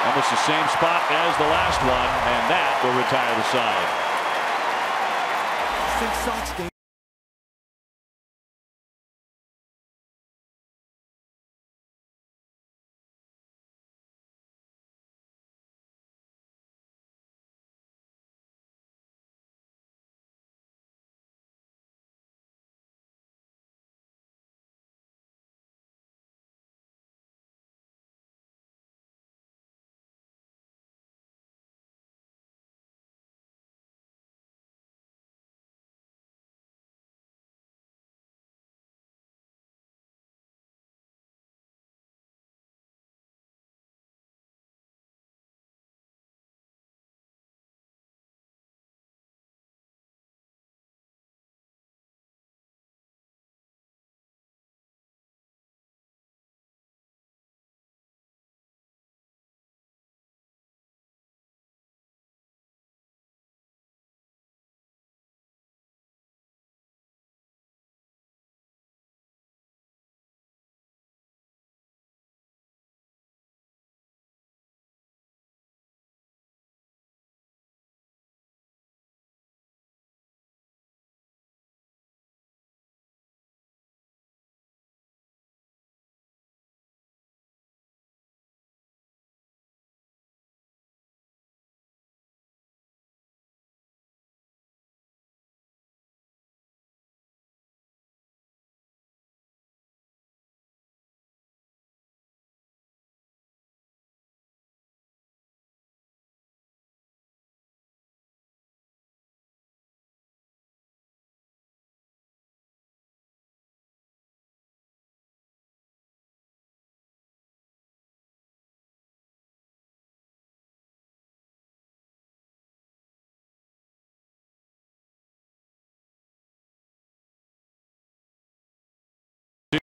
Almost the same spot as the last one, and that will retire the side.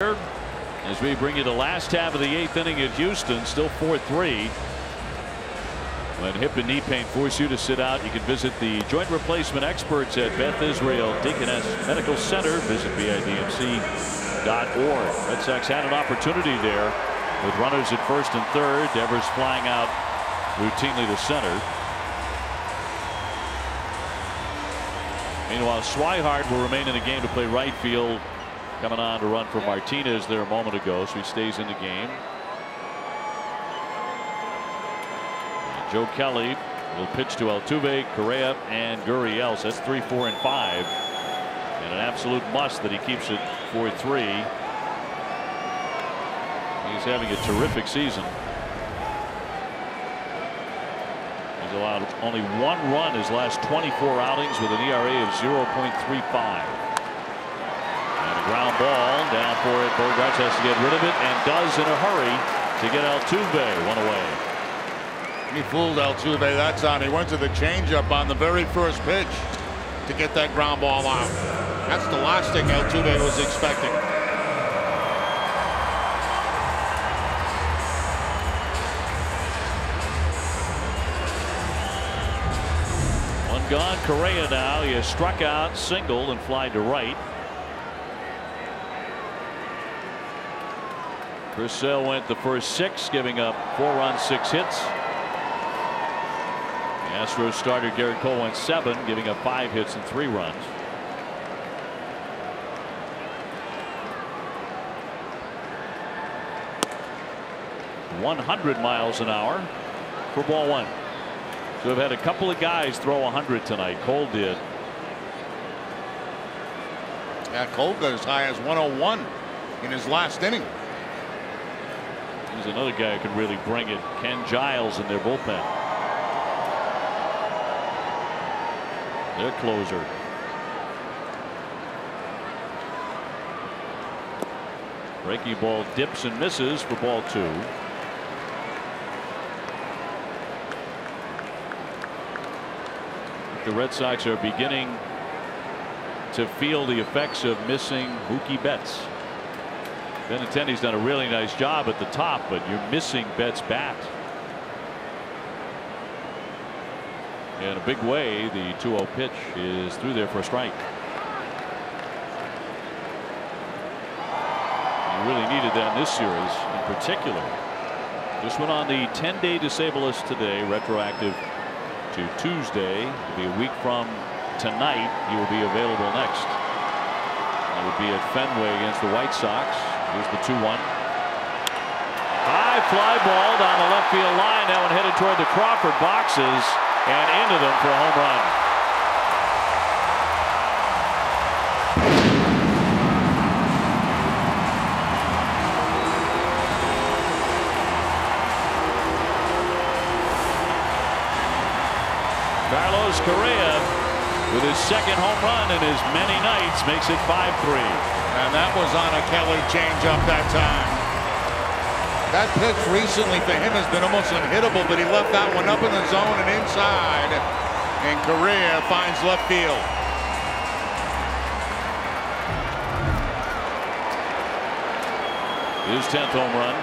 Here, as we bring you the last half of the 8th inning at Houston, still 4-3. When hip and knee pain force you to sit out, you can visit the joint replacement experts at Beth Israel Deaconess Medical Center. Visit BIDMC.org. Red Sox had an opportunity there with runners at first and third. Devers flying out routinely to center. Meanwhile, Swihart will remain in the game to play right field, coming on to run for Martinez there a moment ago, so he stays in the game. And Joe Kelly will pitch to Altuve, Correa, and Gurriel. So that's 3, 4, and 5, and an absolute must that he keeps it 4-3. He's having a terrific season. He's allowed only 1 run his last 24 outings with an ERA of 0.35. Ground ball down for it. Bogaerts has to get rid of it, and does in a hurry to get Altuve 1 away. He fooled Altuve that time. He went to the changeup on the very first pitch to get that ground ball out. That's the last thing Altuve was expecting. gone. Correa now. He has struck out, singled, and flied to right. Chris Sale went the first 6, giving up 4 runs, 6 hits. The Astros starter Garrett Cole went 7, giving up 5 hits and 3 runs. .100 miles an hour for ball 1. So we've had a couple of guys throw 100 tonight. Cole did. Yeah, Cole got as high as 101 in his last inning. He's another guy who can really bring it. Ken Giles in their bullpen. Their closer. Breaking ball dips and misses for ball 2. The Red Sox are beginning to feel the effects of missing Mookie Betts. Benintendi's done a really nice job at the top, but you're missing Betts' bat. In a big way, the 2-0 pitch is through there for a strike. You really needed that in this series in particular. This went on the 10-day disable list today, retroactive to Tuesday. It'll be a week from tonight. He will be available next. That would be at Fenway against the White Sox. Here's the 2-1. High fly ball down the left field line. That one headed toward the Crawford boxes and into them for a home run. Carlos Correa, with his second home run in as many nights, makes it 5-3. And that was on a Kelly changeup that time. That pitch recently for him has been almost unhittable, but he left that one up in the zone and inside. And Correa finds left field. His 10th home run.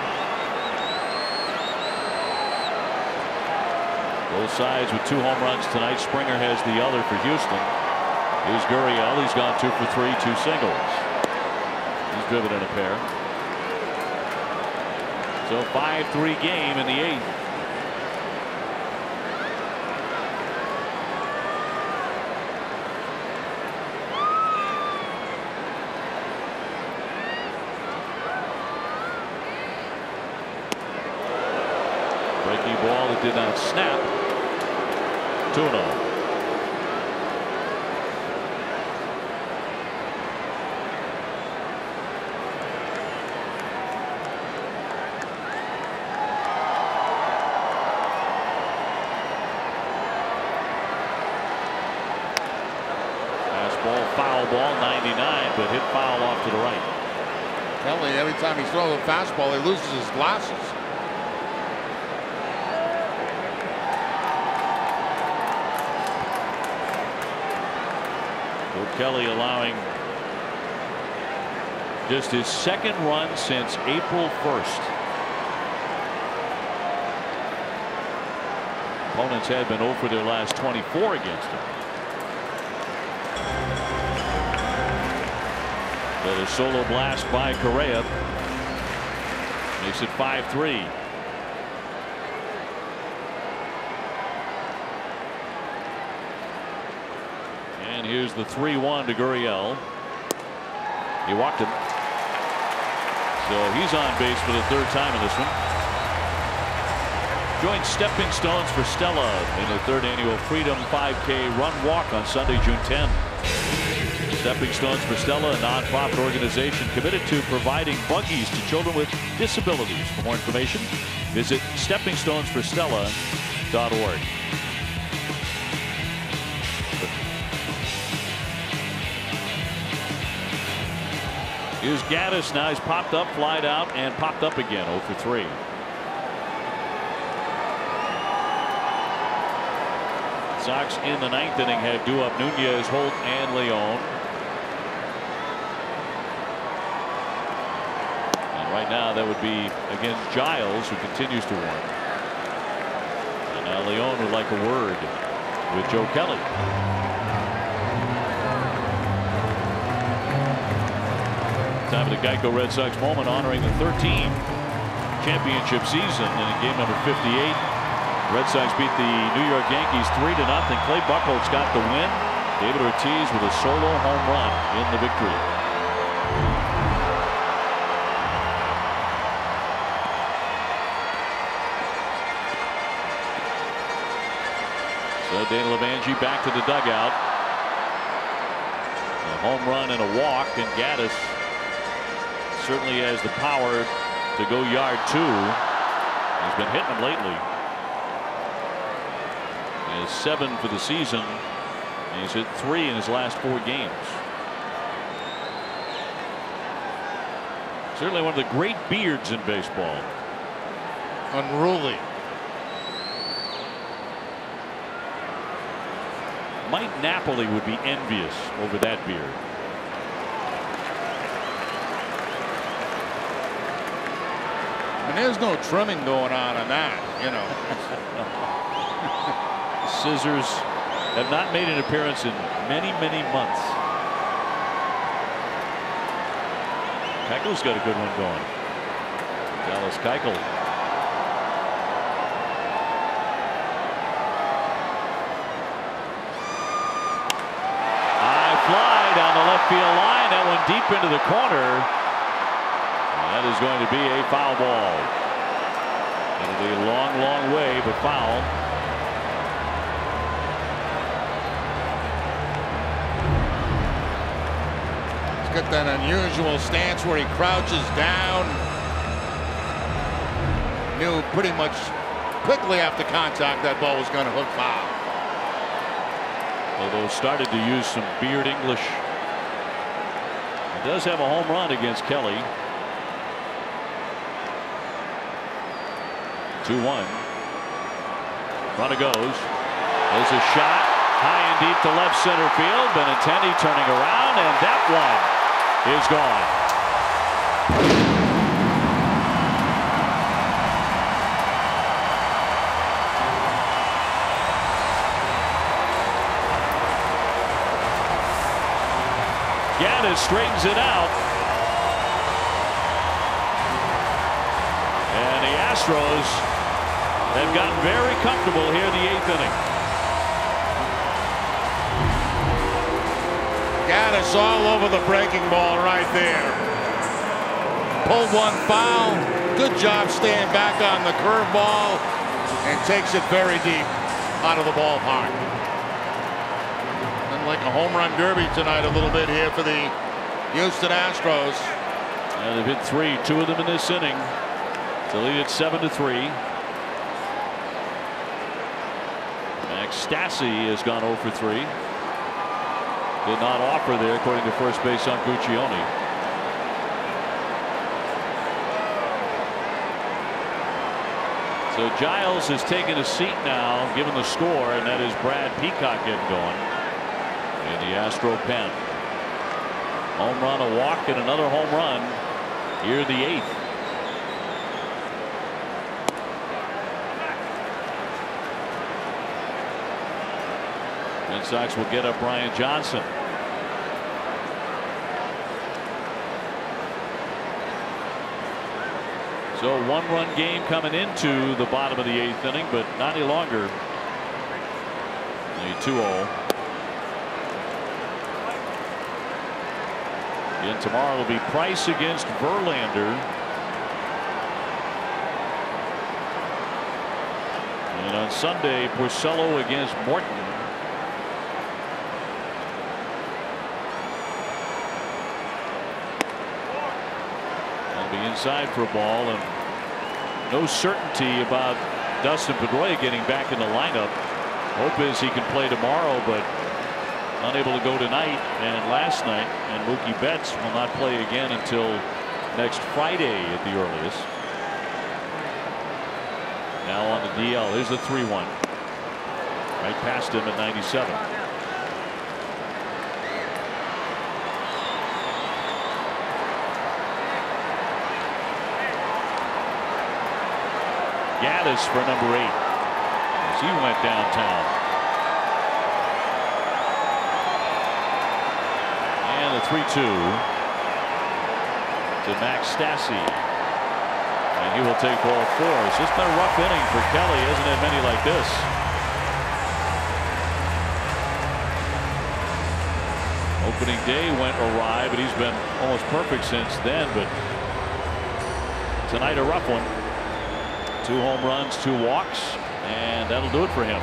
Both sides with 2 home runs tonight. Springer has the other for Houston. Here's Gurriel. He's gone 2 for 3, 2 singles. He's driven in a pair. So 5-3 game in the 8th. Breaking ball that did not snap. 2-0. Foul ball, 99, but hit foul off to the right. Kelly, every time he throws a fastball, he loses his glasses. Bill Kelly allowing just his 2nd run since April 1st. Opponents had been 0 for their last 24 against him. But a solo blast by Correa makes it 5-3. And here's the 3-1 to Gurriel. He walked him. So he's on base for the 3rd time in this one. Join Stepping Stones for Stella in the 3rd annual Freedom 5K Run Walk on Sunday, June 10. Stepping Stones for Stella, a non-profit organization committed to providing buggies to children with disabilities. For more information, visit steppingstonesforstella.org. Here's Gaddis now. He's popped up, flied out, and popped up again. 0 for 3. Sox in the 9th inning had due up Nunez, Holt, and Leon. Right now that would be against Giles, who continues to warn. And now Leon would like a word. with Joe Kelly. Time of the Geico Red Sox moment, honoring the 13 championship season. And in game number 58, Red Sox beat the New York Yankees 3-0. Clay Buchholz got the win. David Ortiz with a solo home run in the victory. So Dana Levangie back to the dugout. A home run and a walk, and Gaddis certainly has the power to go yard 2. He's been hitting them lately. He has 7 for the season. And he's hit 3 in his last 4 games. Certainly one of the great beards in baseball. Unruly. Mike Napoli would be envious over that beard. And there's no trimming going on that, you know. Scissors have not made an appearance in many months. Keuchel's got a good one going. Dallas Keuchel. High fly down the left field line. That one deep into the corner. That is going to be a foul ball. It'll be a long way, but foul. He's got that unusual stance where he crouches down. Knew pretty much quickly after contact that ball was going to hook foul. Although started to use some beard English. He does have a home run against Kelly. 2-1. Runner goes. There's a shot high and deep to left center field. Benintendi turning around, and that one is gone. Gaddis straightens it out. And the Astros have gotten very comfortable here in the 8th inning. Gaddis all over the breaking ball right there. Pulled one foul. Good job staying back on the curveball and takes it very deep out of the ballpark. Been like a home run derby tonight a little bit here for the Houston Astros. And they've hit 3, 2 of them in this inning. To lead it 7-3. Max Stassi has gone 0 for 3. Did not offer there, according to first base on Guccione. So Giles has taken a seat now, given the score, and that is Brad Peacock getting going in the Astro pen. Home run, a walk, and another home run here in the 8th. Red Sox will get up Brian Johnson. So 1-run game coming into the bottom of the 8th inning, but not any longer. A 2-0. Again, tomorrow will be Price against Verlander. And on Sunday, Porcello against Morton. Inside for a ball, and no certainty about Dustin Pedroia getting back in the lineup. Hope is he can play tomorrow, but unable to go tonight and last night. And Mookie Betts will not play again until next Friday at the earliest. Now on the DL. Here's the 3-1. Right past him at 97. Gaddis for number 8 as he went downtown. 3-2 to Max Stassi. And he will take ball 4. It's just been a rough inning for Kelly. He hasn't had many like this. Opening day went awry, but he's been almost perfect since then. But tonight a rough one. 2 home runs, 2 walks, and that'll do it for him.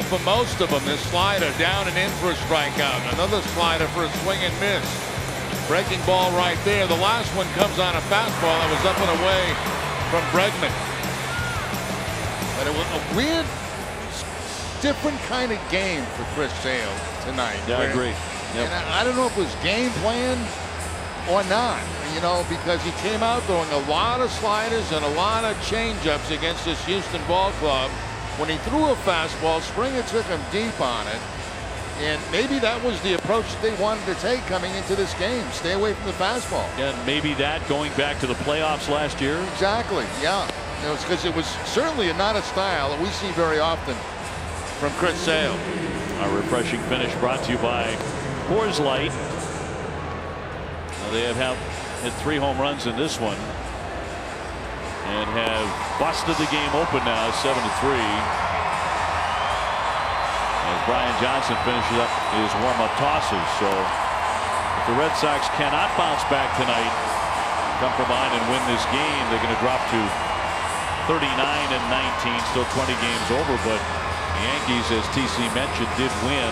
For most of them, this slider down and in for a strikeout. Another slider for a swing and miss. Breaking ball right there. The last one comes on a fastball that was up and away from Bregman. But it was a weird, different kind of game for Chris Sale tonight. Yeah, I agree. Yep. And I don't know if it was game plan or not, you know, because he came out throwing a lot of sliders and a lot of changeups against this Houston ball club. When he threw a fastball, Springer took him deep on it. And maybe that was the approach that they wanted to take coming into this game. Stay away from the fastball. Yeah, and maybe that going back to the playoffs last year. Exactly, yeah. You know, it's because it was certainly not a style that we see very often from Chris Sale. Our refreshing finish brought to you by Coors Light. They have hit 3 home runs in this one. And have busted the game open now, 7-3. As Brian Johnson finishes up his warm-up tosses. So if the Red Sox cannot bounce back tonight, come from behind and win this game, they're going to drop to 39-19, still 20 games over. But the Yankees, as TC mentioned, did win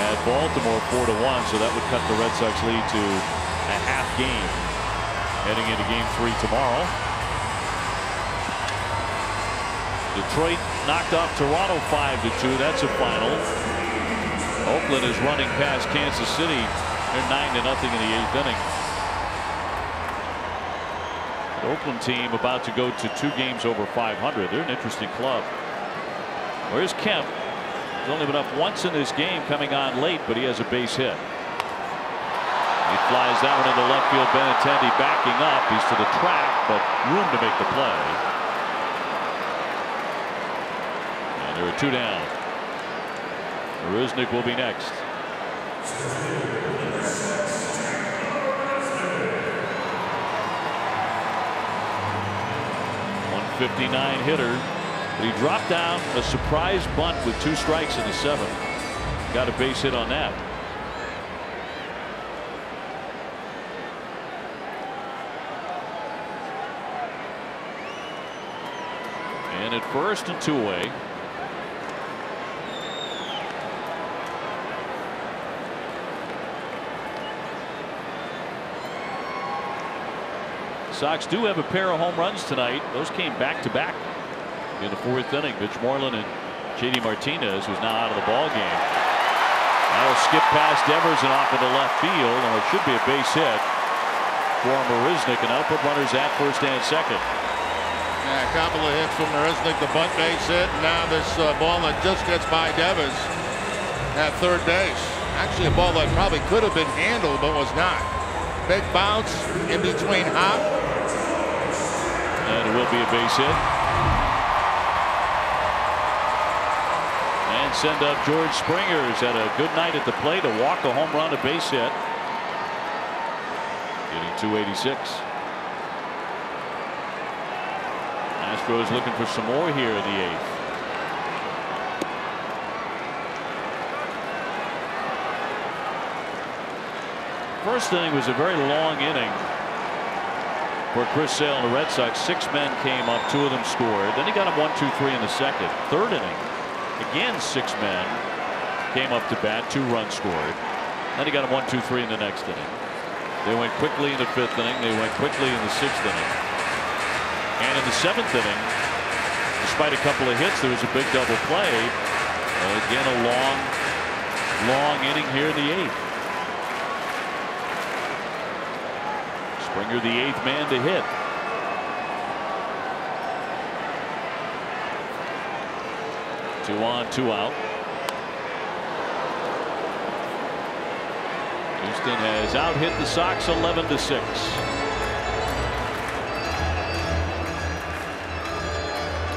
at Baltimore 4-1, so that would cut the Red Sox lead to a half game heading into Game 3 tomorrow. Detroit knocked off Toronto 5-2. That's a final. Oakland is running past Kansas City. They're 9-0 in the 8th inning. The Oakland team about to go to 2 games over 500. They're an interesting club. Where's Kemp? He's only been up once in this game, coming on late, but he has a base hit. He flies that one into left field. Benintendi backing up. He's to the track, but room to make the play. There are 2 down. Rusnick will be next. 159 hitter. But he dropped down a surprise bunt with 2 strikes in the 7th. Got a base hit on that. And at first and 2 away. Sox do have a pair of home runs tonight. Those came back to back in the 4th inning. Mitch Moreland and JD Martinez, who's now out of the ball game. That'll skip past Devers and off into left field, and it should be a base hit for Marisnick, and that'll put runners at first and second. Yeah, a couple of hits from Marisnick, the bunt base hit, and now this ball that just gets by Devers at third base. Actually, a ball that probably could have been handled, but was not. Big bounce in between Hop. And it will be a base hit. And send up George Springer, who's had a good night at the plate, a walk, a home run, a base hit. Getting 286. Astros looking for some more here in the 8th. First inning was a very long inning for Chris Sale and the Red Sox. 6 men came up, 2 of them scored. Then he got him 1-2-3 in the 2nd. 3rd inning, again 6 men came up to bat, 2 runs scored. Then he got him 1-2-3 in the next inning. They went quickly in the 5th inning. They went quickly in the 6th inning. And in the 7th inning, despite a couple of hits, there was a big double play. Again, a long long inning here in the 8th. Springer, the 8th man to hit. Two on, two out. Houston has out-hit the Sox 11-6.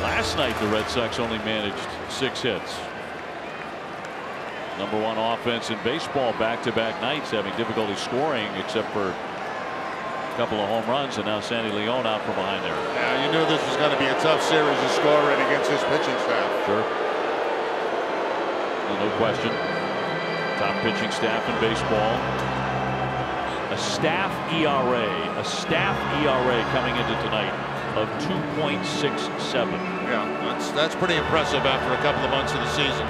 Last night the Red Sox only managed 6 hits. #1 offense in baseball back-to-back nights, having difficulty scoring except for a couple of home runs, and now Sandy Leon out from behind there. Yeah, you knew this was going to be a tough series to score in against this pitching staff. Sure. No question. Top pitching staff in baseball. A staff ERA coming into tonight of 2.67. Yeah, that's pretty impressive after a couple of months of the season.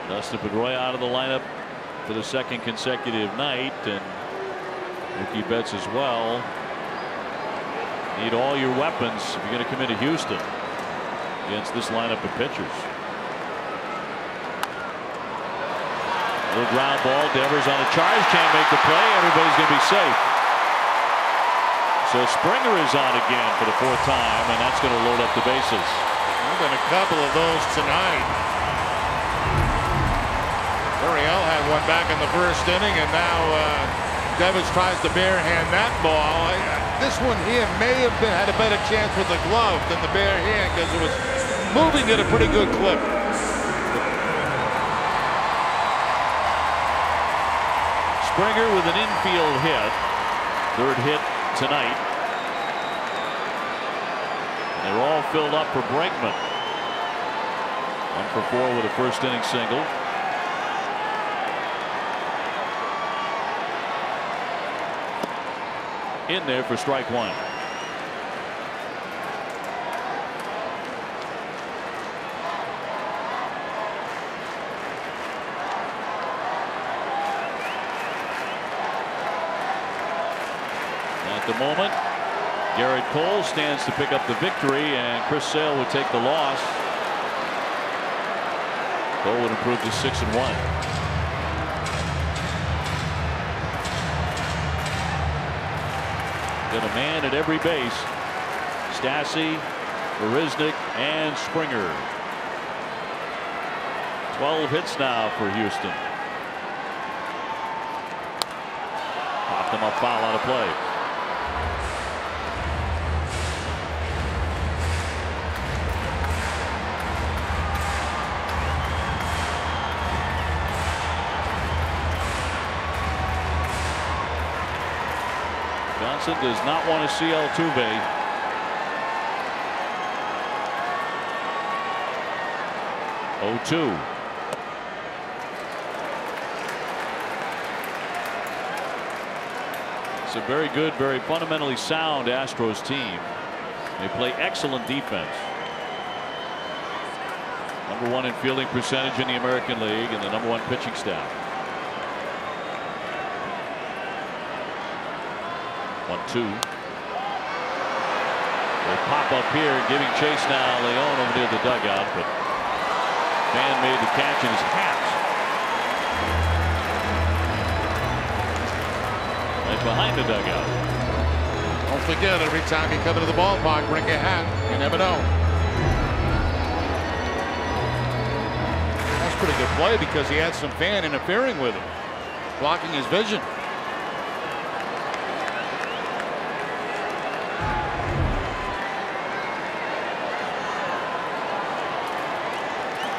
Dustin Pedroia out of the lineup for the 2nd consecutive night, and Mookie Betts as well. Need all your weapons if you're going to come into Houston against this lineup of pitchers. Little ground ball. Devers on a charge, can't make the play. Everybody's going to be safe. So Springer is on again for the 4th time, and that's going to load up the bases. There's been a couple of those tonight. Uriel had one back in the 1st inning, and now Devers tries to barehand that ball. This one here may have had a better chance with the glove than the bare hand because it was moving at a pretty good clip. Springer with an infield hit, 3rd hit tonight. And they're all filled up for Bregman. 1 for 4 with a 1st inning single. In there for strike 1. At the moment, Garrett Cole stands to pick up the victory, and Chris Sale would take the loss. Cole would improve to 6-1. Got a man at every base. Stassi, Bereznik, and Springer. 12 hits now for Houston. Popped him up foul out of play. Johnson does not want to see Altuve. Oh, 2. It's a very good, very fundamentally sound Astros team. They play excellent defense. #1 in fielding percentage in the American League, and the #1 pitching staff. 1-2. They pop up here, giving chase now. Leon over near the dugout, but man made the catch in his hat. Right behind the dugout. Don't forget, every time you come into the ballpark, bring your hat. You never know. That's pretty good play because he had some fan interfering with him, blocking his vision.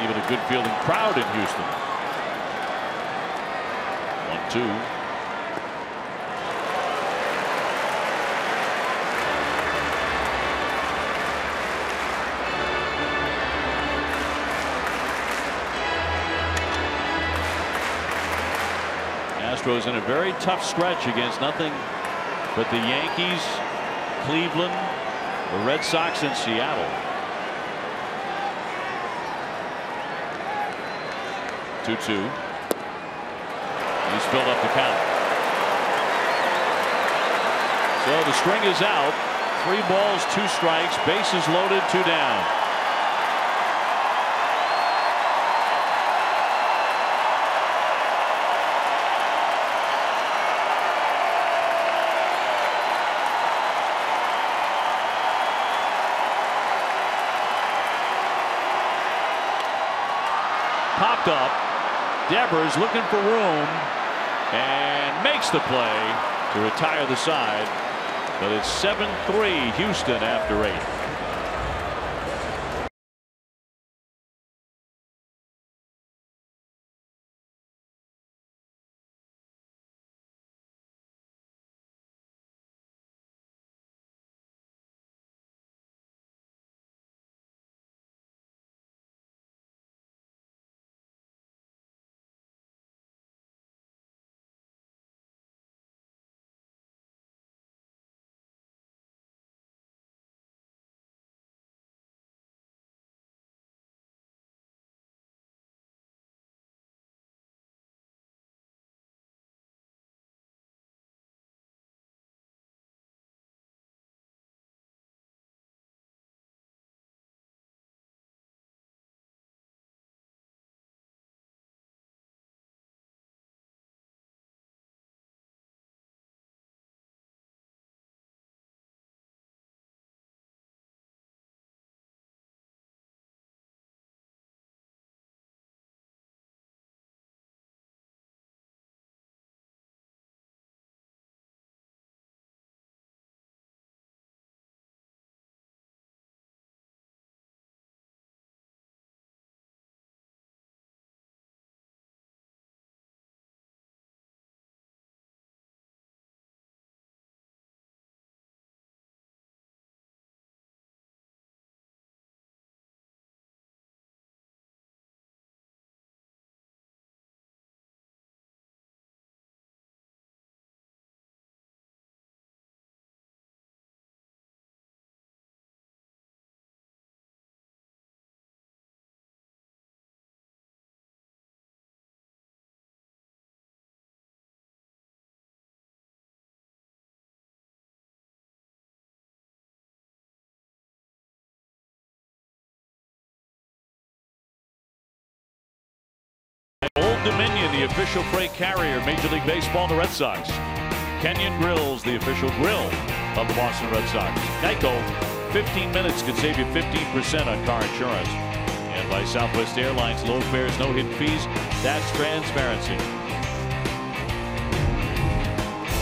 Even a good fielding crowd in Houston. 1-2. Astros in a very tough stretch against nothing but the Yankees, Cleveland, the Red Sox, and Seattle. 2-2. He's filled up the count. So the string is out. 3 balls, 2 strikes, bases loaded, 2 down. post up. Devers looking for room and makes the play to retire the side. But it's 7-3 Houston after 8. Old Dominion, the official freight carrier, Major League Baseball, and the Red Sox. Kenyon Grills, the official grill of the Boston Red Sox. Geico, 15 minutes could save you 15% on car insurance. And by Southwest Airlines, low fares, no hidden fees. That's transparency.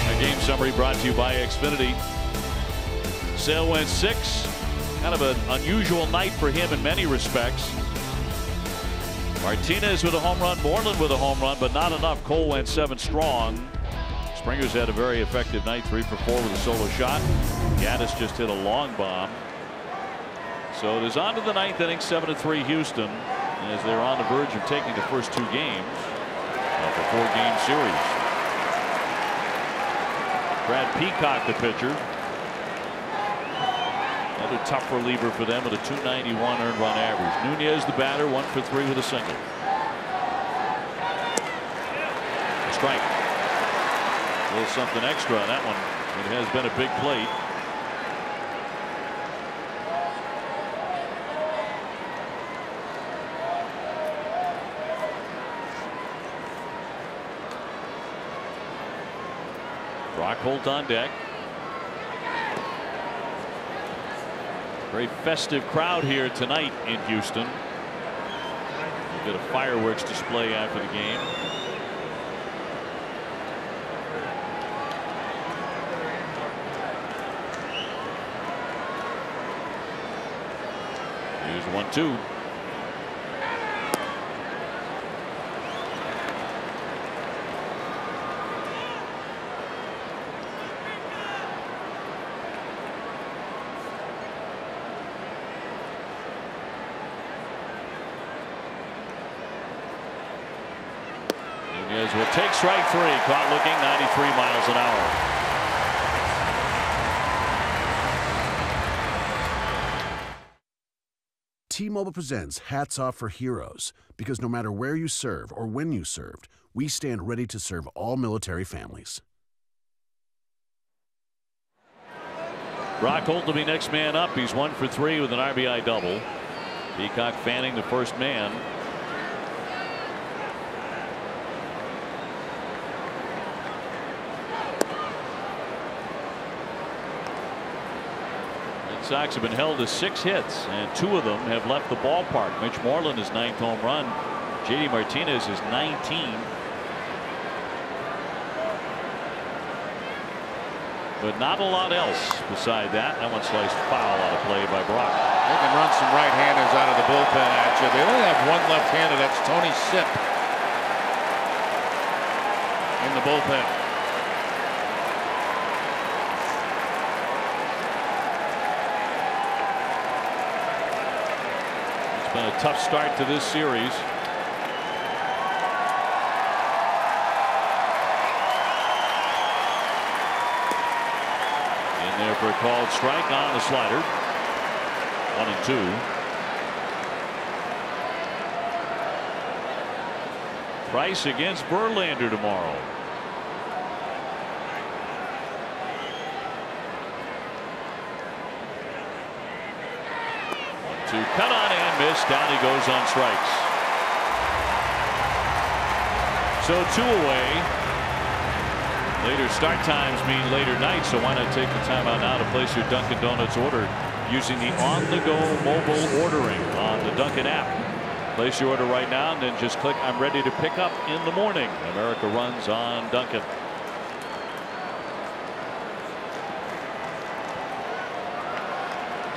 A game summary brought to you by Xfinity. Sale went 6. Kind of an unusual night for him in many respects. Martinez with a home run, Moreland with a home run, but not enough. Cole went 7 strong. Springer's had a very effective night, 3 for 4 with a solo shot. Gaddis just hit a long bomb. So it is on to the 9th inning, 7-3 Houston, as they're on the verge of taking the first 2 games of the 4-game series. Brad Peacock, the pitcher. Another tough reliever for them with a .291 earned run average. Nunez, the batter, 1 for 3 with a single. A strike. A little something extra on that one. It has been a big plate. Rockholt on deck. Very festive crowd here tonight in Houston. A bit of fireworks display after the game. Here's 1-2. Will take strike 3, caught looking, 93 miles an hour. T-Mobile presents Hats Off for Heroes, because no matter where you serve or when you served, we stand ready to serve all military families. Rockholt will be next man up. He's 1 for 3 with an RBI double. Peacock fanning the first man. Sox have been held to 6 hits, and 2 of them have left the ballpark. Mitch Moreland, his 9th home run. JD Martinez is 19. But not a lot else beside that. That one sliced foul out of play by Brock. They can run some right-handers out of the bullpen at you. They only have one left-hander. That's Tony Sipp in the bullpen. It's been a tough start to this series. There for a called strike on the slider. 1-2. Price against Verlander tomorrow. 1-2. Cut on and missed. Down he goes on strikes. So 2 away. Later start times mean later nights, so why not take the time out now to place your Dunkin' Donuts order using the on-the-go mobile ordering on the Dunkin' app. Place your order right now and then just click I'm ready to pick up in the morning. America runs on Dunkin'.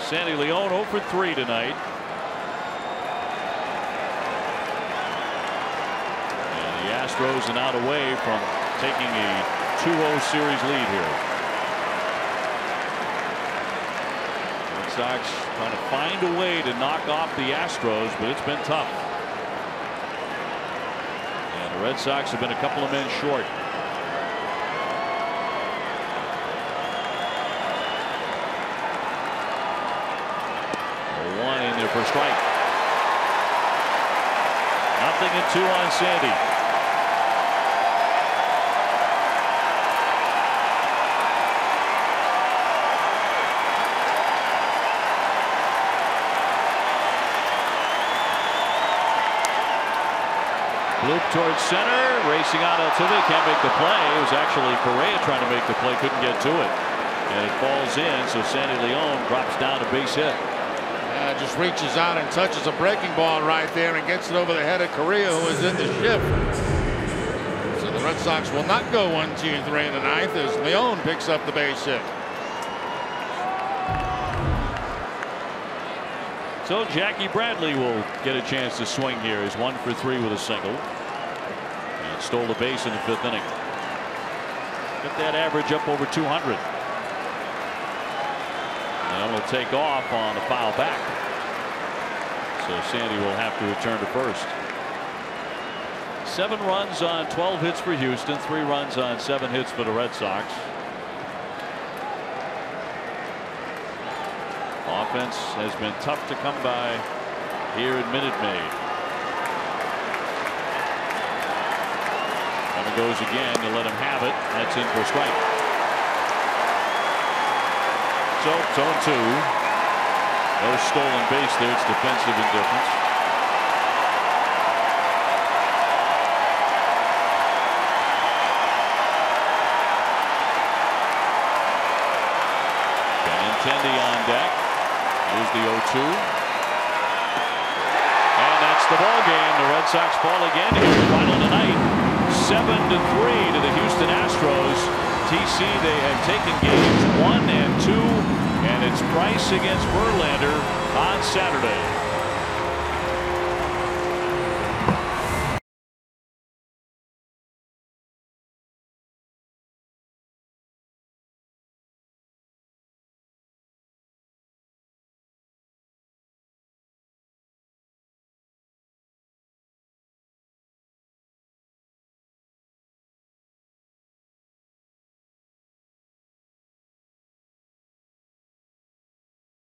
Sandy Leon 0 for 3 tonight. And the Astros are not away from taking a 2-0 series lead here. Red Sox trying to find a way to knock off the Astros, but it's been tough. And the Red Sox have been a couple of men short. One in there for a strike. 0-2 on Sandy. Loop towards center, racing out Altuve, can't make the play. It was actually Correa trying to make the play, couldn't get to it. And it falls in, so Sandy Leon drops down a base hit. Just reaches out and touches a breaking ball right there and gets it over the head of Correa, who is in the shift. So the Red Sox will not go 1-2-3 in the ninth as Leon picks up the base hit. So Jackie Bradley will get a chance to swing here. He's 1 for 3 with a single. And stole the base in the 5th inning. Get that average up over 200. And will take off on a foul back. So Sandy will have to return to first. 7 runs on 12 hits for Houston, 3 runs on 7 hits for the Red Sox. Offense has been tough to come by here in Minute Maid. And it goes again. You let him have it. That's in for a strike. So it's 0-2. No stolen base there. It's defensive indifference. Benintendi on deck. Here's the 0-2. And that's the ball game. The Red Sox fall again here. Final tonight. 7-3 to the Houston Astros. TC, they have taken games 1 and 2. And it's Price against Verlander on Saturday.